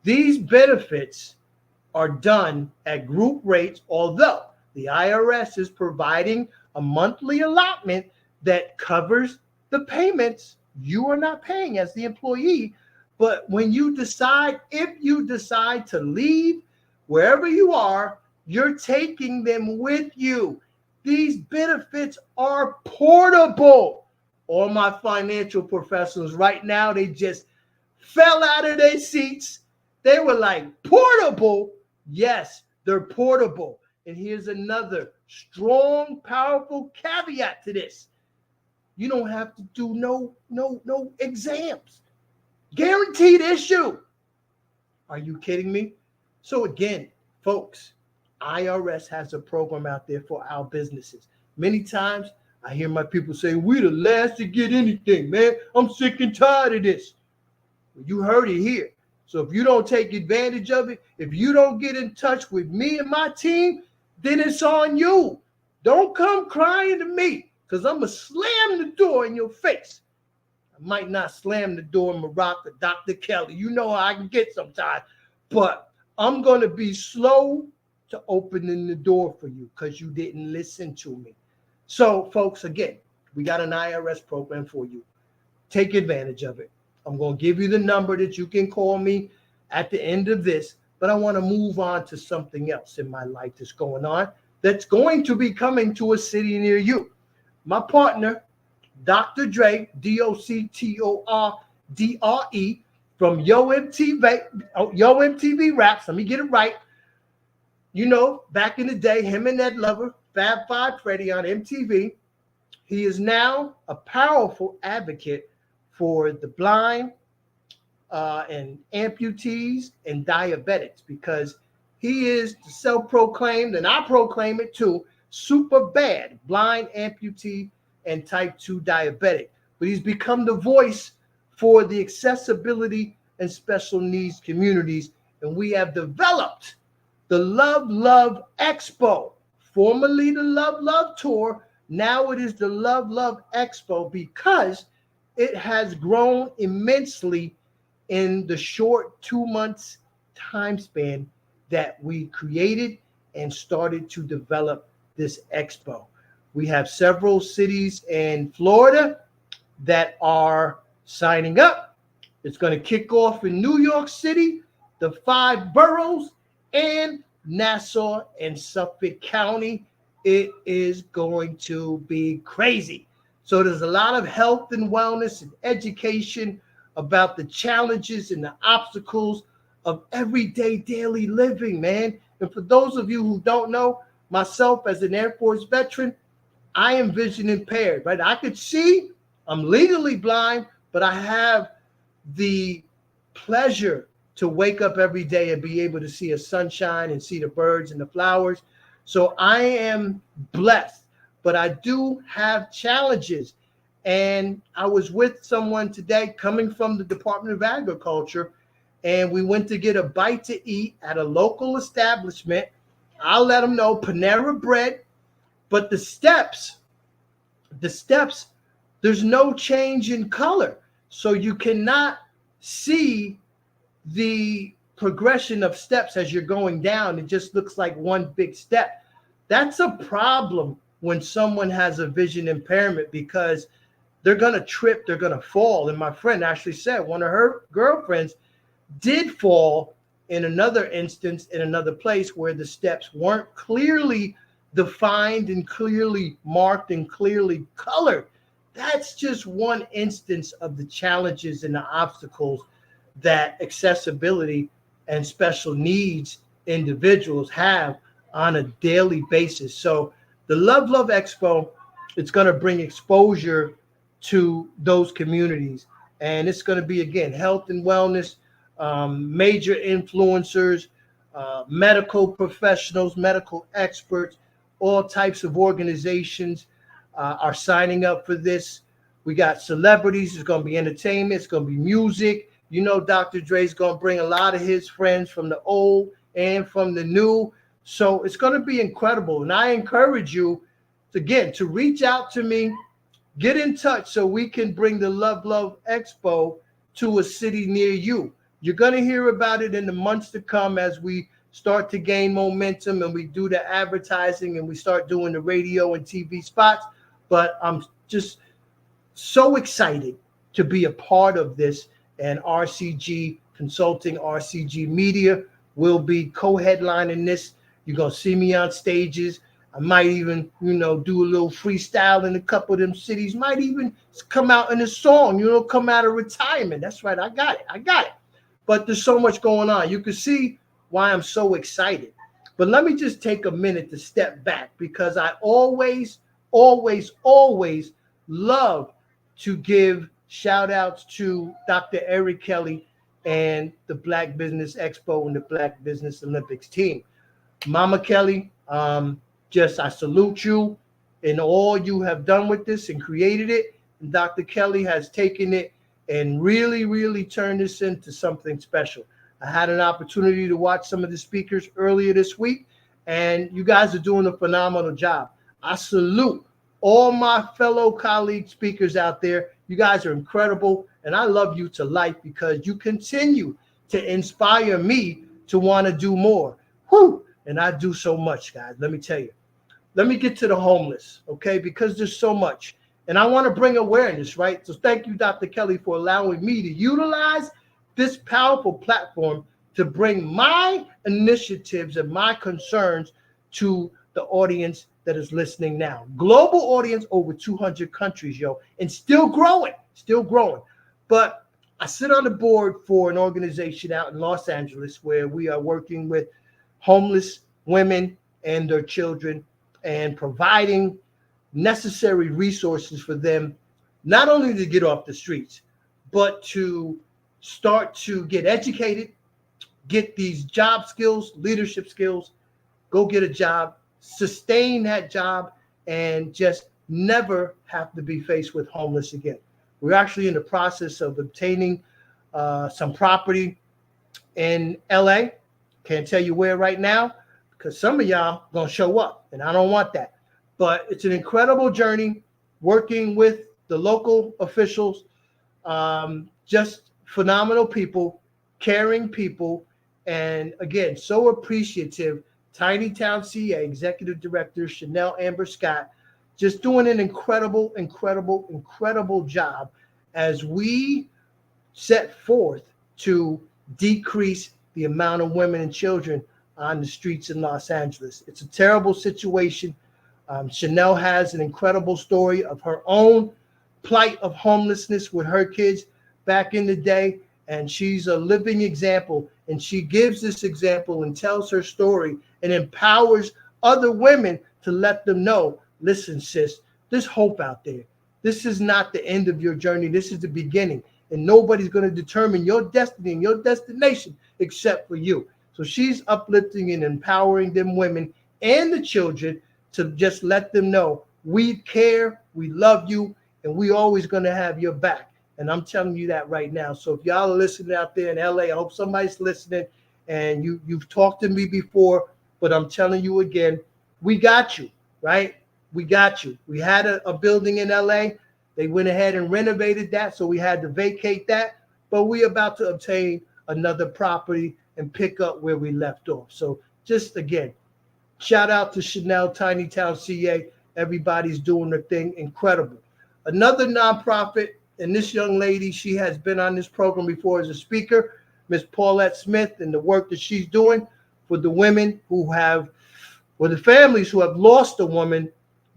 These benefits are done at group rates, although the IRS is providing a monthly allotment that covers the payments you are not paying as the employee. But when you decide, if you decide to leave wherever you are, you're taking them with you. These benefits are portable. All my financial professionals right now, they just fell out of their seats. They were like, portable? Yes, they're portable. And here's another strong, powerful caveat to this. You don't have to do no exams. Guaranteed issue. Are you kidding me? So again, folks, IRS has a program out there for our businesses. Many times I hear my people say, we're the last to get anything, man. I'm sick and tired of this. You heard it here. So if you don't take advantage of it, if you don't get in touch with me and my team, then it's on you. Don't come crying to me, because I'm going to slam the door in your face. I might not slam the door in Morocco, Dr. Kelly. You know how I can get sometimes. But I'm going to be slow to opening the door for you because you didn't listen to me. So, folks, again, we got an IRS program for you. Take advantage of it. I'm going to give you the number that you can call me at the end of this, but I want to move on to something else in my life that's going on, that's going to be coming to a city near you. My partner, Dr. Dre, DOCTORDRE, from Yo MTV Raps. Let me get it right. You know, back in the day, him and that lover, Fab Five Freddy, on MTV. He is now a powerful advocate for the blind and amputees and diabetics, because he is self-proclaimed, and I proclaim it too, super bad blind, amputee, and type 2 diabetic. But he's become the voice for the accessibility and special needs communities. And we have developed the Love Expo, formerly the Love Tour. Now it is the Love Expo, because it has grown immensely in the short 2 months time span that we created and started to develop this expo. We have several cities in Florida that are signing up. It's going to kick off in New York City, the 5 boroughs, and Nassau and Suffolk County. It is going to be crazy. So there's a lot of health and wellness and education about the challenges and the obstacles of everyday daily living, man. And for those of you who don't know, myself as an Air Force veteran, I am vision impaired, right? I could see, I'm legally blind, but I have the pleasure to wake up every day and be able to see a sunshine and see the birds and the flowers. So I am blessed, but I do have challenges. And I was with someone today coming from the Department of Agriculture, and we went to get a bite to eat at a local establishment. I'll let them know, Panera Bread, but the steps, there's no change in color. So you cannot see the progression of steps as you're going down. It just looks like one big step. That's a problem when someone has a vision impairment, because they're going to trip, they're going to fall. And my friend actually said one of her girlfriends did fall in another instance in another place where the steps weren't clearly defined and clearly marked and clearly colored. That's just one instance of the challenges and the obstacles that accessibility and special needs individuals have on a daily basis. So the Love Expo, it's going to bring exposure to those communities. And it's going to be, again, health and wellness, major influencers, medical professionals, medical experts, all types of organizations are signing up for this. We got celebrities. It's going to be entertainment. It's going to be music. You know, Dr. Dre's going to bring a lot of his friends from the old and from the new. So it's going to be incredible. And I encourage you, again, to reach out to me, get in touch so we can bring the Love Expo to a city near you. You're going to hear about it in the months to come as we start to gain momentum and we do the advertising and we start doing the radio and TV spots. But I'm just so excited to be a part of this. And RCG Consulting, RCG Media will be co-headlining this. You're going to see me on stages. I might even, do a little freestyle in a couple of them cities. Might even come out in a song, come out of retirement. That's right. I got it. But there's so much going on. You can see why I'm so excited. But let me just take a minute to step back, because I always love to give shout outs to Dr. Eric Kelly and the Black Business Expo and the Black Business Olympics team. Mama Kelly, I salute you and all you have done with this and created it. And Dr. Kelly has taken it and really turned this into something special. I had an opportunity to watch some of the speakers earlier this week, and you guys are doing a phenomenal job. I salute all my fellow colleague speakers out there. You guys are incredible, and I love you to life because you continue to inspire me to want to do more. Whew! And I do so much, guys. Let me tell you. Let me get to the homeless, okay? Because there's so much. And I want to bring awareness, right? So thank you, Dr. Kelly, for allowing me to utilize this powerful platform to bring my initiatives and my concerns to the audience that is listening now. Global audience, over 200 countries, and still growing. But I sit on the board for an organization out in Los Angeles where we are working with homeless women and their children and providing necessary resources for them, not only to get off the streets, but to start to get educated, get these job skills, leadership skills, go get a job, sustain that job, and just never have to be faced with homeless again. We're actually in the process of obtaining some property in LA. Can't tell you where right now because some of y'all gonna show up, and I don't want that. But it's an incredible journey working with the local officials, just phenomenal people, caring people, and again, so appreciative. Tiny Town CA Executive Director Chanel Amber Scott, just doing an incredible job as we set forth to decrease the amount of women and children on the streets in Los Angeles. It's a terrible situation. Chanel has an incredible story of her own plight of homelessness with her kids, back in the day, and she's a living example. And she gives this example and tells her story and empowers other women to let them know, listen, sis, there's hope out there. This is not the end of your journey. This is the beginning. And nobody's going to determine your destiny and your destination except for you. So she's uplifting and empowering them women and the children to just let them know we care, we love you, and we always going to have your back. And I'm telling you that right now. So if y'all are listening out there in LA, I hope somebody's listening, and you've talked to me before, but I'm telling you again, we got you, right? We got you. We had a building in LA. They went ahead and renovated that, so we had to vacate that. But we're about to obtain another property and pick up where we left off. So just again, shout out to Chanel, Tiny Town, CA. Everybody's doing their thing. Incredible. Another nonprofit, and this young lady, she has been on this program before as a speaker, Miss Paulette Smith, and the work that she's doing for the women who have, or the families who have lost a woman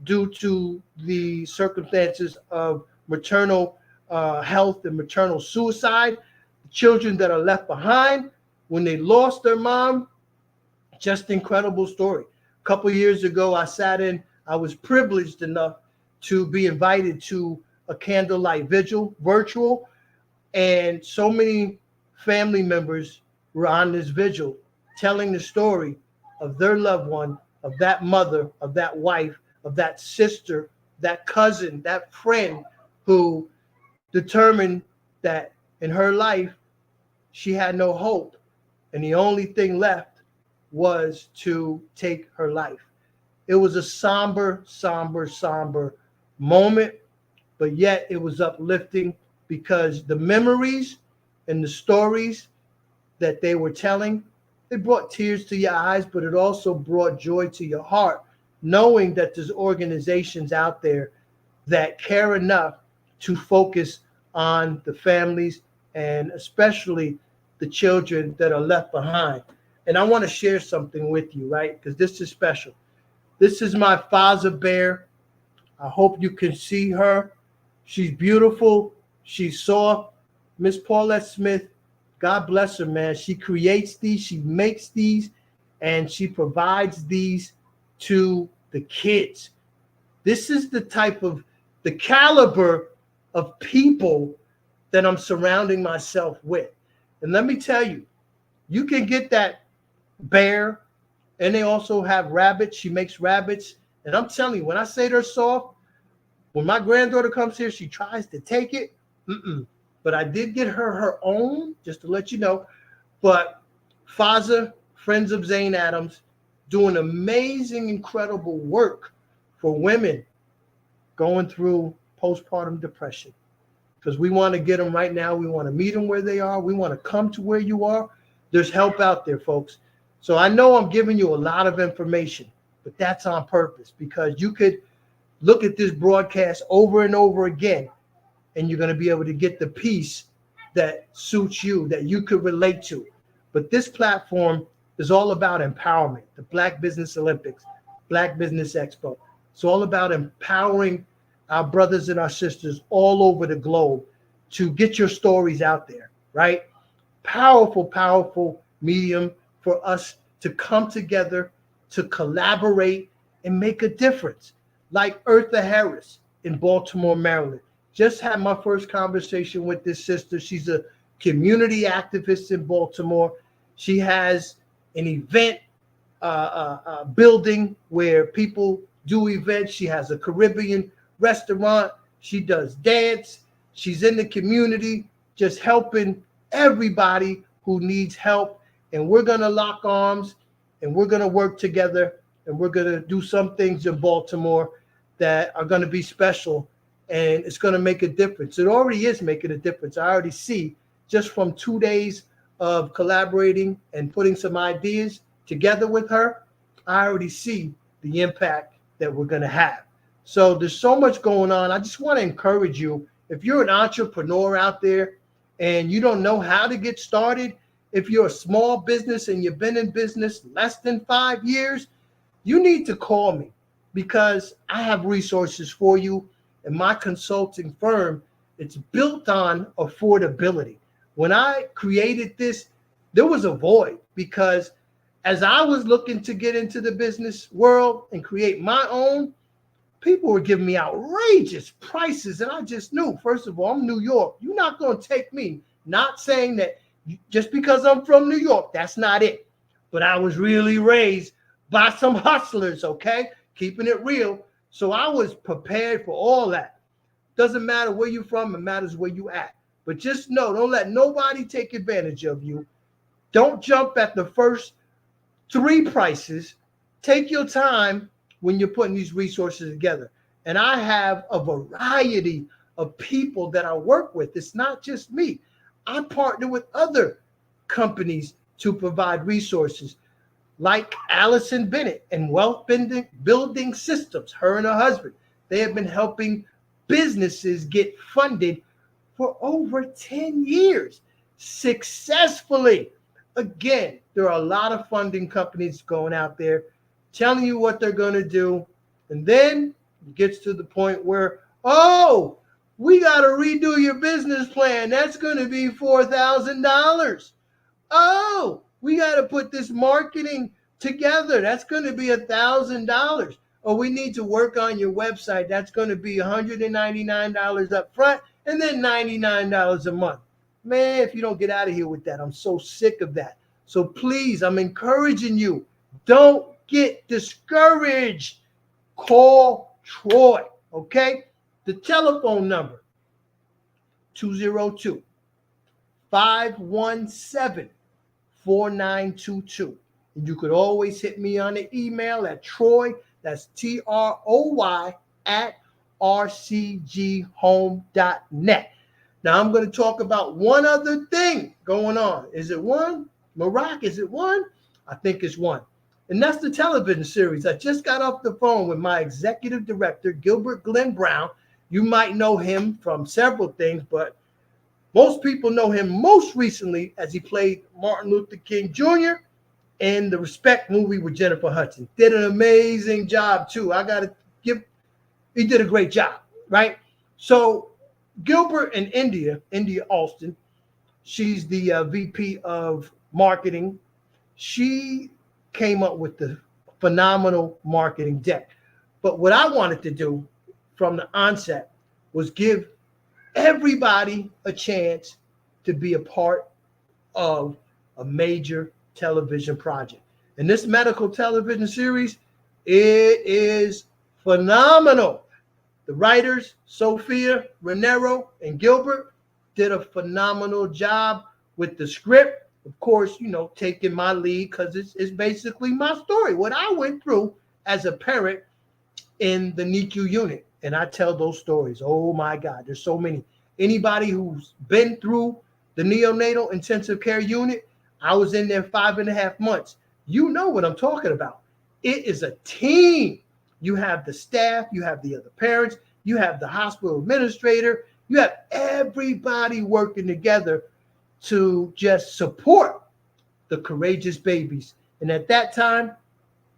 due to the circumstances of maternal health and maternal suicide, the children that are left behind when they lost their mom. Just incredible story. A couple of years ago, I was privileged enough to be invited to a candlelight vigil, virtual, and so many family members were on this vigil telling the story of their loved one, of that mother, of that wife, of that sister, that cousin, that friend who determined that in her life she had no hope, and the only thing left was to take her life. It was a somber moment, but yet it was uplifting because the memories and the stories that they were telling, it brought tears to your eyes, but it also brought joy to your heart, knowing that there's organizations out there that care enough to focus on the families and especially the children that are left behind. And I want to share something with you, right? Because this is special. This is my Faza bear. I hope you can see her. She's beautiful. She's soft. Miss Paulette Smith, God bless her, man. She creates these, she makes these, and she provides these to the kids. This is the caliber of people that I'm surrounding myself with. And let me tell you, you can get that bear, and they also have rabbits. She makes rabbits. And I'm telling you, when I say they're soft, when my granddaughter comes here, she tries to take it. But I did get her own, just to let you know. But Faza, Friends of Zane Adams, doing amazing, incredible work for women going through postpartum depression. Because we want to get them right now. We want to meet them where they are. We want to come to where you are. There's help out there, folks. So I know I'm giving you a lot of information, but that's on purpose because you could look at this broadcast over and over again, and you're going to be able to get the piece that suits you, that you could relate to. But this platform is all about empowerment. The Black Business Olympics, Black Business Expo. It's all about empowering our brothers and our sisters all over the globe to get your stories out there, right? Powerful, powerful medium for us to come together, to collaborate and make a difference. Like Eartha Harris in Baltimore, Maryland. Just had my first conversation with this sister. She's a community activist in Baltimore. She has an event building where people do events. She has a Caribbean restaurant. She does dance. She's in the community, just helping everybody who needs help. And we're going to lock arms and we're going to work together and we're going to do some things in Baltimore that are going to be special. And it's going to make a difference. It already is making a difference. I already see just from 2 days of collaborating and putting some ideas together with her, I already see the impact that we're going to have. So there's so much going on. I just want to encourage you, if you're an entrepreneur out there and you don't know how to get started, if you're a small business and you've been in business less than 5 years, you need to call me because I have resources for you. And my consulting firm It's built on affordability. When I created this, there was a void because as I was looking to get into the business world and create my own, people were giving me outrageous prices. And I just knew, first of all, I'm New York. You're not going to take me. Not saying that just because I'm from New York, that's not it. But I was really raised by some hustlers, okay? Keeping it real. So I was prepared for all that. Doesn't matter where you're from, it matters where you at. But just know, don't let nobody take advantage of you. Don't jump at the first 3 prices. Take your time when you're putting these resources together. And I have a variety of people that I work with. It's not just me. I partner with other companies to provide resources like Allison Bennett and Wealth Building Systems, her and her husband. They have been helping businesses get funded for over 10 years successfully. Again, there are a lot of funding companies going out there telling you what they're going to do. And then it gets to the point where, oh, we got to redo your business plan. That's going to be $4,000. Oh, we got to put this marketing together. That's going to be $1,000. Or we need to work on your website. That's going to be $199 up front and then $99 a month. Man, if you don't get out of here with that, I'm so sick of that. So please, I'm encouraging you, don't get discouraged. Call Troy, okay? The telephone number, 202-517-4922. And you could always hit me on the email at Troy, that's TROY, at rcghome.net. Now I'm going to talk about one other thing going on. Is it one? Maroc, is it one? I think it's one. And that's the television series. I just got off the phone with my executive director, Gilbert Glenn Brown. You might know him from several things, but most people know him most recently as he played Martin Luther King Jr. in the Respect movie with Jennifer Hudson. Did an amazing job, too. He did a great job, right? So Gilbert and India Alston, she's the VP of marketing. She came up with the phenomenal marketing deck. But what I wanted to do from the onset was give everybody a chance to be a part of a major television project. And this medical television series, it is phenomenal. The writers, Sophia, Renero, and Gilbert, did a phenomenal job with the script. Of course, taking my lead because it's basically my story, what I went through as a parent in the NICU unit. And I tell those stories. Oh, my God, there's so many. Anybody who's been through the neonatal intensive care unit, I was in there 5.5 months. You know what I'm talking about. It is a team. You have the staff, you have the other parents, you have the hospital administrator, you have everybody working together to just support the courageous babies. And at that time,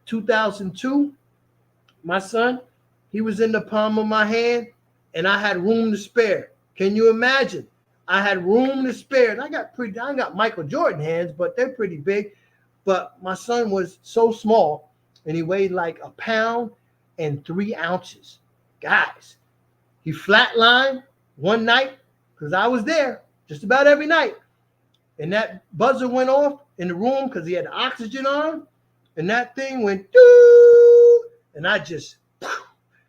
2002, my son, he was in the palm of my hand and I had room to spare. Can you imagine? I had room to spare. And I got Michael Jordan hands, but they're pretty big. But my son was so small and he weighed like 1 pound and 3 ounces. Guys, he flatlined one night because I was there just about every night. And that buzzer went off in the room because he had the oxygen on. And that thing went doo. And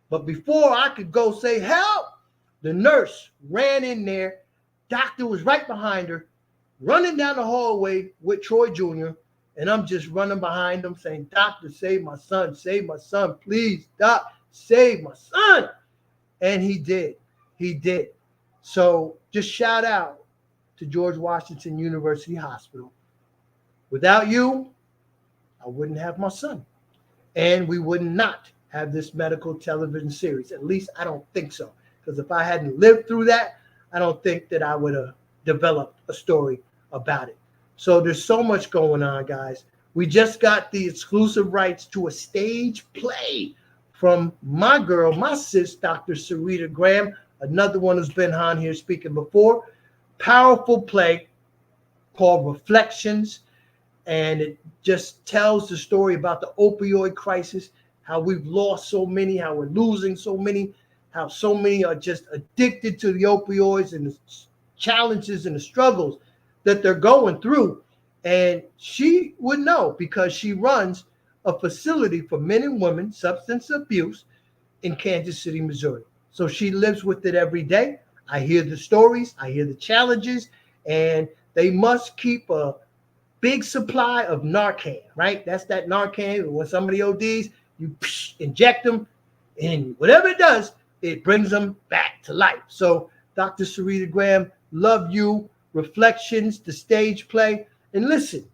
but before I could go say help, the nurse ran in there. Doctor was right behind her, running down the hallway with Troy Jr. And I'm just running behind him saying, "Doctor, save my son, please, doc, save my son." And he did. So just shout out to George Washington University Hospital. Without you, I wouldn't have my son. And we would not have this medical television series. At least I don't think so. Because if I hadn't lived through that, I don't think that I would have developed a story about it. So there's so much going on, guys. We just got the exclusive rights to a stage play from my girl, my sis, Dr. Sarita Graham, another one who's been on here speaking before. Powerful play called Reflections, and it just tells the story about the opioid crisis, how we've lost so many, how we're losing so many, how so many are just addicted to the opioids and the challenges and the struggles that they're going through. And she would know because she runs a facility for men and women substance abuse in Kansas City, Missouri. So she lives with it every day. I hear the stories, I hear the challenges, and they must keep a big supply of Narcan, right? That's that Narcan. When somebody ODs, you inject them, and whatever it does, it brings them back to life. So Dr. Sarita Graham, love you. Reflections, the stage play. And listen,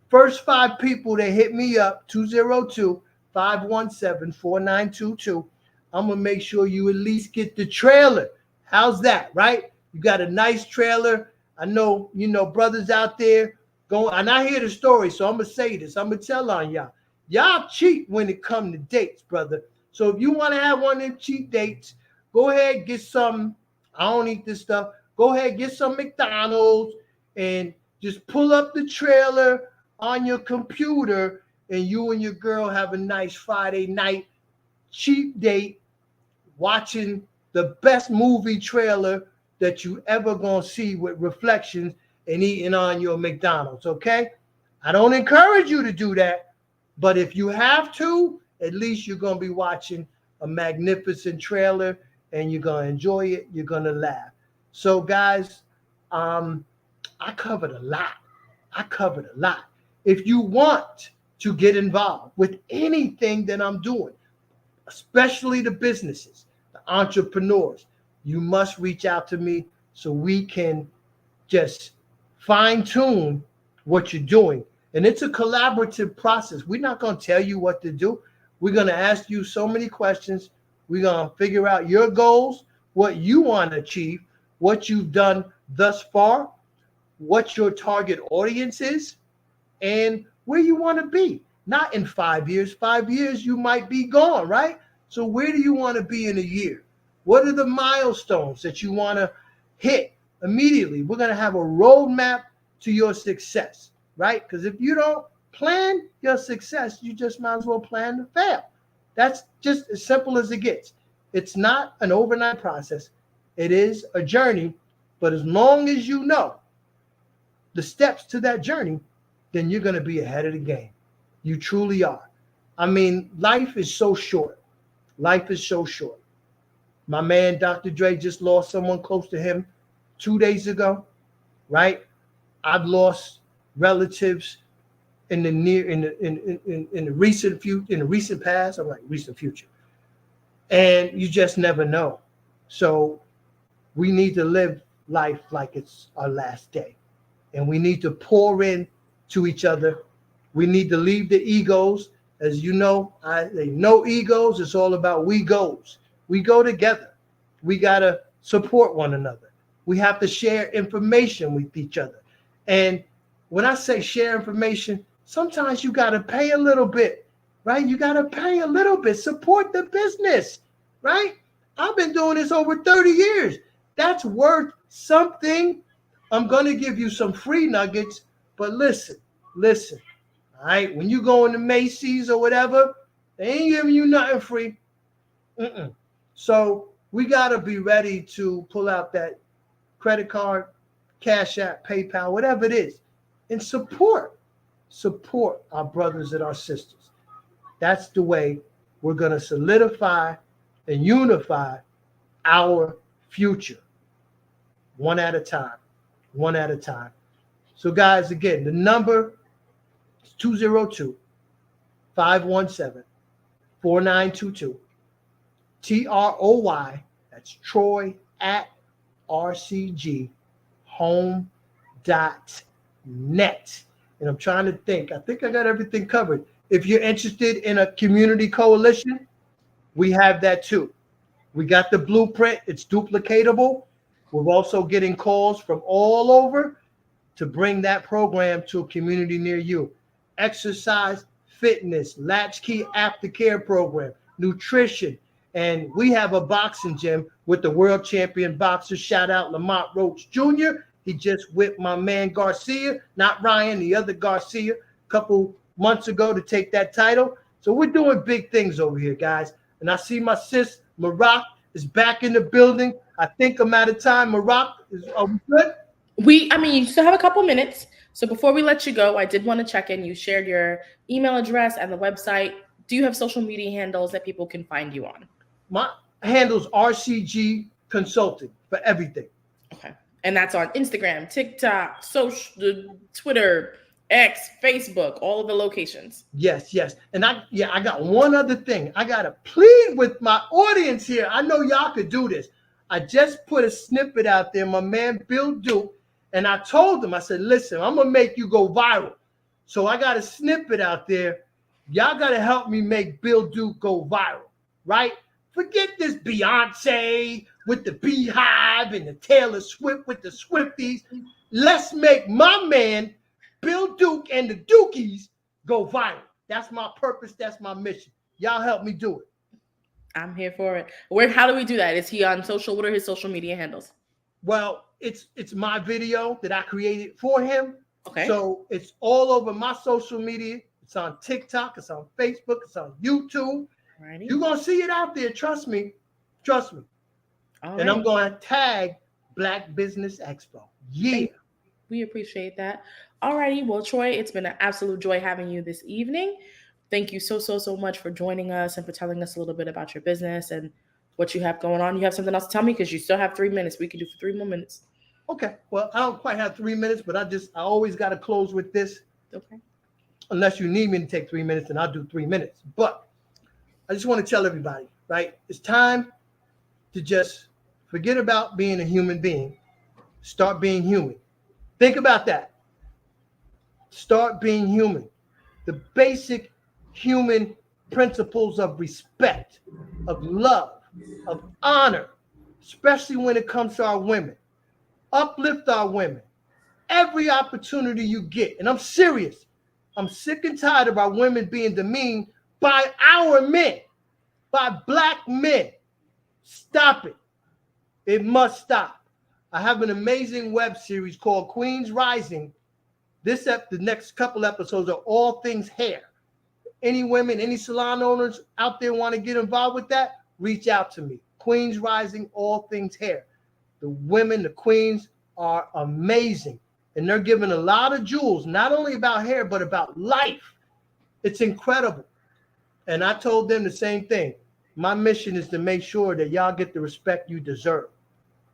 first 5 people that hit me up, 202-517-4922, I'm going to make sure you at least get the trailer. How's that, right? You got a nice trailer. I know, brothers out there going, and I hear the story, so I'm going to say this. I'm going to tell on y'all. Y'all cheat when it comes to dates, brother. So if you want to have one of them cheap dates, go ahead, get some. I don't eat this stuff. Go ahead, get some McDonald's and just pull up the trailer on your computer, and you and your girl have a nice Friday night cheap date watching the best movie trailer that you ever gonna see with Reflections and eating on your McDonald's, okay? I don't encourage you to do that, but if you have to, at least you're gonna be watching a magnificent trailer and you're gonna enjoy it, you're gonna laugh. So guys, I covered a lot. If you want to get involved with anything that I'm doing, especially the businesses, the entrepreneurs, you must reach out to me so we can just fine tune what you're doing. And it's a collaborative process. We're not going to tell you what to do. We're going to ask you so many questions. We're going to figure out your goals, what you want to achieve, what you've done thus far, what your target audience is, and where you want to be. Not in 5 years. 5 years, you might be gone, right? So where do you want to be in a year? What are the milestones that you want to hit immediately? We're going to have a roadmap to your success, right? Because if you don't plan your success, you just might as well plan to fail. That's just as simple as it gets. It's not an overnight process. It is a journey, but as long as you know the steps to that journey, then you're going to be ahead of the game. You truly are. I mean, life is so short. Life is so short. My man, Dr. Dre, just lost someone close to him 2 days ago, right? I've lost relatives in the recent past. I'm like recent future, and you just never know. So we need to live life like it's our last day, and we need to pour in to each other. We need to leave the egos. As you know, no egos. It's all about we goes. We go together. We got to support one another. We have to share information with each other. And when I say share information, sometimes you got to pay a little bit, right? You got to pay a little bit. Support the business, right? I've been doing this over 30 years. That's worth something. I'm going to give you some free nuggets, but listen. All right, when you go into Macy's or whatever, they ain't giving you nothing free. So we got to be ready to pull out that credit card, Cash App, PayPal, whatever it is, and support our brothers and our sisters. That's the way we're going to solidify and unify our future, one at a time. So guys, again, the number 202-517-4922. TROY, that's Troy at rcghome.net. And I'm trying to think. I think I got everything covered. If you're interested in a community coalition, we have that too. We got the blueprint. It's duplicatable. We're also getting calls from all over to bring that program to a community near you. Exercise, fitness, latchkey aftercare program, nutrition, And we have a boxing gym with the world champion boxer. Shout out Lamont Roach Jr. He just whipped my man Garcia, not Ryan, the other Garcia, a couple months ago to take that title. So we're doing big things over here, guys. And I see my sis, Marak, is back in the building. I think I'm out of time. Marak, are we good? You still have a couple minutes. So before we let you go, I did want to check in. You shared your email address and the website. Do you have social media handles that people can find you on? My handle's RCG Consulting for everything. Okay. And that's on Instagram, TikTok, Twitter, X, Facebook, all of the locations. Yes. And I got one other thing. I got to plead with my audience here. I know y'all could do this. I just put a snippet out there, my man Bill Duke, and I told him, I said, listen, I'm going to make you go viral. So I got a snippet out there. Y'all got to help me make Bill Duke go viral, right? Forget this Beyonce with the Beehive and the Taylor Swift with the Swifties. Let's make my man Bill Duke and the Dukies go viral. That's my purpose. That's my mission. Y'all help me do it. I'm here for it. How do we do that? Is he on social? What are his social media handles? Well, it's my video that I created for him. Okay. So it's all over my social media. It's on TikTok. It's on Facebook. It's on YouTube. Alrighty. You're going to see it out there. Trust me. Alrighty. And I'm going to tag Black Business Expo. Yeah. We appreciate that. Alrighty. Well, Troy, it's been an absolute joy having you this evening. Thank you so much for joining us and for telling us a little bit about your business and what you have going on. You have something else to tell me? Because you still have 3 minutes. We can do for 3 more minutes. Okay. Well, I don't quite have 3 minutes, but I always got to close with this. Okay. Unless you need me to take 3 minutes, then I'll do 3 minutes. But I just want to tell everybody, right? It's time to just forget about being a human being. Start being human. Think about that. Start being human. The basic human principles of respect, of love, of honor, especially when it comes to our women. Uplift our women. Every opportunity you get. And I'm serious. I'm sick and tired of our women being demeaned by our men, by Black men. Stop it. It must stop. I have an amazing web series called Queens Rising. The next couple episodes are all things hair. Any women, any salon owners out there want to get involved with that, reach out to me. Queens Rising, all things hair. The women, the queens are amazing. And they're giving a lot of jewels, not only about hair, but about life. It's incredible. And I told them the same thing. My mission is to make sure that y'all get the respect you deserve.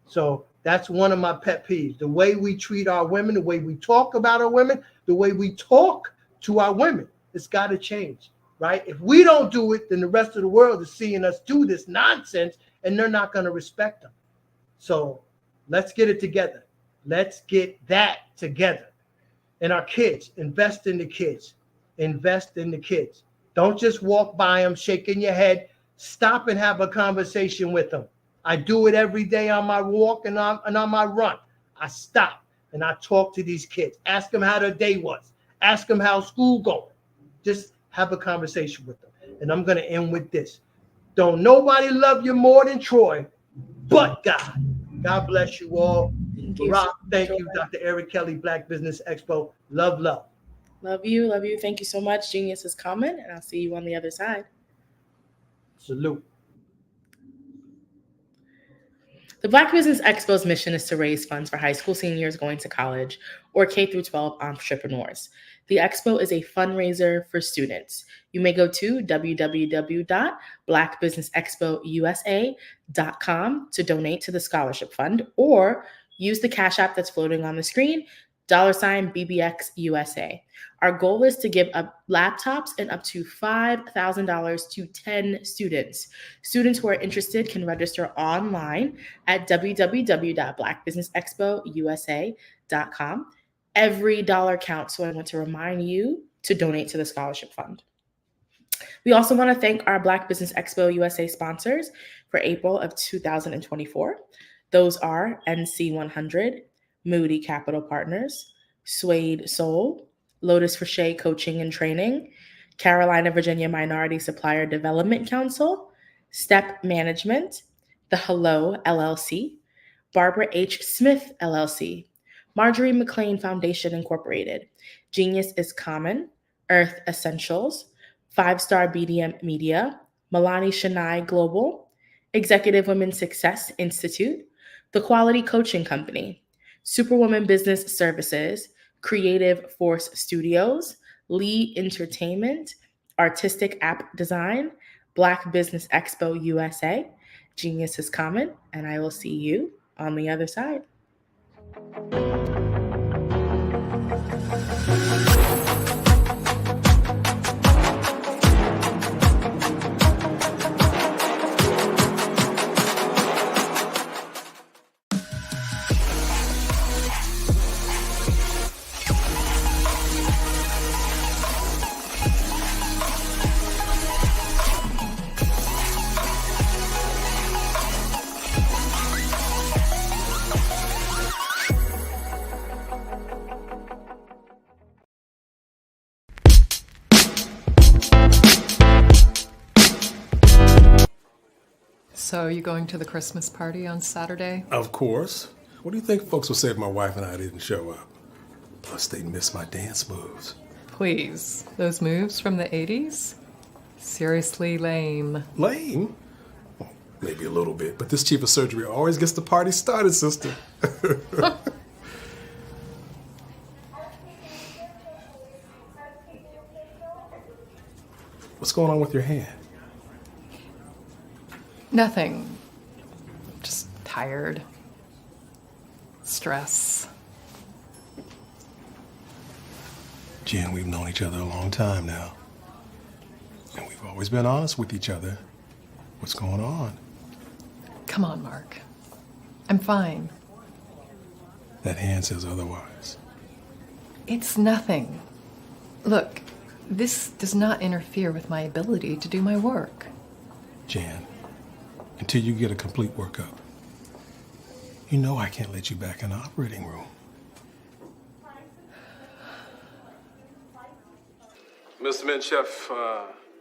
So that's one of my pet peeves. The way we treat our women, the way we talk about our women, the way we talk to our women, it's got to change, right? If we don't do it, then the rest of the world is seeing us do this nonsense, and they're not going to respect them. So let's get it together. Let's get that together. And our kids, invest in the kids. Invest in the kids. Don't just walk by them shaking your head. Stop and have a conversation with them. I do it every day on my walk and on my run. I stop and I talk to these kids. Ask them how their day was. Ask them how school going. Just have a conversation with them. And I'm going to end with this. Don't nobody love you more than Troy, but God. God bless you all. Thank you, Dr. Eric Kelly, Black Business Expo. Love. Love you. Thank you so much. Genius is coming, and I'll see you on the other side. Salute. The Black Business Expo's mission is to raise funds for high school seniors going to college or K-12 entrepreneurs. The expo is a fundraiser for students. You may go to www.blackbusinessexpousa.com to donate to the scholarship fund, or use the Cash App that's floating on the screen, $BBXUSA. Our goal is to give up laptops and up to $5,000 to 10 students. Students who are interested can register online at www.blackbusinessexpousa.com. Every dollar counts, so I want to remind you to donate to the scholarship fund. We also want to thank our Black Business Expo USA sponsors for April of 2024. Those are NC100, Moody Capital Partners, Suede Soul, Lotus Frichet Coaching and Training, Carolina, Virginia Minority Supplier Development Council, Step Management, The Hello LLC, Barbara H. Smith LLC, Marjorie McLean Foundation Incorporated, Genius is Common, Earth Essentials, 5-Star BDM Media, Milani Shania Global, Executive Women's Success Institute, The Quality Coaching Company, Superwoman Business Services, Creative Force Studios, Lee Entertainment, Artistic App Design, Black Business Expo USA, Genius is Common, and I will see you on the other side. So, you going to the Christmas party on Saturday? Of course. What do you think folks will say if my wife and I didn't show up? Plus, they'd miss my dance moves. Please. Those moves from the 80s? Seriously lame. Lame? Well, maybe a little bit, but this chief of surgery always gets the party started, sister. What's going on with your hand? Nothing. Just tired. Stress. Jen, we've known each other a long time now. And we've always been honest with each other. What's going on? Come on, Mark. I'm fine. That hand says otherwise. It's nothing. Look, this does not interfere with my ability to do my work. Jan, until you get a complete workup, you know I can't let you back in the operating room. Mr. Menchef,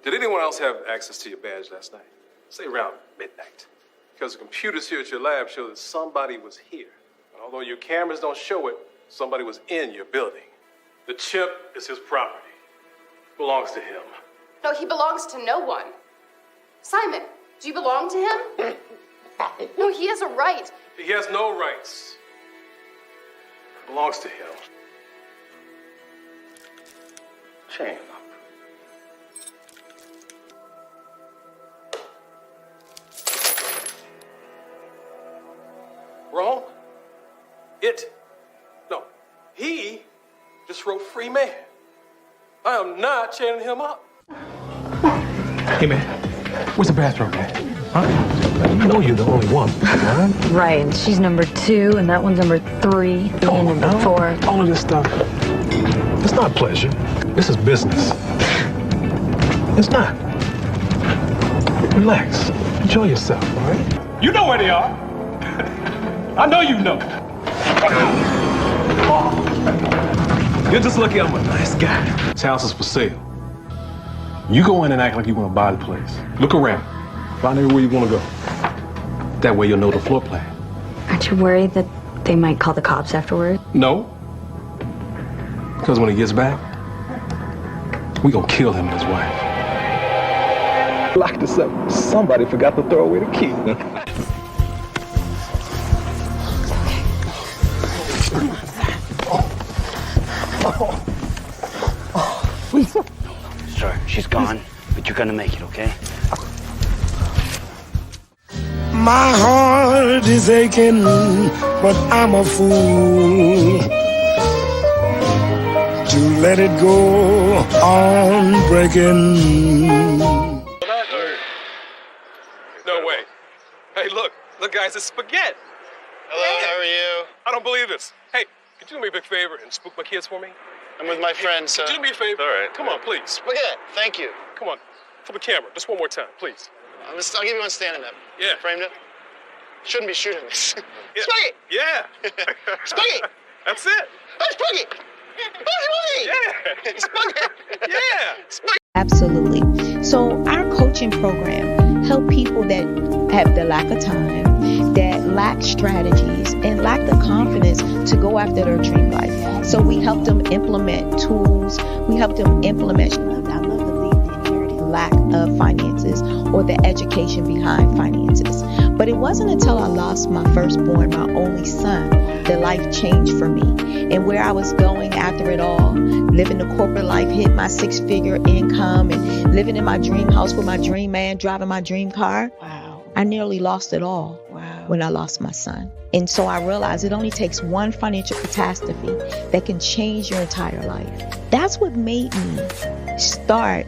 did anyone else have access to your badge last night? Say around midnight. Because the computers here at your lab show that somebody was here. And although your cameras don't show it, somebody was in your building. The chip is his property. Belongs to him. No, he belongs to no one. Simon, do you belong to him? No, he has a right. He has no rights. Belongs to him. Chain up. Wrong? He just wrote free man. I am not chaining him up. Hey, man, where's the bathroom, man? Huh? You know you're the only one, right? Right, and she's number 2, and that one's number 3, and number 4. All of this stuff, it's not pleasure. This is business. It's not. Relax. Enjoy yourself, all right? You know where they are. I know you know. You're just lucky I'm a nice guy. This house is for sale. You go in and act like you want to buy the place. Look around. Find everywhere you want to go. That way you'll know the floor plan. Aren't you worried that they might call the cops afterward? No. Because when he gets back, we gonna kill him and his wife. Locked us up. Somebody forgot to throw away the key. Sir, she's gone, but you're gonna make it, okay? My heart is aching, but I'm a fool to let it go on breaking. No way. Hey, look, guys, it's spaghetti. Hello, how are you? I don't believe this. Hey, could you do me a big favor and spook my kids for me? I'm with my friend, so... Could you do me a favor? All right. Come on, please. Spaghetti, thank you. Come on, for the camera, just one more time, please. I'll give you one standing up. Yeah. Framed up. Shouldn't be shooting this. Yeah. Spaghetti! Yeah. Spaghetti! That's it. Oh, spaghetti! Yeah. Spaghetti! Yeah! Spaghetti! Absolutely. So our coaching program help people that have the lack of time, that lack strategies, and lack the confidence to go after their dream life. So we help them implement tools. We help them implement, I love to leave the inherited lack of finances or the education behind finances. But it wasn't until I lost my firstborn, my only son, that life changed for me. And where I was going after it all, living the corporate life, hit my 6-figure income, and living in my dream house with my dream man, driving my dream car. Wow. I nearly lost it all when I lost my son. And so I realized it only takes one financial catastrophe that can change your entire life. That's what made me start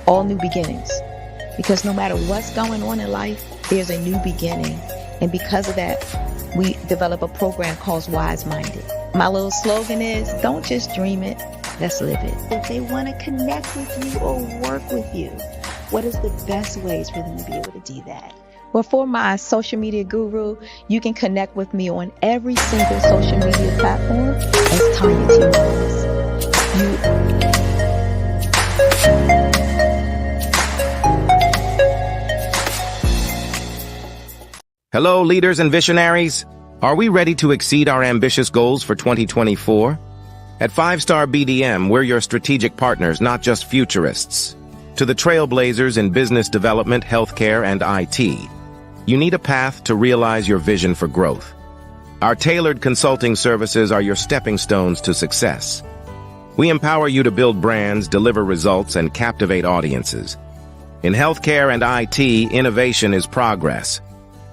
All New Beginnings. Because no matter what's going on in life, there's a new beginning. And because of that, we develop a program called Wise Minded. My little slogan is, don't just dream it, let's live it. If they want to connect with you or work with you, what is the best ways for them to be able to do that? Well, for my social media guru, you can connect with me on every single social media platform as Tanya T. Rose. Hello, leaders and visionaries. Are we ready to exceed our ambitious goals for 2024? At 5-Star BDM, we're your strategic partners, not just futurists. To the trailblazers in business development, healthcare, and IT, you need a path to realize your vision for growth. Our tailored consulting services are your stepping stones to success. We empower you to build brands, deliver results, and captivate audiences. In healthcare and IT, innovation is progress.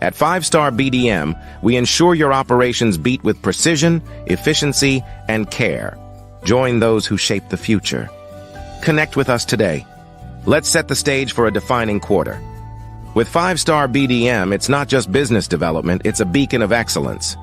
At 5-Star BDM, we ensure your operations beat with precision, efficiency, and care. Join those who shape the future. Connect with us today. Let's set the stage for a defining quarter. With 5-Star BDM, it's not just business development, it's a beacon of excellence.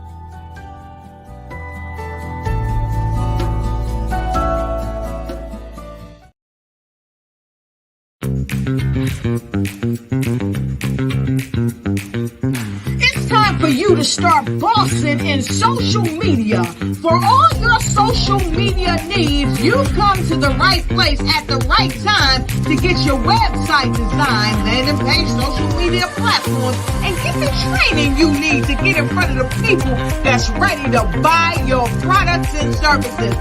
It's time for you to start bossing in social media. For all your social media needs, you've come to the right place at the right time to get your website designed, landing page, social media platforms, and get the training you need to get in front of the people that's ready to buy your products and services.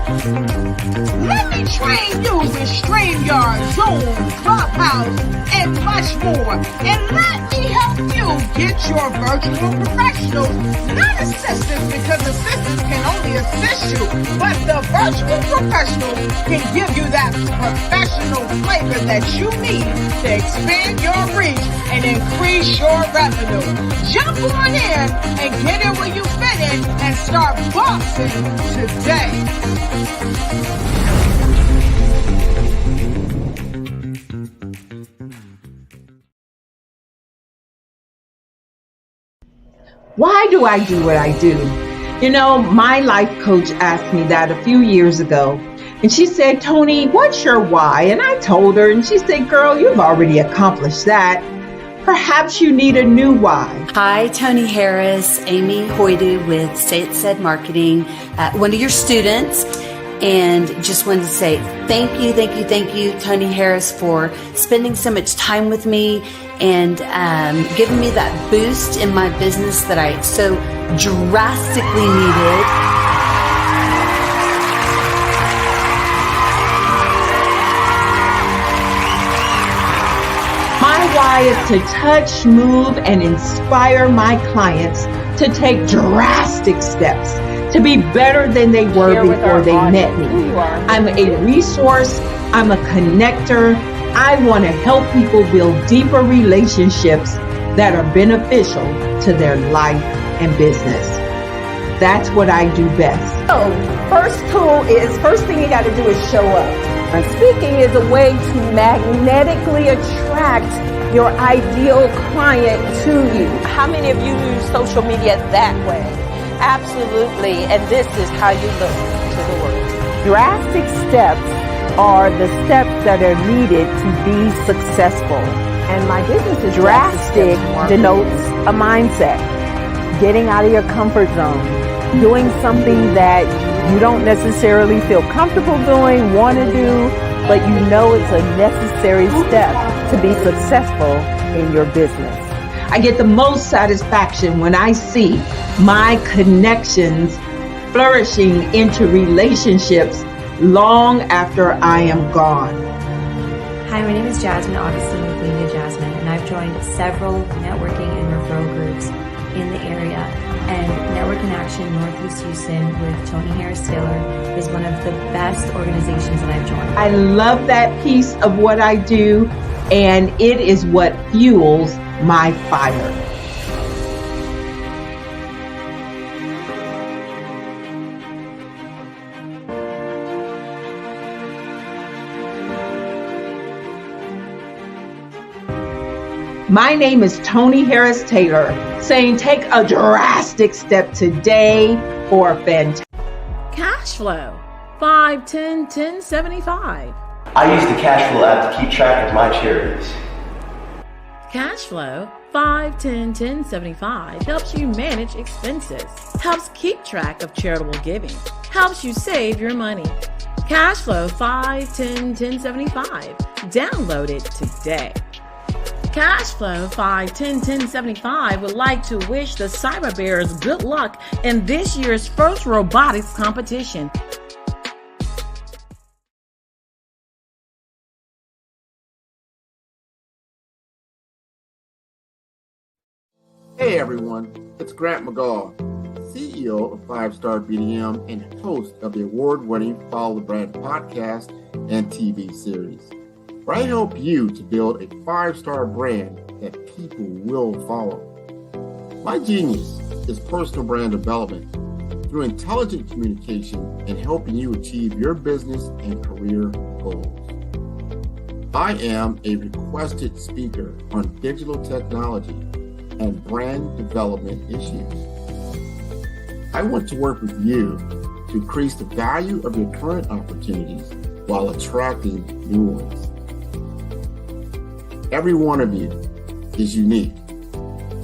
Let me train you with StreamYard, Zoom, Clubhouse, and much more. And let me help you get your virtual professionals, not assistants, because assistants can only assist you, but the virtual professionals can give you that professional flavor that you need to expand your reach and increase your revenue. Jump on in and get in where you fit in and start bossing today. Why do I do what I do? You know, my life coach asked me that a few years ago. And she said, Tony, what's your why? And I told her, and she said, girl, you've already accomplished that. Perhaps you need a new why. Hi, Tony Harris, Amy Hoydu with Say It Said Marketing, one of your students. And just wanted to say thank you, Tony Harris, for spending so much time with me and giving me that boost in my business that I so drastically needed. My why is to touch, move, and inspire my clients to take drastic steps to be better than they were before they met me. I'm a resource. I'm a connector. I want to help people build deeper relationships that are beneficial to their life and business. That's what I do best. So, first thing you got to do is show up. And speaking is a way to magnetically attract your ideal client to you. How many of you use social media that way? Absolutely, and this is how you look to the world. Drastic steps are the steps that are needed to be successful. And my business is drastic denotes a mindset. Getting out of your comfort zone. Doing something that you don't necessarily feel comfortable doing, want to do, but you know it's a necessary step to be successful in your business. I get the most satisfaction when I see my connections flourishing into relationships long after I am gone. Hi, my name is Jasmine Augustine with Media Jasmine, and I've joined several networking and referral groups in the area. And Network in Action Northeast Houston with Tony Harris Taylor is one of the best organizations that I've joined. I love that piece of what I do, and it is what fuels my fire. My name is Tony Harris Taylor, saying take a drastic step today for fantastic. Cash flow, 5, 10, 10, 75. I use the cash flow app to keep track of my charities. Cash flow, 5, 10, 10, 75 helps you manage expenses, helps keep track of charitable giving, helps you save your money. Cash flow, 5, 10, 10, 75. Download it today. Cashflow 5101075 would like to wish the Cyber Bears good luck in this year's first robotics competition. Hey everyone, it's Grant McGaw, CEO of 5-Star BDM and host of the award-winning Follow the Brand podcast and TV series, where I help you to build a 5-star brand that people will follow. My genius is personal brand development through intelligent communication and helping you achieve your business and career goals. I am a requested speaker on digital technology and brand development issues. I want to work with you to increase the value of your current opportunities while attracting new ones. Every one of you is unique,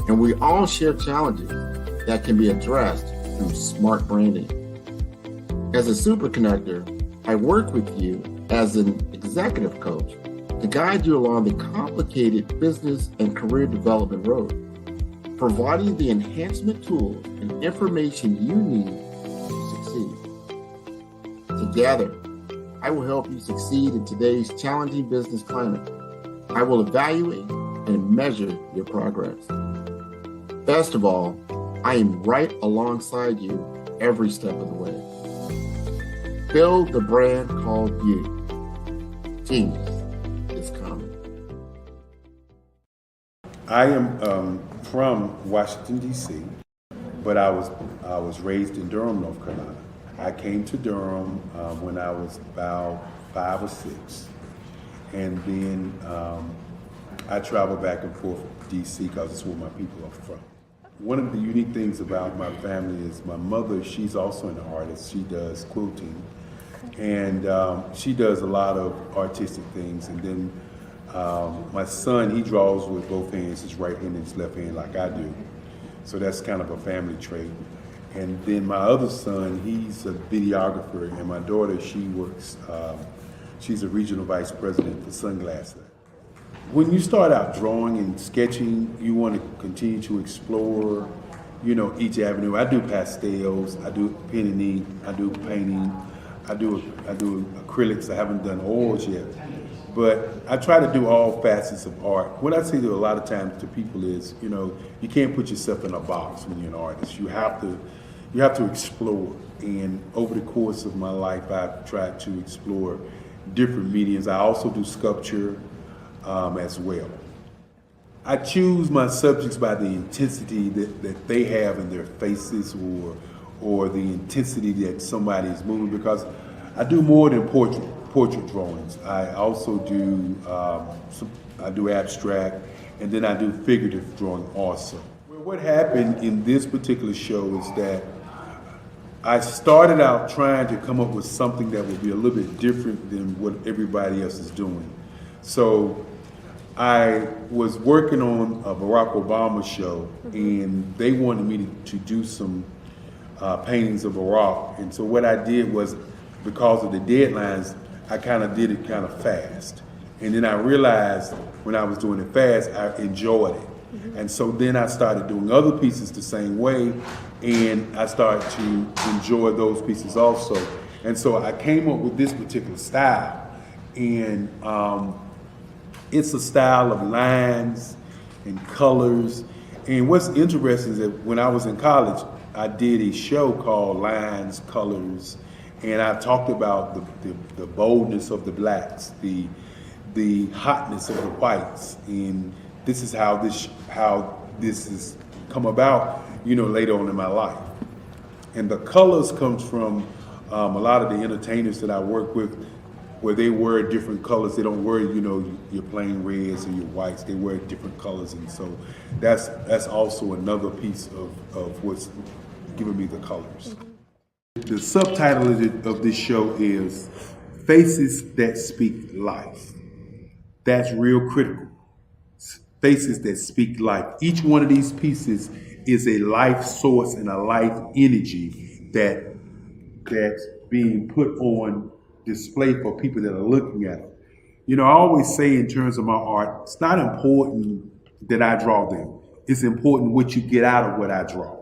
and we all share challenges that can be addressed through smart branding. As a super connector, I work with you as an executive coach to guide you along the complicated business and career development road, providing the enhancement tools and information you need to succeed. Together, I will help you succeed in today's challenging business climate. I will evaluate and measure your progress. Best of all, I am right alongside you every step of the way. Build the brand called you. Genius is coming. I am from Washington, D.C., but I was raised in Durham, North Carolina. I came to Durham when I was about 5 or 6. And then I travel back and forth to D.C. because it's where my people are from. One of the unique things about my family is my mother, she's also an artist. She does quilting. And she does a lot of artistic things. And then my son, he draws with both hands, his right hand and his left hand like I do. So that's kind of a family trait. And then my other son, he's a videographer. And my daughter, she works, she's a regional vice president for Sunglasses. When you start out drawing and sketching, you want to continue to explore, each avenue. I do pastels, I do pen and ink, I do painting, I do acrylics. I haven't done oils yet, but I try to do all facets of art. What I say to a lot of times to people is, you can't put yourself in a box when you're an artist. You have to explore. And over the course of my life, I've tried to explore different mediums. I also do sculpture as well. I choose my subjects by the intensity that they have in their faces or the intensity that somebody is moving, because I do more than portrait drawings. I also do I do abstract, and then I do figurative drawing also. Well, what happened in this particular show is that I started out trying to come up with something that would be a little bit different than what everybody else is doing. So I was working on a Barack Obama show, and they wanted me to do some paintings of Barack. And so what I did was, because of the deadlines, I kind of did it kind of fast. And then I realized when I was doing it fast, I enjoyed it. And so then I started doing other pieces the same way, and I started to enjoy those pieces also. And so I came up with this particular style, and it's a style of lines and colors. And what's interesting is that when I was in college, I did a show called Lines, Colors, and I talked about the boldness of the blacks, the hotness of the whites, and this is how this has come about, later on in my life. And the colors comes from a lot of the entertainers that I work with, where they wear different colors. They don't wear, your plain reds or your whites. They wear different colors, and so that's also another piece of what's giving me the colors. The subtitle of this show is Faces That Speak Life. That's real critical. Faces that speak life. Each one of these pieces is a life source and a life energy that's being put on display for people that are looking at them. I always say in terms of my art, it's not important that I draw them. It's important what you get out of what I draw.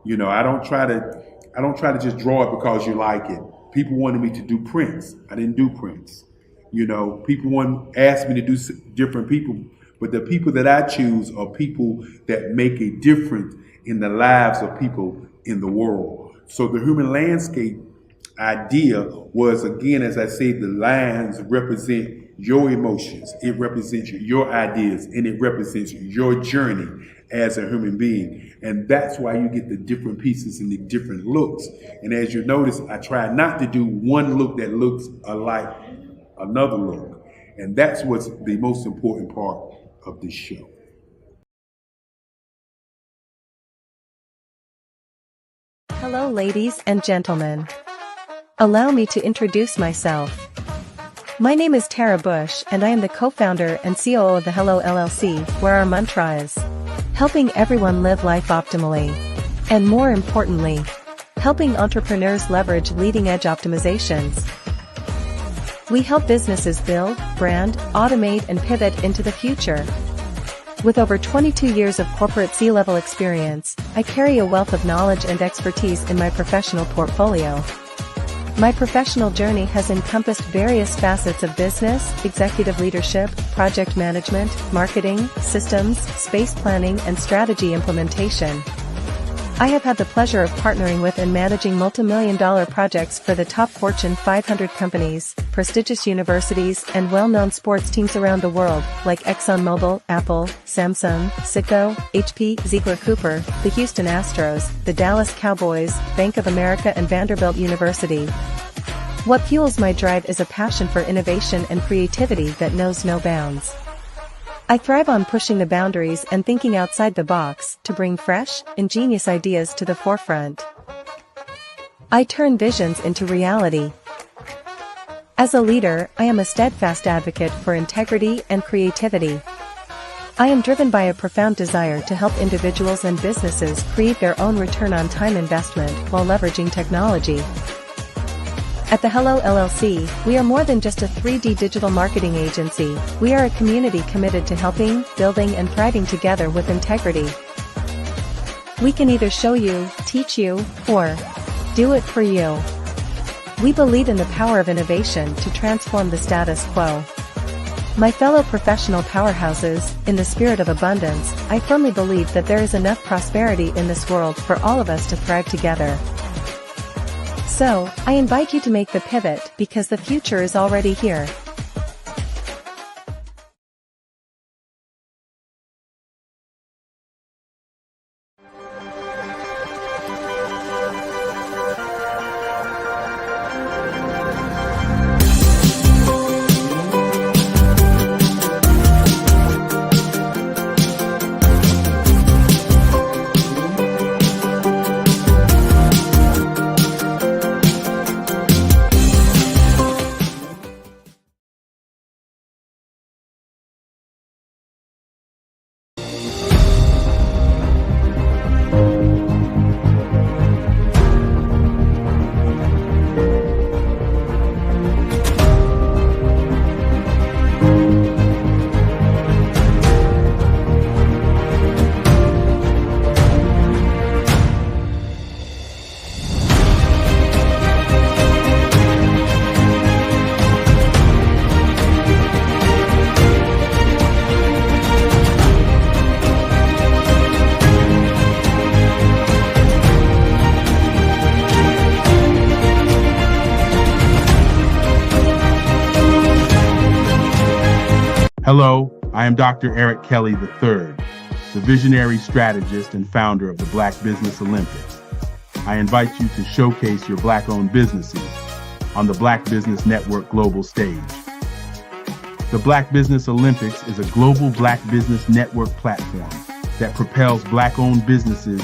I don't try to just draw it because you like it. People wanted me to do prints. I didn't do prints. People asked me to do different people, but the people that I choose are people that make a difference in the lives of people in the world. So the human landscape idea was, again, as I say, the lines represent your emotions, it represents your ideas, and it represents your journey as a human being. And that's why you get the different pieces and the different looks. And as you notice, I try not to do one look that looks alike another look. And that's what's the most important part of this show. Hello, ladies and gentlemen. Allow me to introduce myself. My name is Tara Bush, and I am the co-founder and COO of the Hello LLC, where our mantra is helping everyone live life optimally. And more importantly, helping entrepreneurs leverage leading-edge optimizations. We help businesses build, brand, automate, and pivot into the future. With over 22 years of corporate C-level experience, I carry a wealth of knowledge and expertise in my professional portfolio. My professional journey has encompassed various facets of business, executive leadership, project management, marketing, systems, space planning, and strategy implementation. I have had the pleasure of partnering with and managing multi-million-dollar projects for the top Fortune 500 companies, prestigious universities, and well-known sports teams around the world, like ExxonMobil, Apple, Samsung, Citgo, HP, Ziegler Cooper, the Houston Astros, the Dallas Cowboys, Bank of America, and Vanderbilt University. What fuels my drive is a passion for innovation and creativity that knows no bounds. I thrive on pushing the boundaries and thinking outside the box to bring fresh, ingenious ideas to the forefront. I turn visions into reality. As a leader, I am a steadfast advocate for integrity and creativity. I am driven by a profound desire to help individuals and businesses create their own return on time investment while leveraging technology. At the Hello LLC, we are more than just a 3D digital marketing agency. We are a community committed to helping, building, and thriving together with integrity. We can either show you, teach you, or do it for you. We believe in the power of innovation to transform the status quo. My fellow professional powerhouses, in the spirit of abundance, I firmly believe that there is enough prosperity in this world for all of us to thrive together. So, I invite you to make the pivot because the future is already here. Hello, I am Dr. Eric Kelly III, the visionary strategist and founder of the Black Business Olympics. I invite you to showcase your Black-owned businesses on the Black Business Network global stage. The Black Business Olympics is a global Black Business Network platform that propels Black-owned businesses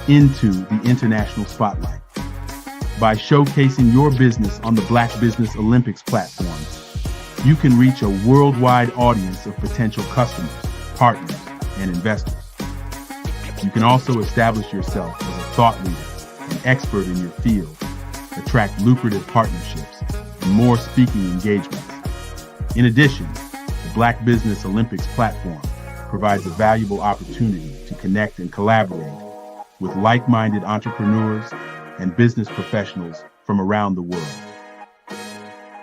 into the international spotlight. By showcasing your business on the Black Business Olympics platform, you can reach a worldwide audience of potential customers, partners, and investors. You can also establish yourself as a thought leader and expert in your field, attract lucrative partnerships, and more speaking engagements. In addition, the Black Business Olympics platform provides a valuable opportunity to connect and collaborate with like-minded entrepreneurs and business professionals from around the world.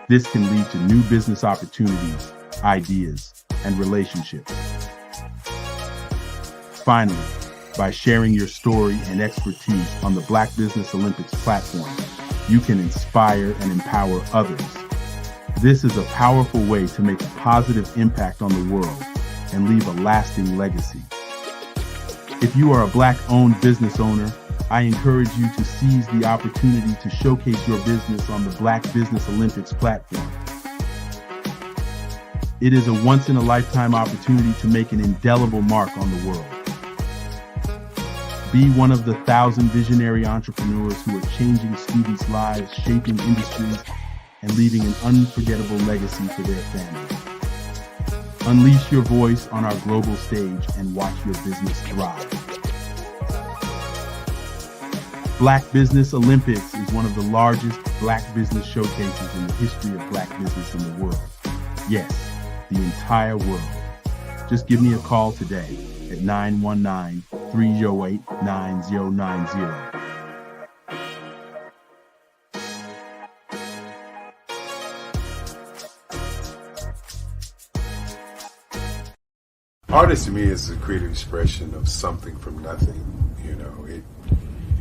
This can lead to new business opportunities, ideas, and relationships. Finally, by sharing your story and expertise on the Black Business Olympics platform, you can inspire and empower others. This is a powerful way to make a positive impact on the world and leave a lasting legacy. If you are a Black-owned business owner, I encourage you to seize the opportunity to showcase your business on the Black Business Olympics platform. It is a once-in-a-lifetime opportunity to make an indelible mark on the world. Be one of the 1,000 visionary entrepreneurs who are changing students' lives, shaping industries, and leaving an unforgettable legacy for their families. Unleash your voice on our global stage and watch your business thrive. Black Business Olympics is one of the largest Black business showcases in the history of Black business in the world. Yes, the entire world. Just give me a call today at 919-308-9090. Artist to me is a creative expression of something from nothing. You know,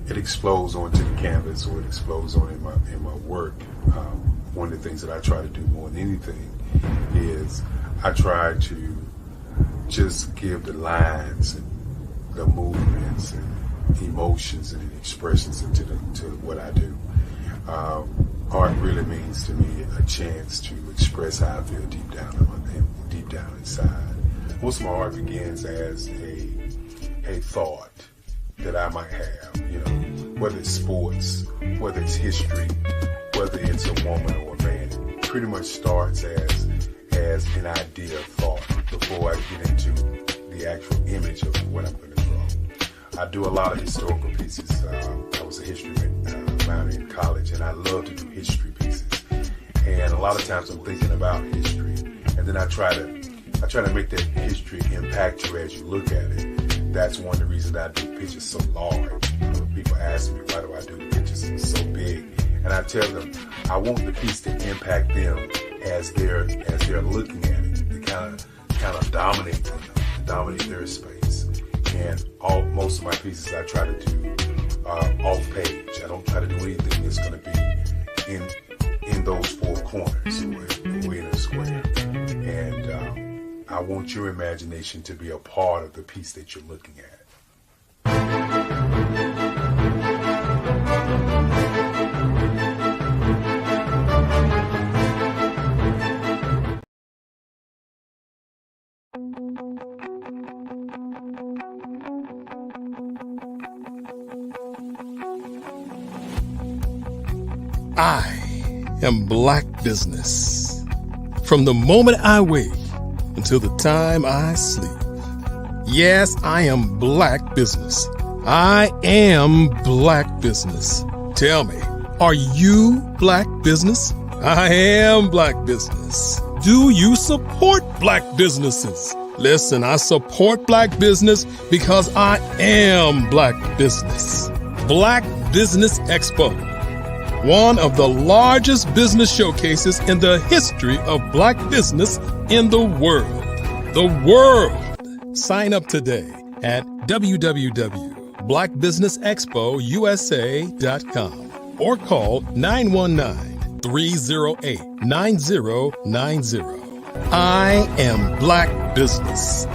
it explodes onto the canvas, or it explodes on in my work. One of the things that I try to do more than anything is I try to just give the lines and the movements and emotions and expressions into to what I do. Art really means to me a chance to express how I feel deep down inside. Most of my art begins as a thought that I might have, you know, whether it's sports, whether it's history, whether it's a woman or a man. It pretty much starts as an idea of thought before I get into the actual image of what I'm going to draw. I do a lot of historical pieces. I was a history minor in college, and I love to do history pieces. And a lot of times I'm thinking about history, and then I try to make that history impact you as you look at it. That's one of the reasons I do pictures so large. People ask me, why do I do the pictures so big? And I tell them, I want the piece to impact them as they're looking at it, to kind of dominate them, dominate their space. And most of my pieces I try to do off page. I don't try to do anything that's going to be in those four corners or in a square. And I want your imagination to be a part of the piece that you're looking at. I am Black Business. From the moment I wake until the time I sleep. Yes, I am Black Business. I am Black Business. Tell me, are you Black Business? I am Black Business. Do you support Black businesses? Listen, I support Black business because I am Black Business. Black Business Expo, one of the largest business showcases in the history of Black business in the world. The world! Sign up today at www.blackbusinessexpousa.com or call 919-308-9090. I am Black Business.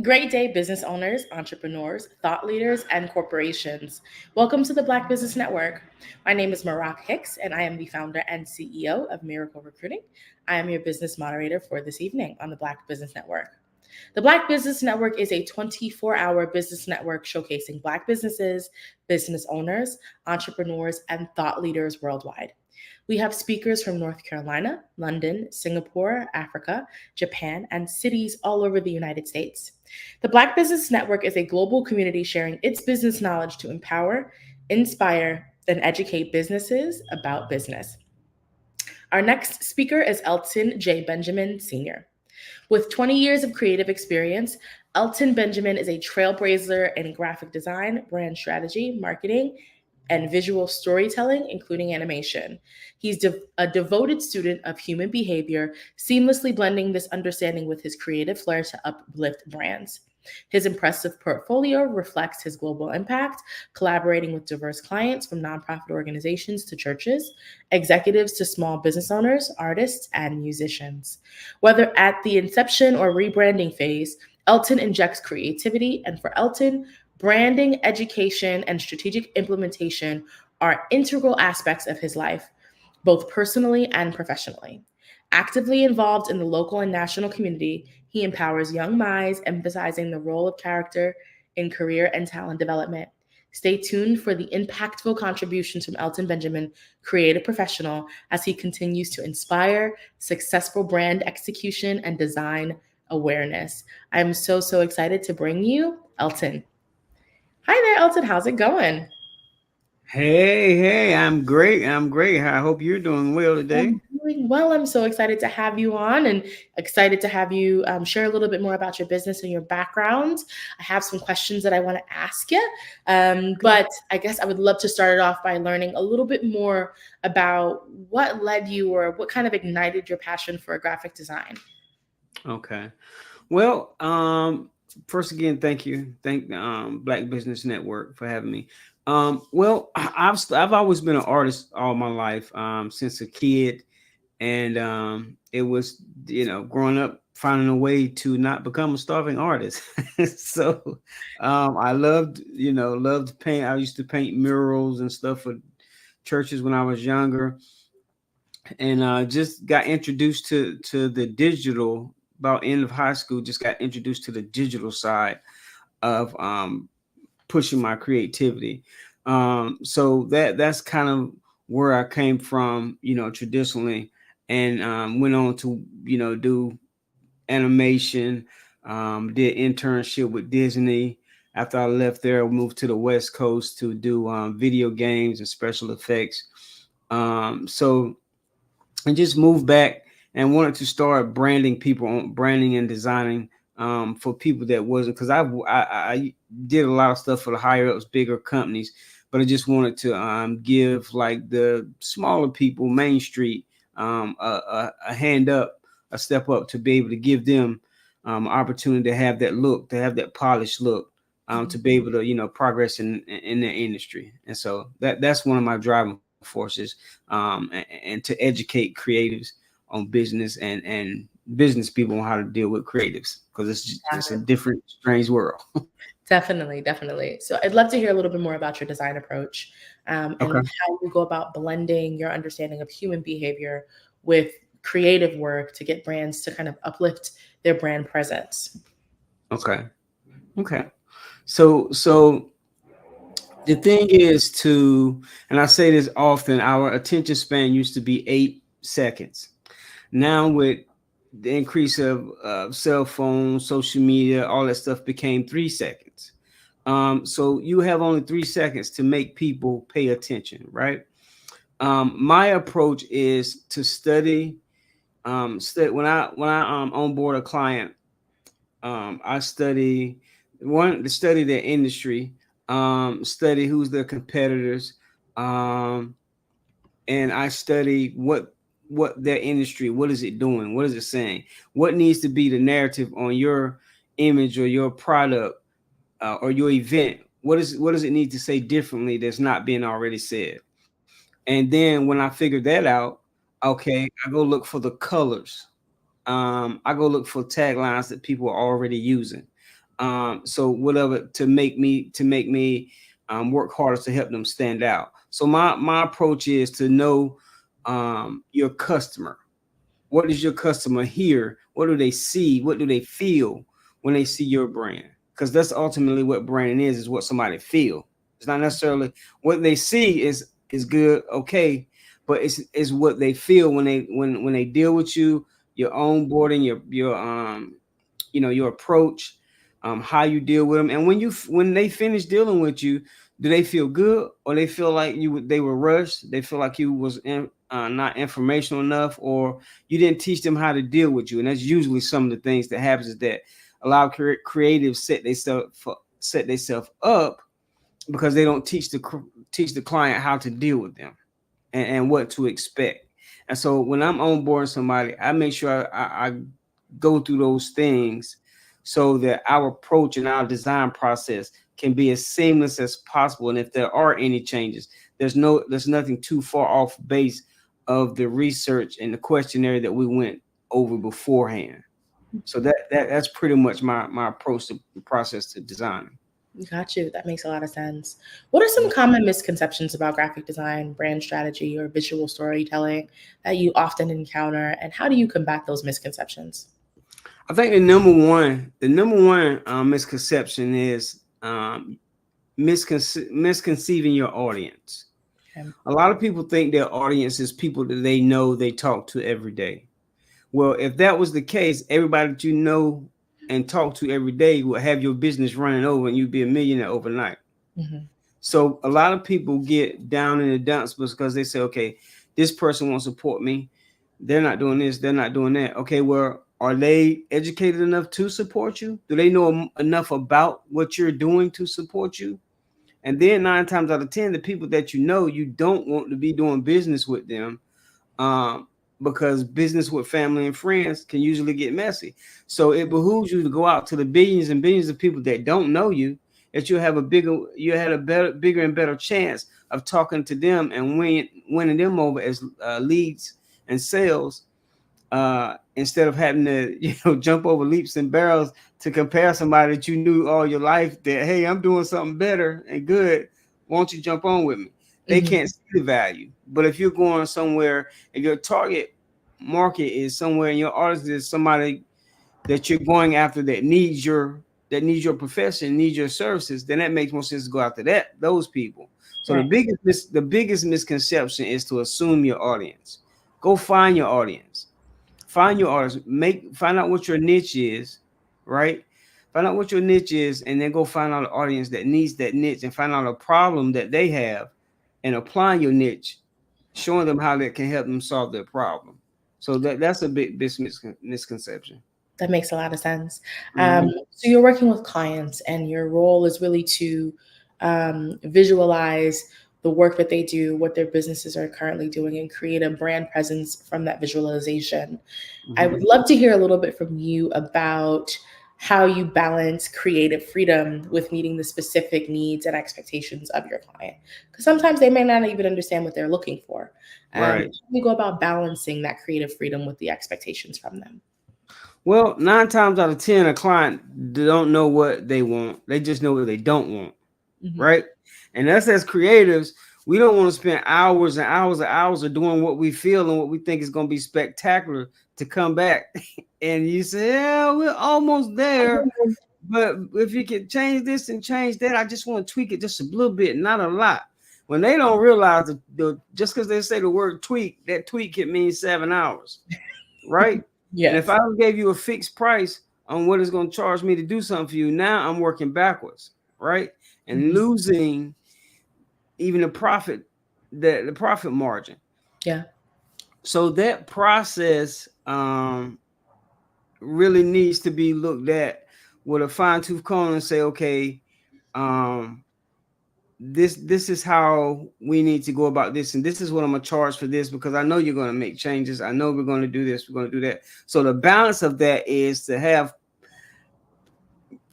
Great day, business owners, entrepreneurs, thought leaders, and corporations. Welcome to the Black Business Network. My name is Marak Hicks, and I am the founder and CEO of Miracle Recruiting. I am your business moderator for this evening on the Black Business Network. The Black Business Network is a 24-hour business network showcasing Black businesses, business owners, entrepreneurs, and thought leaders worldwide. We have speakers from North Carolina, London, Singapore, Africa, Japan, and cities all over the United States. The Black Business Network is a global community sharing its business knowledge to empower, inspire, and educate businesses about business. Our next speaker is Elton J. Benjamin Sr. With 20 years of creative experience, Elton Benjamin is a trailblazer in graphic design, brand strategy, marketing, and visual storytelling, including animation. He's a devoted student of human behavior, seamlessly blending this understanding with his creative flair to uplift brands. His impressive portfolio reflects his global impact, collaborating with diverse clients from nonprofit organizations to churches, executives to small business owners, artists, and musicians. Whether at the inception or rebranding phase, Elton injects creativity, and for Elton, branding, education, and strategic implementation are integral aspects of his life, both personally and professionally. Actively involved in the local and national community, he empowers young minds, emphasizing the role of character in career and talent development. Stay tuned for the impactful contributions from Elton Benjamin, creative professional, as he continues to inspire successful brand execution and design awareness. I'm so excited to bring you Elton. Hi there, Elton. How's it going? Hey, I'm great. I hope you're doing well today. I'm doing well. I'm so excited to have you on and excited to have you share a little bit more about your business and your background. I have some questions that I want to ask you, but I guess I would love to start it off by learning a little bit more about what led you or what kind of ignited your passion for graphic design. Okay. Well, first again, thank you. Thank Black Business Network for having me. Well, I've always been an artist all my life, since a kid, and it was, growing up finding a way to not become a starving artist. So I loved to paint. I used to paint murals and stuff for churches when I was younger, and just got introduced to the digital about end of high school. Just got introduced to the digital side of pushing my creativity. So that's kind of where I came from, traditionally, and went on to, do animation, did internship with Disney. After I left there, I moved to the West Coast to do video games and special effects. So I just moved back and wanted to start branding people on branding and designing for people that wasn't, because I did a lot of stuff for the higher ups, bigger companies, but I just wanted to give like the smaller people, Main Street, a hand up, a step up, to be able to give them opportunity to have that look, to have that polished look, to be able to progress in their industry. And so that's one of my driving forces, and to educate creatives on business and business people on how to deal with creatives, because it's a different, strange world. Definitely. So I'd love to hear a little bit more about your design approach, and how you go about blending your understanding of human behavior with creative work to get brands to kind of uplift their brand presence. Okay. So the thing is and I say this often, our attention span used to be 8 seconds. Now with the increase of cell phones, social media, all that stuff became 3 seconds. So you have only 3 seconds to make people pay attention, right? My approach is to study. When I onboard a client, I study to study their industry, study who's their competitors, and I study what their industry, what is it doing, what is it saying, what needs to be the narrative on your image or your product or your event. what does it need to say differently that's not being already said? And then when I figured that out, okay, I go look for the colors. I go look for taglines that people are already using. So whatever to make me work harder to help them stand out. So my approach is to know your customer. What does your customer hear? What do they see? What do they feel when they see your brand? Because that's ultimately what branding is what somebody feel. It's not necessarily what they see is good, okay, but it's what they feel when they deal with you, your onboarding, your approach, how you deal with them, and when they finish dealing with you, do they feel good or they feel like they were rushed? They feel like you was not informational enough, or you didn't teach them how to deal with you. And that's usually some of the things that happens, is that a lot of creatives set themselves up because they don't teach the client how to deal with them and what to expect. And so when I'm onboarding somebody, I make sure I go through those things so that our approach and our design process can be as seamless as possible. And if there are any changes, there's nothing too far off base of the research and the questionnaire that we went over beforehand. So that's pretty much my approach to the process to design. Got you. That makes a lot of sense. What are some common misconceptions about graphic design, brand strategy, or visual storytelling that you often encounter, and how do you combat those misconceptions? I think the number one misconception is misconceiving your audience. Okay. A lot of people think their audience is people that they know, they talk to every day. Well, if that was the case, everybody that you know and talk to every day will have your business running over and you'd be a millionaire overnight. Mm-hmm. So a lot of people get down in the dumps because they say, okay, this person won't support me. They're not doing this. They're not doing that. Okay, well, are they educated enough to support you? Do they know enough about what you're doing to support you? And then 9 times out of 10, the people that you know, you don't want to be doing business with them. Because business with family and friends can usually get messy. So it behooves you to go out to the billions and billions of people that don't know you, that you had a bigger and better chance of talking to them and winning them over as leads and sales, instead of having to jump over leaps and barrels to compare somebody that you knew all your life that, hey, I'm doing something better and good. Won't you jump on with me? They can't see the value. But if you're going somewhere and your target market is somewhere and your audience is somebody that you're going after that needs your profession, needs your services, then that makes more sense to go after those people. So right. The biggest misconception is to assume your audience. Go find your audience. Find your audience. Find out what your niche is, right? Find out what your niche is, and then go find out an audience that needs that niche and find out a problem that they have. And applying your niche, showing them how that can help them solve their problem. So that's a big misconception. That makes a lot of sense. So you're working with clients, and your role is really to visualize the work that they do, what their businesses are currently doing, and create a brand presence from that visualization. I would love to hear a little bit from you about how you balance creative freedom with meeting the specific needs and expectations of your client. Because sometimes they may not even understand what they're looking for. Right. How do you go about balancing that creative freedom with the expectations from them? Well, 9 times out of 10, a client don't know what they want. They just know what they don't want, right? And us as creatives, we don't want to spend hours and hours and hours of doing what we feel and what we think is going to be spectacular to come back. And you say, yeah, we're almost there. But if you can change this and change that, I just want to tweak it just a little bit, not a lot. When they don't realize that just because they say the word tweak, that tweak can mean 7 hours, right? Yes. And if I gave you a fixed price on what it's going to charge me to do something for you, now I'm working backwards, right? And losing even the profit margin. Yeah. So that process really needs to be looked at with a fine-tooth comb and say, okay, this is how we need to go about this, and this is what I'm gonna charge for this, because I know you're gonna make changes. I know we're gonna do this, we're gonna do that. So the balance of that is to have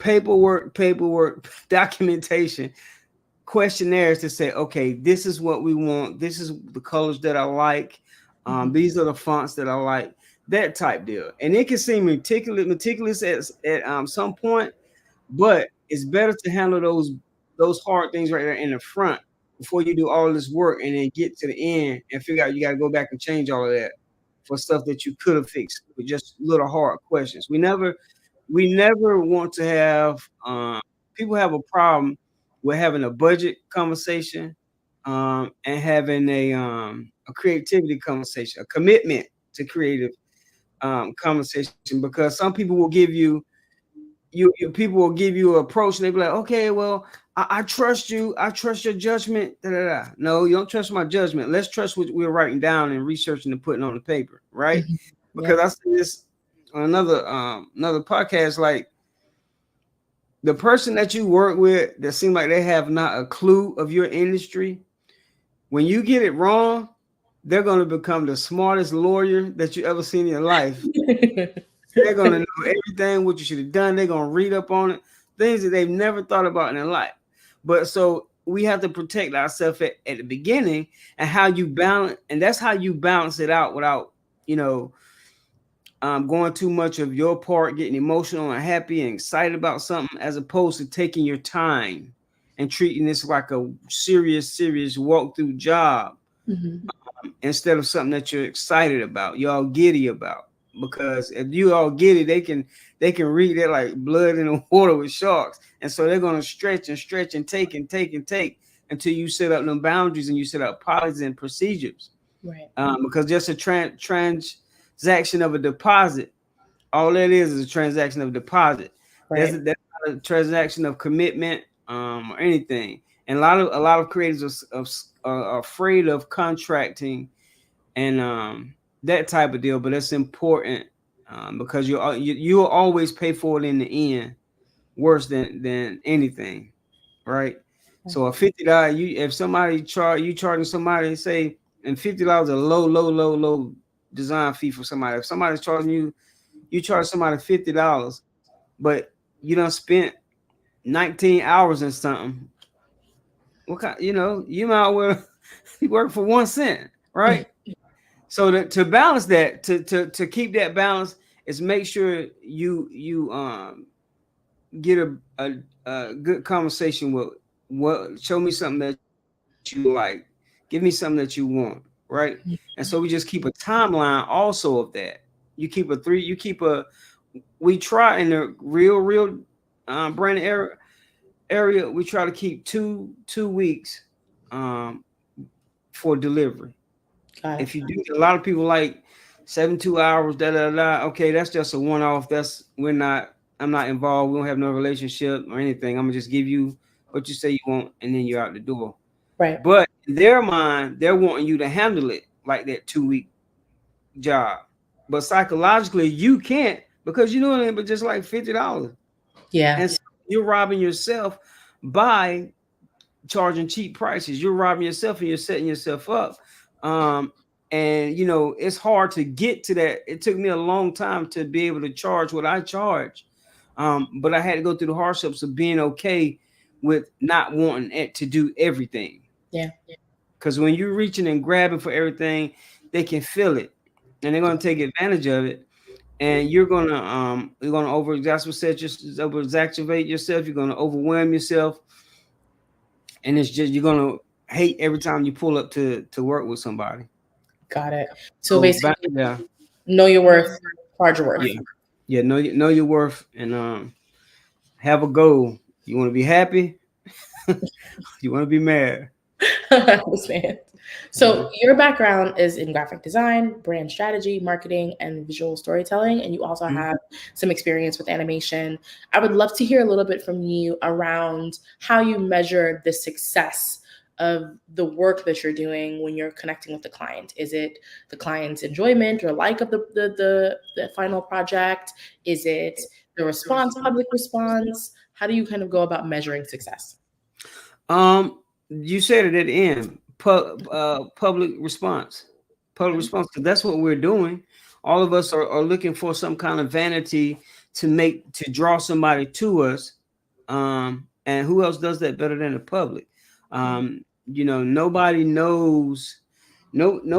paperwork, documentation, questionnaires to say, okay, this is what we want. This is the colors that I like. These are the fonts that I like. That type deal. And it can seem meticulous at some point, but it's better to handle those hard things right there in the front before you do all this work and then get to the end and figure out you got to go back and change all of that for stuff that you could have fixed with just little hard questions. We never want to have people have a problem with having a budget conversation and having a creativity conversation, a commitment to creative conversation, because some people will give you people will give you an approach and they be like, okay, well, I trust you. I trust your judgment. Da, da, da. No, you don't trust my judgment. Let's trust what we're writing down and researching and putting on the paper, right? Because I see this on another podcast, like the person that you work with that seems like they have not a clue of your industry, when you get it wrong, they're going to become the smartest lawyer that you ever seen in your life. They're going to know everything, what you should have done. They're going to read up on it, things that they've never thought about in their life. But so we have to protect ourselves at the beginning, and how you balance, and that's how you balance it out without, going too much of your part, getting emotional and happy and excited about something, as opposed to taking your time and treating this like a serious walkthrough job instead of something that you're excited about, you're all giddy about. Because if you all giddy, they can read it like blood in the water with sharks, and so they're going to stretch and take until you set up them boundaries and you set up policies and procedures. Right. Because just a transaction of a deposit, all that is a transaction of deposit. Right. That's not a transaction of commitment or anything. And a lot of creators are afraid of contracting and that type of deal, but it's important because you'll always pay for it in the end, worse than anything, right? So a $50, if somebody charging somebody, say, and $50 a low design fee for somebody. If somebody's charging you charge somebody $50, but you done spent 19 hours in something. What kind? You might well work for 1 cent, right? So to balance that, to keep that balance, is make sure you get a good conversation with show me something that you like, give me something that you want, right? And so we just keep a timeline also of that. We try in the real brand area, we try to keep two weeks for delivery. If you do, a lot of people like 72 hours, okay, that's just a one-off. I'm not involved. We don't have no relationship or anything. I'm gonna just give you what you say you want, and then you're out the door. Right. But in their mind, they're wanting you to handle it like that 2-week job. But psychologically, you can't, because but just like $50. Yeah. And so you're robbing yourself by charging cheap prices. You're robbing yourself and you're setting yourself up. And it's hard to get to that. It took me a long time to be able to charge what I charge. But I had to go through the hardships of being okay with not wanting it to do everything. Yeah. Because when you're reaching and grabbing for everything, they can feel it and they're going to take advantage of it. And you're gonna overexactivate yourself. You're gonna overwhelm yourself, and it's just you're gonna hate every time you pull up to work with somebody. Got it. So basically, know your worth, charge your worth. Yeah. Know your worth, and have a goal. You want to be happy. You want to be mad. I understand. So your background is in graphic design, brand strategy, marketing, and visual storytelling, and you also have some experience with animation. I would love to hear a little bit from you around how you measure the success of the work that you're doing when you're connecting with the client. Is it the client's enjoyment or like of the final project? Is it the response, public response? How do you kind of go about measuring success? You said it at the end. Public response, because that's what we're doing. All of us are looking for some kind of vanity to draw somebody to us. And who else does that better than the public? You know, nobody knows a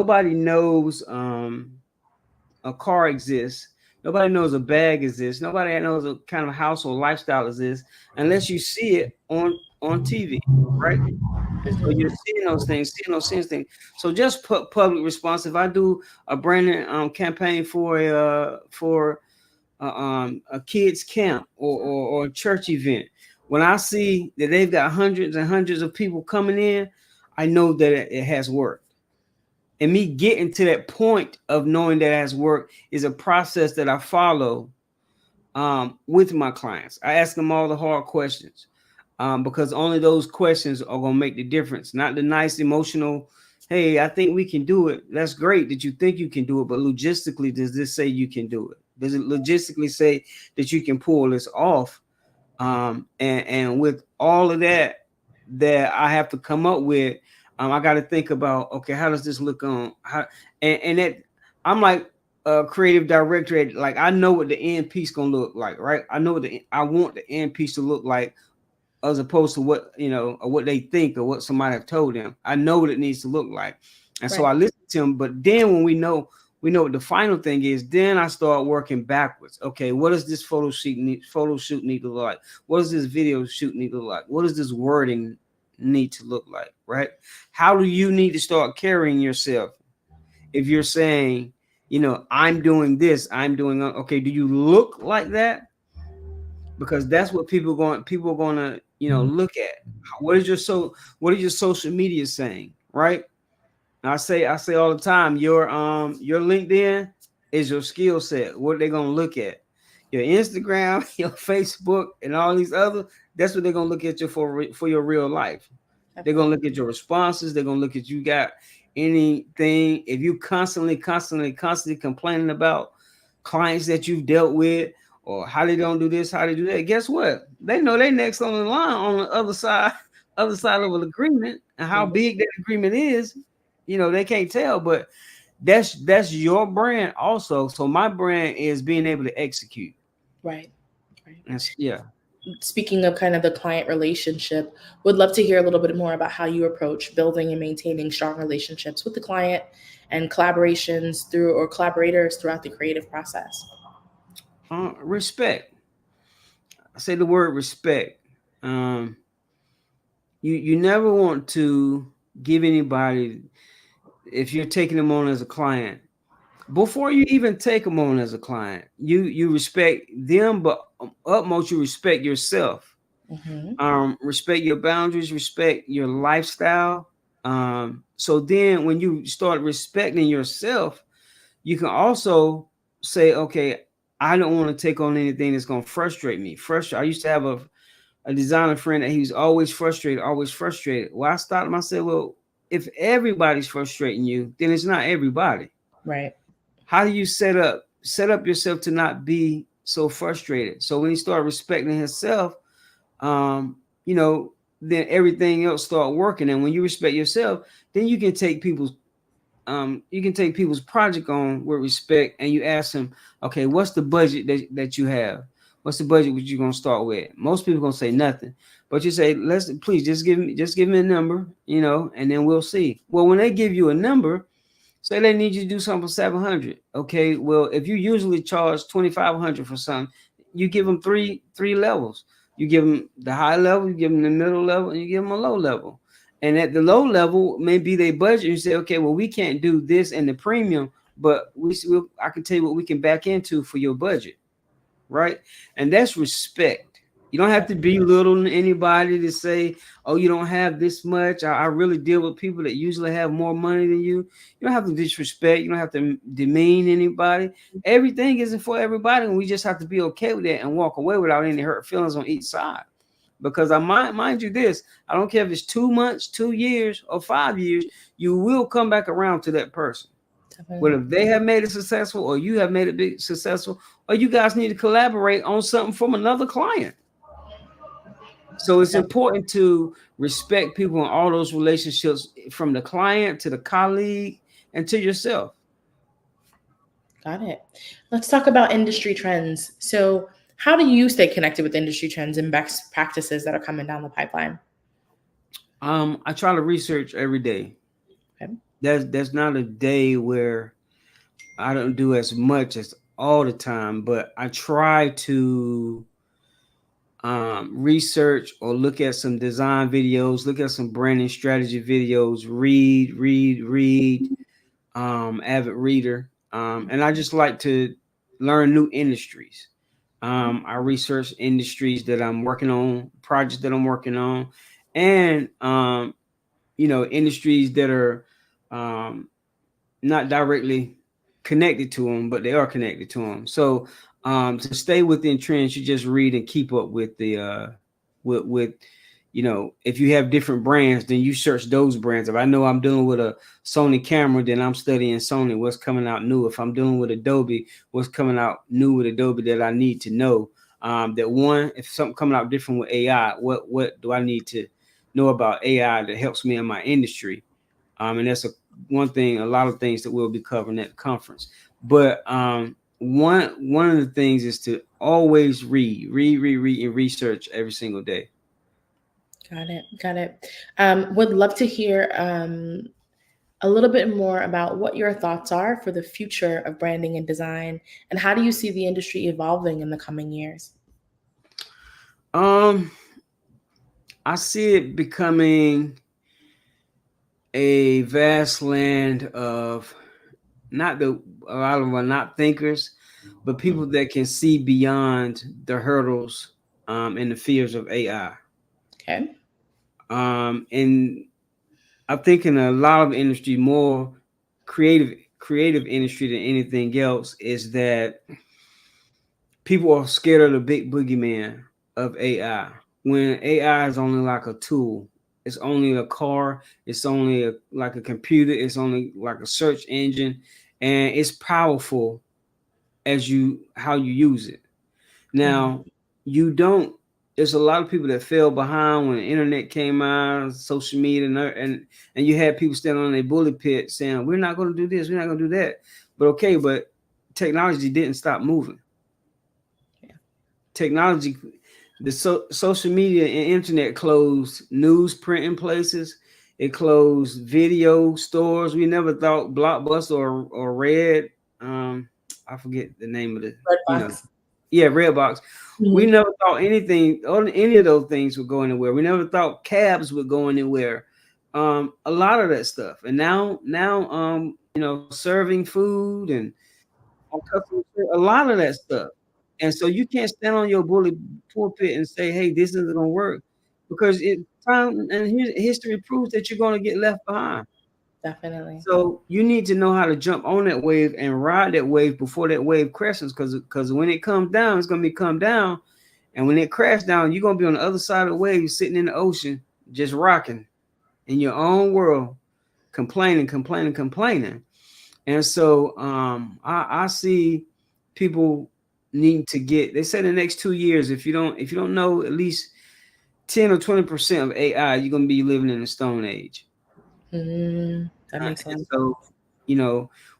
car exists. Nobody knows a bag exists. Nobody knows a kind of household lifestyle exists unless you see it on TV, right? So you're seeing those things, seeing So just put public response. If I do a branding campaign for a kids camp or a church event, when I see that they've got hundreds and hundreds of people coming in, I know that it has worked. And me getting to that point of knowing that it has worked is a process that I follow with my clients. I ask them all the hard questions because only those questions are going to make the difference. Not the nice emotional, hey, I think we can do it. That's great that you think you can do it, but logistically, does this say you can do it? Does it logistically say that you can pull this off? And with all of that I have to come up with, I got to think about, okay, how does this look on? And that I'm like a creative director. Like I know what the end piece gonna look like, right? I know I want the end piece to look like, as opposed to what or what they think or what somebody have told them. I know what it needs to look like, and so I listen to them. But then when we know what the final thing is, then I start working backwards. Okay, what does this photo shoot need to look like? What does this video shoot need to look like? What does this wording need to look like, right? How do you need to start carrying yourself? If you're saying, I'm doing this, okay, do you look like that? Because that's what people are going to, look at. What is your social media saying, right? I say all the time, your LinkedIn is your skill set. What are they going to look at? Your Instagram, your Facebook, and all these other, that's what they're going to look at you for your real life. They're going to look at your responses. They're going to look at you got anything. If you constantly complaining about clients that you've dealt with or how they don't do this, how they do that, guess what? They know they next on the line on the other side of an agreement, and how big that agreement is, they can't tell, but that's your brand also. So my brand is being able to execute. Right. Yeah. Speaking of kind of the client relationship, would love to hear a little bit more about how you approach building and maintaining strong relationships with the client and collaborators throughout the creative process. Respect. I say the word respect. You never want to give anybody, if you're taking them on as a client, before you even take them on as a client, you respect them, but utmost you respect yourself. Respect your boundaries, respect your lifestyle. So then when you start respecting yourself, you can also say, okay, I don't want to take on anything that's going to frustrate me. I used to have a designer friend that he was always frustrated. Well, I stopped him. I said, well, if everybody's frustrating you, then it's not everybody. Right. How do you set up yourself to not be so frustrated? So when he started respecting himself, then everything else start working. And when you respect yourself, then you can take people's project on with respect, and you ask them, okay, what's the budget that you have? What's the budget you're gonna start with? Most people gonna say nothing, but you say, please just give me a number, and then we'll see. Well, when they give you a number, say they need you to do something for $700. Okay, well, if you usually charge $2,500 for something, you give them three levels. You give them the high level, you give them the middle level, and you give them a low level. And at the low level, maybe they budget. You say, okay, well, we can't do this in the premium, but I can tell you what we can back into for your budget, right? And that's respect. You don't have to belittle anybody to say, oh, you don't have this much. I really deal with people that usually have more money than you. You don't have to disrespect. You don't have to demean anybody. Everything isn't for everybody, and we just have to be okay with that and walk away without any hurt feelings on each side. Because I mind you this, I don't care if it's 2 months, 2 years, or 5 years, you will come back around to that person. Whether they have made it successful or you have made it big successful, or you guys need to collaborate on something from another client. So it's important to respect people in all those relationships, from the client to the colleague and to yourself. Got it. Let's talk about industry trends. So How do you stay connected with industry trends and best practices that are coming down the pipeline? I try to research every day. Okay. There's not a day where I don't do as much as all the time, but I try to research or look at some design videos, look at some branding strategy videos, read, avid reader. And I just like to learn new industries. I research industries that I'm working on, projects that I'm working on, and industries that are not directly connected to them, but they are connected to them. So to stay within trends, you just read and keep up with the with if you have different brands, then you search those brands. If I know I'm dealing with a Sony camera, then I'm studying Sony, what's coming out new. If I'm dealing with Adobe, what's coming out new with Adobe that I need to know. If something coming out different with AI, what do I need to know about AI that helps me in my industry? And that's one thing, a lot of things that we'll be covering at the conference. But one of the things is to always read, and research every single day. Got it. Would love to hear a little bit more about what your thoughts are for the future of branding and design, and how do you see the industry evolving in the coming years? I see it becoming a vast land of a lot of them are not thinkers, but people that can see beyond the hurdles and the fears of AI. Okay. And I think in a lot of industry, more creative industry than anything else, is that people are scared of the big boogeyman of AI. When AI is only like a tool, it's only a car, it's only like a computer, it's only like a search engine, and it's powerful as how you use it. Now, there's a lot of people that fell behind when the internet came out, social media, and you had people standing on their bully pit saying, we're not going to do this, we're not going to do that. But technology didn't stop moving. Yeah. Technology, the social media and internet closed news printing places. It closed video stores. We never thought Blockbuster or Red, I forget the name of the Redbox. Redbox. Mm-hmm. We never thought any of those things would go anywhere. We never thought cabs would go anywhere. A lot of that stuff. And now, serving food and a lot of that stuff. And so you can't stand on your bully pulpit and say, hey, this isn't going to work, because time and history proves that you're going to get left behind. Definitely. So you need to know how to jump on that wave and ride that wave before that wave crashes, because when it comes down, it's going to come down. And when it crashes down, you're going to be on the other side of the wave, sitting in the ocean, just rocking in your own world, complaining. And so I see people need to they said in the next 2 years, if you don't know at least 10 or 20% of AI, you're going to be living in the Stone Age. That makes sense. So,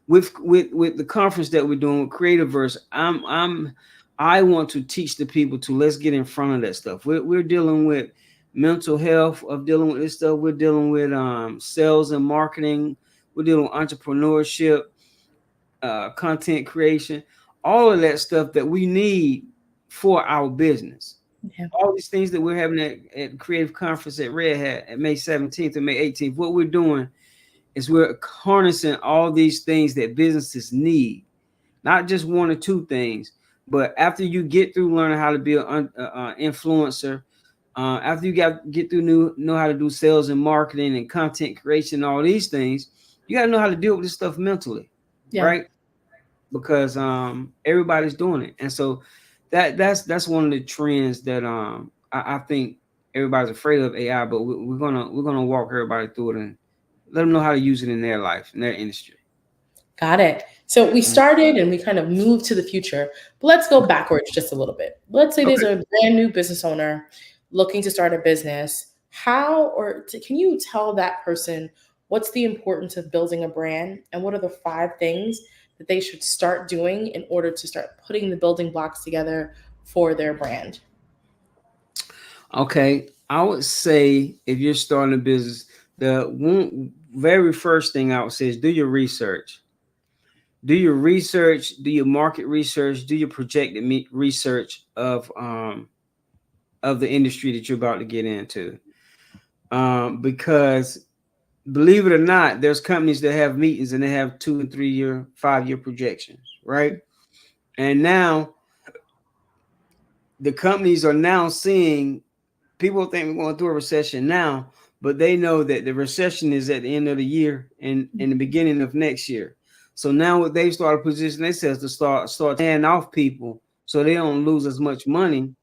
with the conference that we're doing with Creativeverse, I want to teach the people to let's get in front of that stuff. We're dealing with mental health of dealing with this stuff. We're dealing with sales and marketing. We're dealing with entrepreneurship, content creation, all of that stuff that we need for our business. Yeah. All these things that we're having at Creative Conference at Red Hat at May 17th and May 18th, what we're doing is we're harnessing all these things that businesses need, not just one or two things. But after you get through learning how to be an influencer, after you get through know how to do sales and marketing and content creation, all these things, you got to know how to deal with this stuff mentally, right? Because everybody's doing it, and so that's one of the trends that I think everybody's afraid of AI, but we're gonna walk everybody through it and let them know how to use it in their life, in their industry. Got it. So we started and we kind of moved to the future, but let's go backwards just a little bit. Let's say there's a brand new business owner looking to start a business. Can you tell that person what's the importance of building a brand, and what are the 5 things that they should start doing in order to start putting the building blocks together for their brand? Okay, I would say if you're starting a business, the very first thing I would say is do your research. Do your research, do your market research, do your projected research of the industry that you're about to get into. Because believe it or not, there's companies that have meetings and they have 2 and 3 year, 5 year projections, right? And now the companies are now seeing, people think we're going through a recession now, but they know that the recession is at the end of the year and in the beginning of next year. So now what they've started positioning themselves to start laying off people so they don't lose as much money.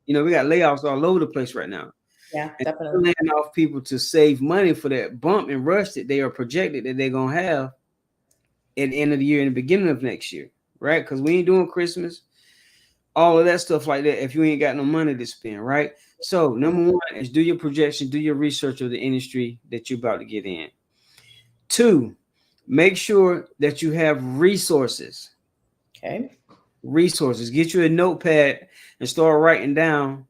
You know, we got layoffs all over the place right now. Yeah, And definitely. laying off people to save money for that bump and rush that they are projected that they're gonna have at the end of the year and the beginning of next year, right? Because we ain't doing Christmas, all of that stuff like that if you ain't got no money to spend, right? So number one is do your projection, do your research of the industry that you're about to get in. 2, make sure that you have resources. Okay. Resources. Get you a notepad and start writing down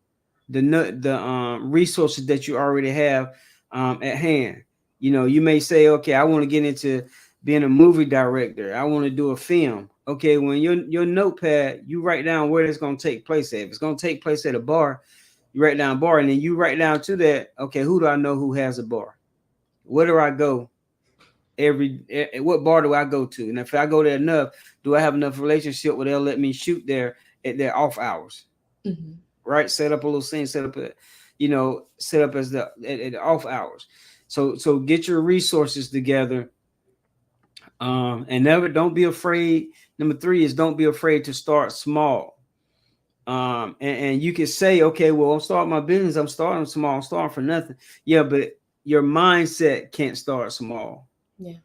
the resources that you already have at hand. You know, you may say, okay, I want to get into being a movie director. I want to do a film. Okay, when your notepad, you write down where it's going to take place at. If it's going to take place at a bar, you write down bar, and then you write down to that, okay, who do I know who has a bar? Where do I go? What bar do I go to? And if I go there enough, do I have enough relationship where they'll let me shoot there at their off hours? Mm-hmm. Right? Set up a little scene, set up as the at the off hours. So get your resources together. And don't be afraid. Number 3 is don't be afraid to start small. And you can say, okay, well, I'm starting my business. I'm starting small. I'm starting for nothing. Yeah, but your mindset can't start small. Yeah.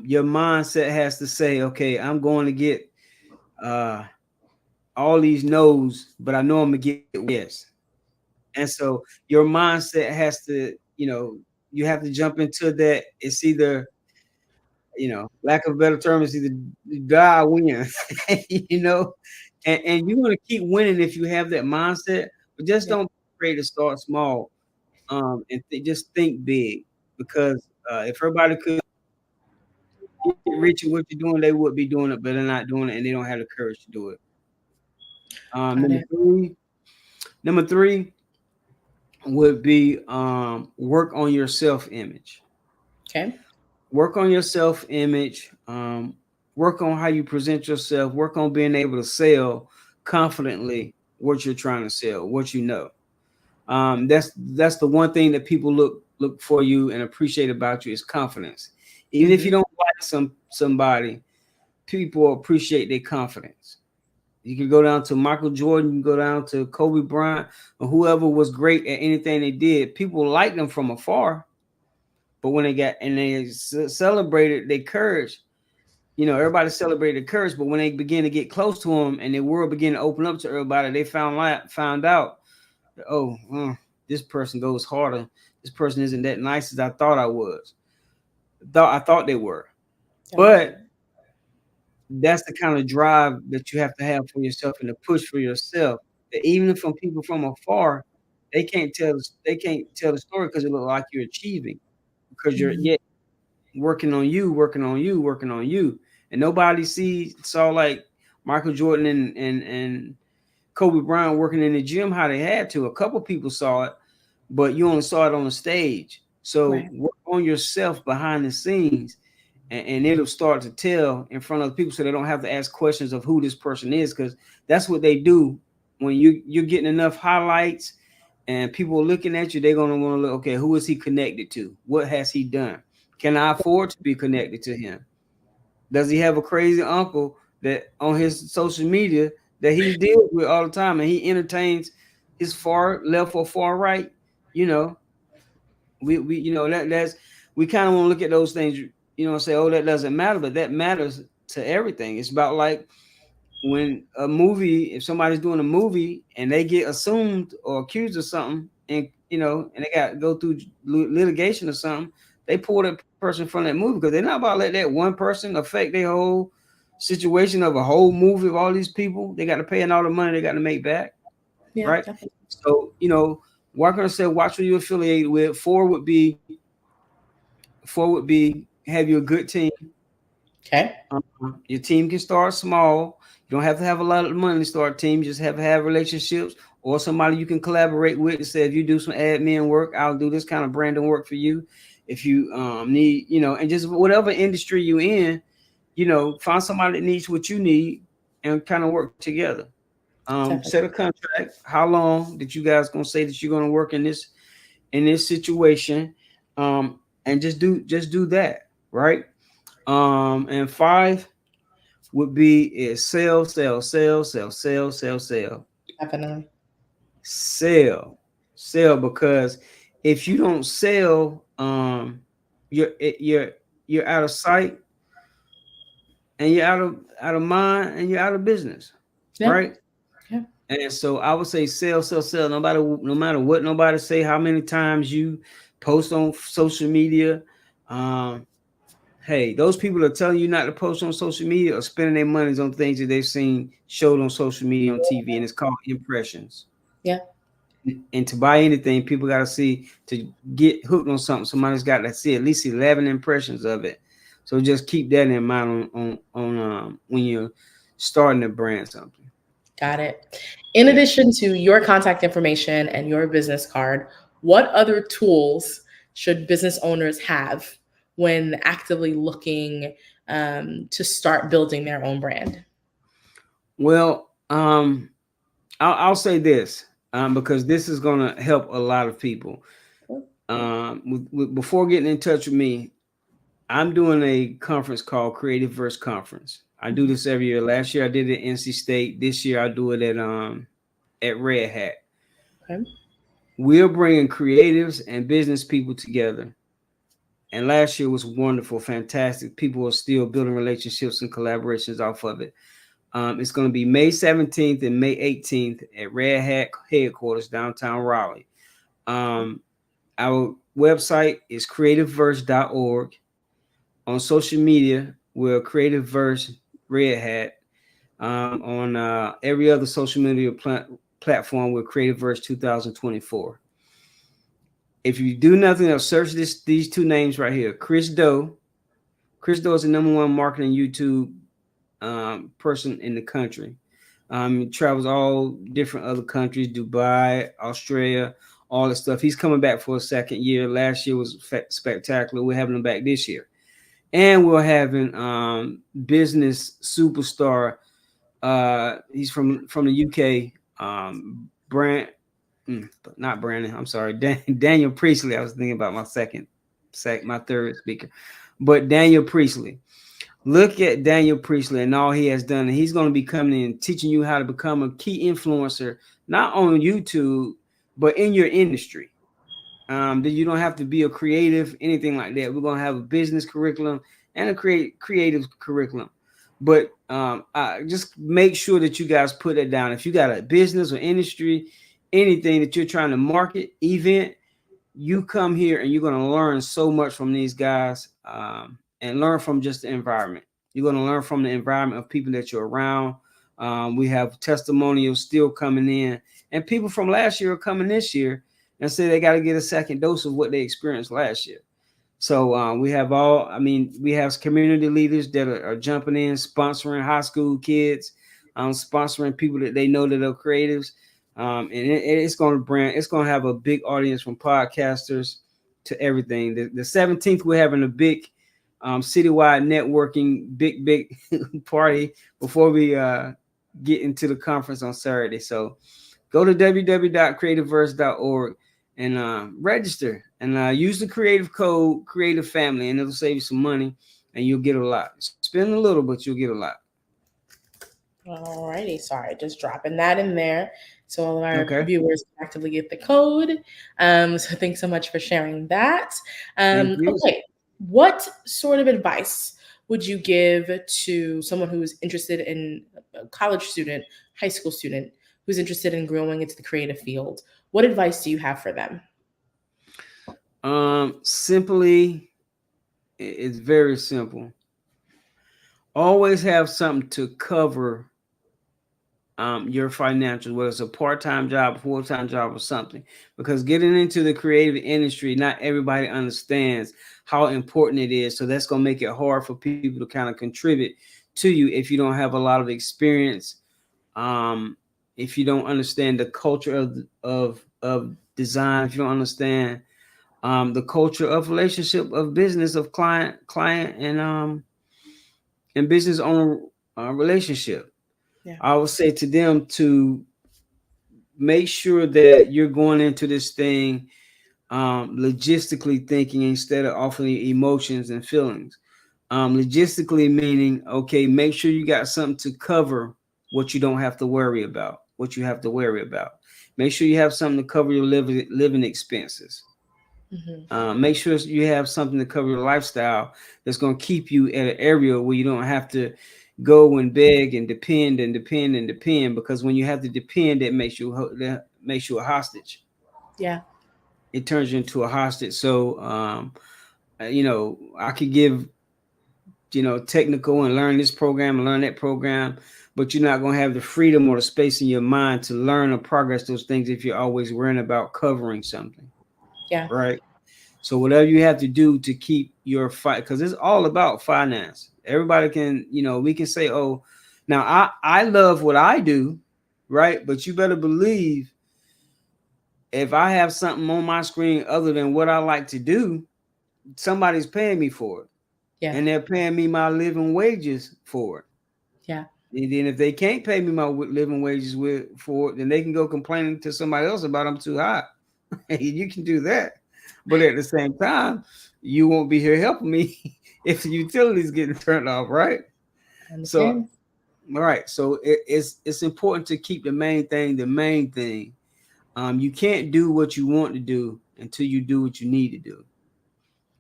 Your mindset has to say, okay, I'm going to get all these no's, but I know I'm gonna get yes. And so your mindset has to, you have to jump into that. It's either, lack of a better term, is either die or win, and you're gonna keep winning if you have that mindset, but just don't be afraid to start small. And just think big, because if everybody could get rich at what you're doing, they would be doing it, but they're not doing it, and they don't have the courage to do it. Number three would be work on your self-image. Okay. Work on your self-image. Work on how you present yourself. Work on being able to sell confidently what you're trying to sell, what you know. That's the one thing that people look for you and appreciate about you is confidence. Even if you don't like somebody, people appreciate their confidence. You can go down to Michael Jordan, you can go down to Kobe Bryant, or whoever was great at anything they did. People liked them from afar, but when they celebrated their courage, everybody celebrated their courage. But when they began to get close to them and their world began to open up to everybody, they found out, this person goes harder. This person isn't that nice as I thought I was. I thought they were, but that's the kind of drive that you have to have for yourself and to push for yourself. That even from people from afar, they can't tell the story because it looks like you're achieving, because you're yet working on you, and nobody saw like Michael Jordan and Kobe Bryant working in the gym how they had to. A couple people saw it, but you only saw it on the stage. So work on yourself behind the scenes. And it'll start to tell in front of people so they don't have to ask questions of who this person is, because that's what they do. When you're getting enough highlights and people are looking at you, they're going to want to look, okay, who is he connected to? What has he done? Can I afford to be connected to him? Does he have a crazy uncle that on his social media that he deals with all the time and he entertains his far left or far right? We we kind of want to look at those things, say, oh, that doesn't matter, but that matters to everything. It's about like when if somebody's doing a movie and they get assumed or accused of something, and and they got to go through litigation or something, they pull that person from that movie because they're not about to let that one person affect their whole situation of a whole movie of all these people. They got to pay and all the money they got to make back, Yeah, right? definitely. So we're gonna say watch who you affiliated with. Four would be have you a good team. Okay. Your team can start small. You don't have to have a lot of money to start a team. You just have to have relationships or somebody you can collaborate with and say, if you do some admin work, I'll do this kind of branding work for you. If you need, and just whatever industry you're in, find somebody that needs what you need and kind of work together. Set a contract. How long that you guys gonna say that you're gonna work in this situation, and just do that, right? And 5 would be sell. Definitely. Sell, because if you don't sell, you're out of sight, and you're out of mind, and you're out of business, right? Yeah. And so I would say sell. No matter what nobody say, how many times you post on social media. Hey, those people are telling you not to post on social media or spending their monies on things that they've seen showed on social media, on TV, and it's called impressions. Yeah. And to buy anything, people got to see, to get hooked on something, somebody's got to see at least 11 impressions of it. So just keep that in mind on when you're starting to brand something. Got it. In addition to your contact information and your business card, what other tools should business owners have when actively looking to start building their own brand? Well, I'll say this, because this is going to help a lot of people. Before getting in touch with me, I'm doing a conference called Creative Verse Conference. I do this every year. Last year I did it at NC State. This year I do it at Red Hat. Okay. We're bringing creatives and business people together. And last year was wonderful, fantastic. People are still building relationships and collaborations off of it. It's going to be May 17th and May 18th at Red Hat headquarters, downtown Raleigh. Our website is creativeverse.org. On social media, we're Creative Verse Red Hat. On every other social media platform, we're Creative Verse 2024. If you do nothing else, search these two names right here. Chris Doe. Chris Doe is the #1 marketing YouTube person in the country. He travels all different other countries, Dubai, Australia, all that stuff. He's coming back for a second year. Last year was spectacular. We're having him back this year. And we're having business superstar. He's from the UK. Not Brandon. I'm sorry, Daniel Priestley. I was thinking about my third speaker, but Daniel Priestley. Look at Daniel Priestley and all he has done. And he's going to be coming in teaching you how to become a key influencer, not on YouTube, but in your industry. That you don't have to be a creative, anything like that. We're going to have a business curriculum and a creative curriculum. But just make sure that you guys put it down. If you got a business or industry, anything that you're trying to market, event, you come here and you're going to learn so much from these guys, and learn from just the environment. You're going to learn from the environment of people that you're around. We have testimonials still coming in, and people from last year are coming this year and say they got to get a second dose of what they experienced last year. So we have community leaders that are jumping in, sponsoring high school kids, sponsoring people that they know that are creatives. And it's going to have a big audience, from podcasters to everything. The 17th, we're having a big citywide networking, big party before we get into the conference on Saturday. So go to www.creativeverse.org and register, and use the creative code Creative Family, and it'll save you some money, and you'll get a lot. Spend a little, but you'll get a lot. All righty. Sorry, just dropping that in there so all of our viewers can actively get the code. So thanks so much for sharing that. Okay. What sort of advice would you give to someone who's interested in a college student, high school student, who's interested in growing into the creative field? What advice do you have for them? Simply, it's very simple. always have something to cover your financials, whether it's a part-time job, full-time job, or something. Because getting into the creative industry, not everybody understands how important it is. So that's going to make it hard for people to kind of contribute to you if you don't have a lot of experience. If you don't understand the culture of design, if you don't understand the culture of relationship, of business, of client and business owner relationship. Yeah. I would say to them to make sure that you're going into this thing logistically thinking instead of offering emotions and feelings. Logistically meaning, okay, make sure you got something to cover what you don't have to worry about, what you have to worry about. Make sure you have something to cover your living expenses. Make sure you have something to cover your lifestyle that's going to keep you at an area where you don't have to go and beg and depend and depend and depend, because when you have to depend, that makes you a hostage. Yeah. It turns you into a hostage. So, I could give, technical and learn this program and learn that program, but you're not going to have the freedom or the space in your mind to learn or progress those things if you're always worrying about covering something. Yeah. Right. So whatever you have to do to keep your fight, because it's all about finance. Everybody can, we can say, oh, now I love what I do, right? But you better believe if I have something on my screen other than what I like to do, somebody's paying me for it. Yeah. And they're paying me my living wages for it. Yeah. And then if they can't pay me my living wages for it, then they can go complaining to somebody else about I'm too high. You can do that. But at the same time, you won't be here helping me if the utilities getting turned off, right? So, all right. So it's important to keep the main thing the main thing. You can't do what you want to do until you do what you need to do,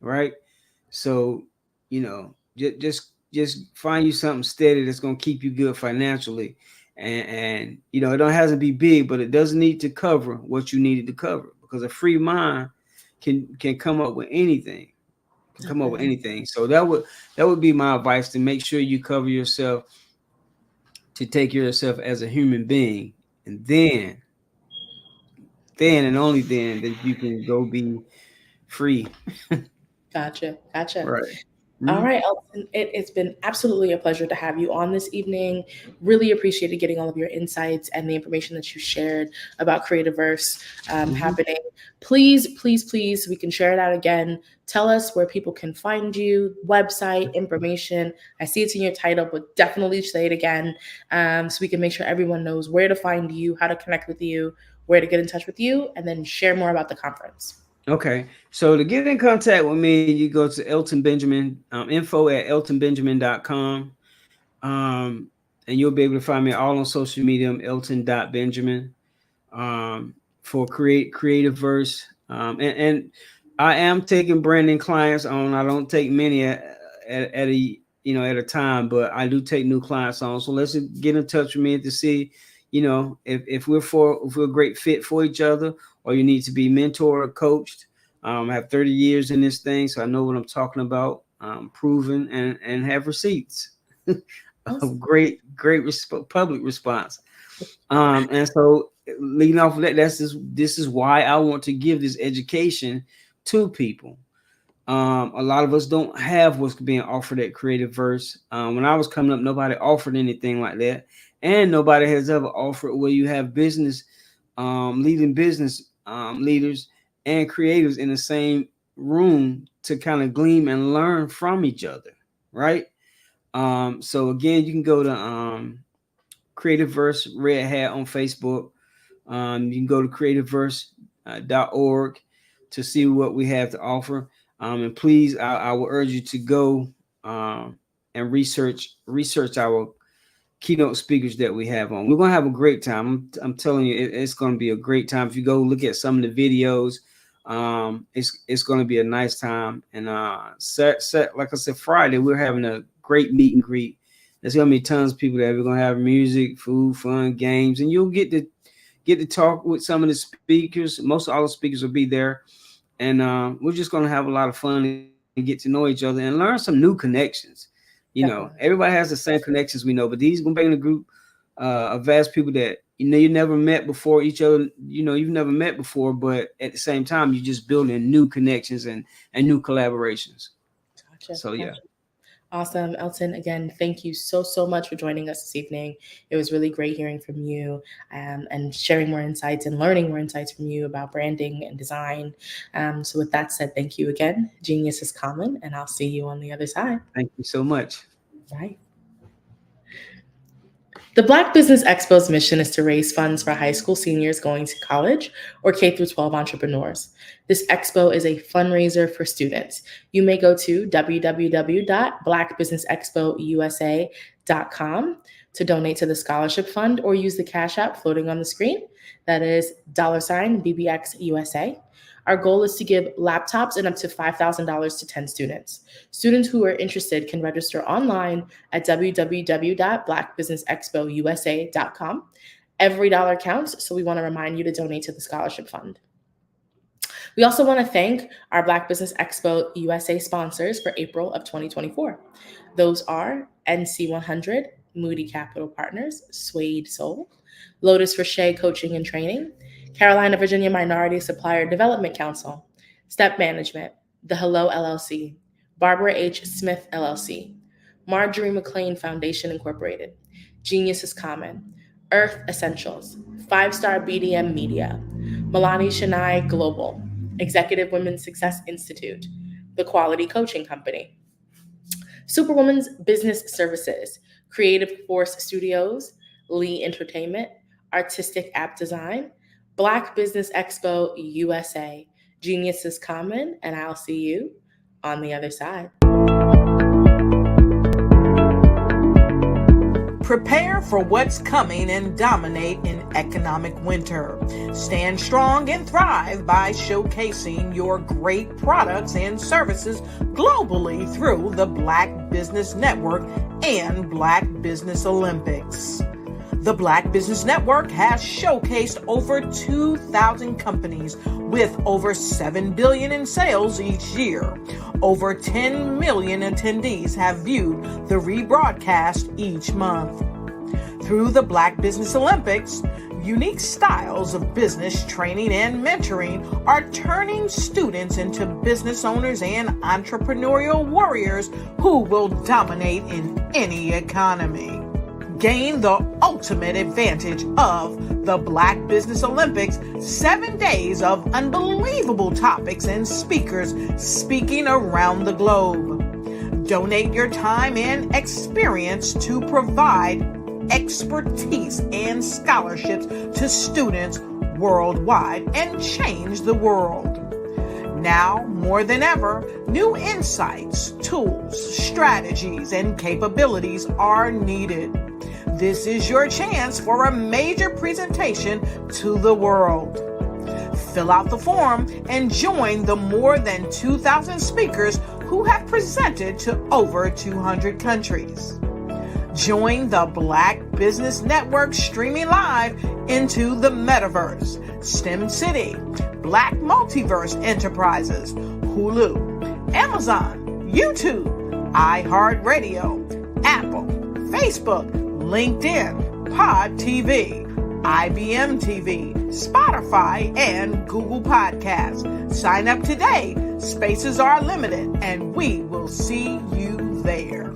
right? So, just find you something steady that's going to keep you good financially, and it don't have to be big, but it doesn't need to cover what you needed to cover, because a free mind can come up with anything. So that would be my advice, to make sure you cover yourself, to take care of yourself as a human being, and then and only then that you can go be free. Gotcha. Right. All right, Elton, it's been absolutely a pleasure to have you on this evening. Really appreciated getting all of your insights and the information that you shared about Creativerse happening. Please, we can share it out again. Tell us where people can find you, website, information. I see it's in your title, but definitely say it again, so we can make sure everyone knows where to find you, how to connect with you, where to get in touch with you, and then share more about the conference. Okay, so to get in contact with me, you go to Elton Benjamin, info@eltonbenjamin.com. And you'll be able to find me all on social media. I'm Elton.Benjamin. For Creativerse. And I am taking branding clients on. I don't take many at a time, but I do take new clients on. So let's get in touch with me to see, if we're a great fit for each other, or you need to be mentored or coached. I have 30 years in this thing, so I know what I'm talking about. Proven and have receipts. Of great public response. And so leading off of that, this is why I want to give this education to people. A lot of us don't have what's being offered at Creativerse. When I was coming up, nobody offered anything like that, and nobody has ever offered where you have business, leading business leaders and creatives in the same room to kind of glean and learn from each other, right? So again, you can go to Creativerse Red Hat on Facebook. You can go to creativerse.org to see what we have to offer. And please, I will urge you to go and research our keynote speakers that we have on. We're going to have a great time. I'm telling you, it's going to be a great time. If you go look at some of the videos, it's going to be a nice time. And like I said, Friday, we're having a great meet and greet. There's going to be tons of people there. We're going to have music, food, fun, games, and you'll get to talk with some of the speakers. Most of all the speakers will be there. And we're just going to have a lot of fun and get to know each other and learn some new connections. know, everybody has the same connections we know, but these gonna bring a group of vast people that you never met before each other. You've never met before, but at the same time, you're just building new connections and new collaborations. Gotcha. So yeah. Awesome. Elton, again, thank you so much for joining us this evening. It was really great hearing from you and sharing more insights and learning more insights from you about branding and design. So with that said, thank you again. Genius is common, and I'll see you on the other side. Thank you so much. Bye. The Black Business Expo's mission is to raise funds for high school seniors going to college or K-12 entrepreneurs. This expo is a fundraiser for students. You may go to www.blackbusinessexpousa.com to donate to the scholarship fund or use the Cash App floating on the screen. That is $BBXUSA. Our goal is to give laptops and up to $5,000 to 10 students. Students who are interested can register online at www.blackbusinessexpousa.com. Every dollar counts, so we want to remind you to donate to the scholarship fund. We also want to thank our Black Business Expo USA sponsors for April of 2024. Those are NC100, Moody Capital Partners, Suede Soul, Lotus Rocher Coaching and Training, Carolina, Virginia Minority Supplier Development Council, Step Management, The Hello LLC, Barbara H. Smith LLC, Marjorie McLean Foundation Incorporated, Genius is Common, Earth Essentials, 5-Star BDM Media, Milani Shania Global, Executive Women's Success Institute, The Quality Coaching Company, Superwoman's Business Services, Creative Force Studios, Lee Entertainment, Artistic App Design, Black Business Expo USA, Genius is Common, and I'll see you on the other side. Prepare for what's coming and dominate in economic winter. Stand strong and thrive by showcasing your great products and services globally through the Black Business Network and Black Business Olympics. The Black Business Network has showcased over 2,000 companies with over $7 billion in sales each year. Over 10 million attendees have viewed the rebroadcast each month. Through the Black Business Olympics, unique styles of business training and mentoring are turning students into business owners and entrepreneurial warriors who will dominate in any economy. Gain the ultimate advantage of the Black Business Olympics, 7 days of unbelievable topics and speakers speaking around the globe. Donate your time and experience to provide expertise and scholarships to students worldwide and change the world. Now, more than ever, new insights, tools, strategies, and capabilities are needed. This is your chance for a major presentation to the world. Fill out the form and join the more than 2,000 speakers who have presented to over 200 countries. Join the Black Business Network streaming live into the Metaverse, STEM City, Black Multiverse Enterprises, Hulu, Amazon, YouTube, iHeartRadio, Apple, Facebook, LinkedIn, Pod TV, IBM TV, Spotify, and Google Podcasts. Sign up today. Spaces are limited, and we will see you there.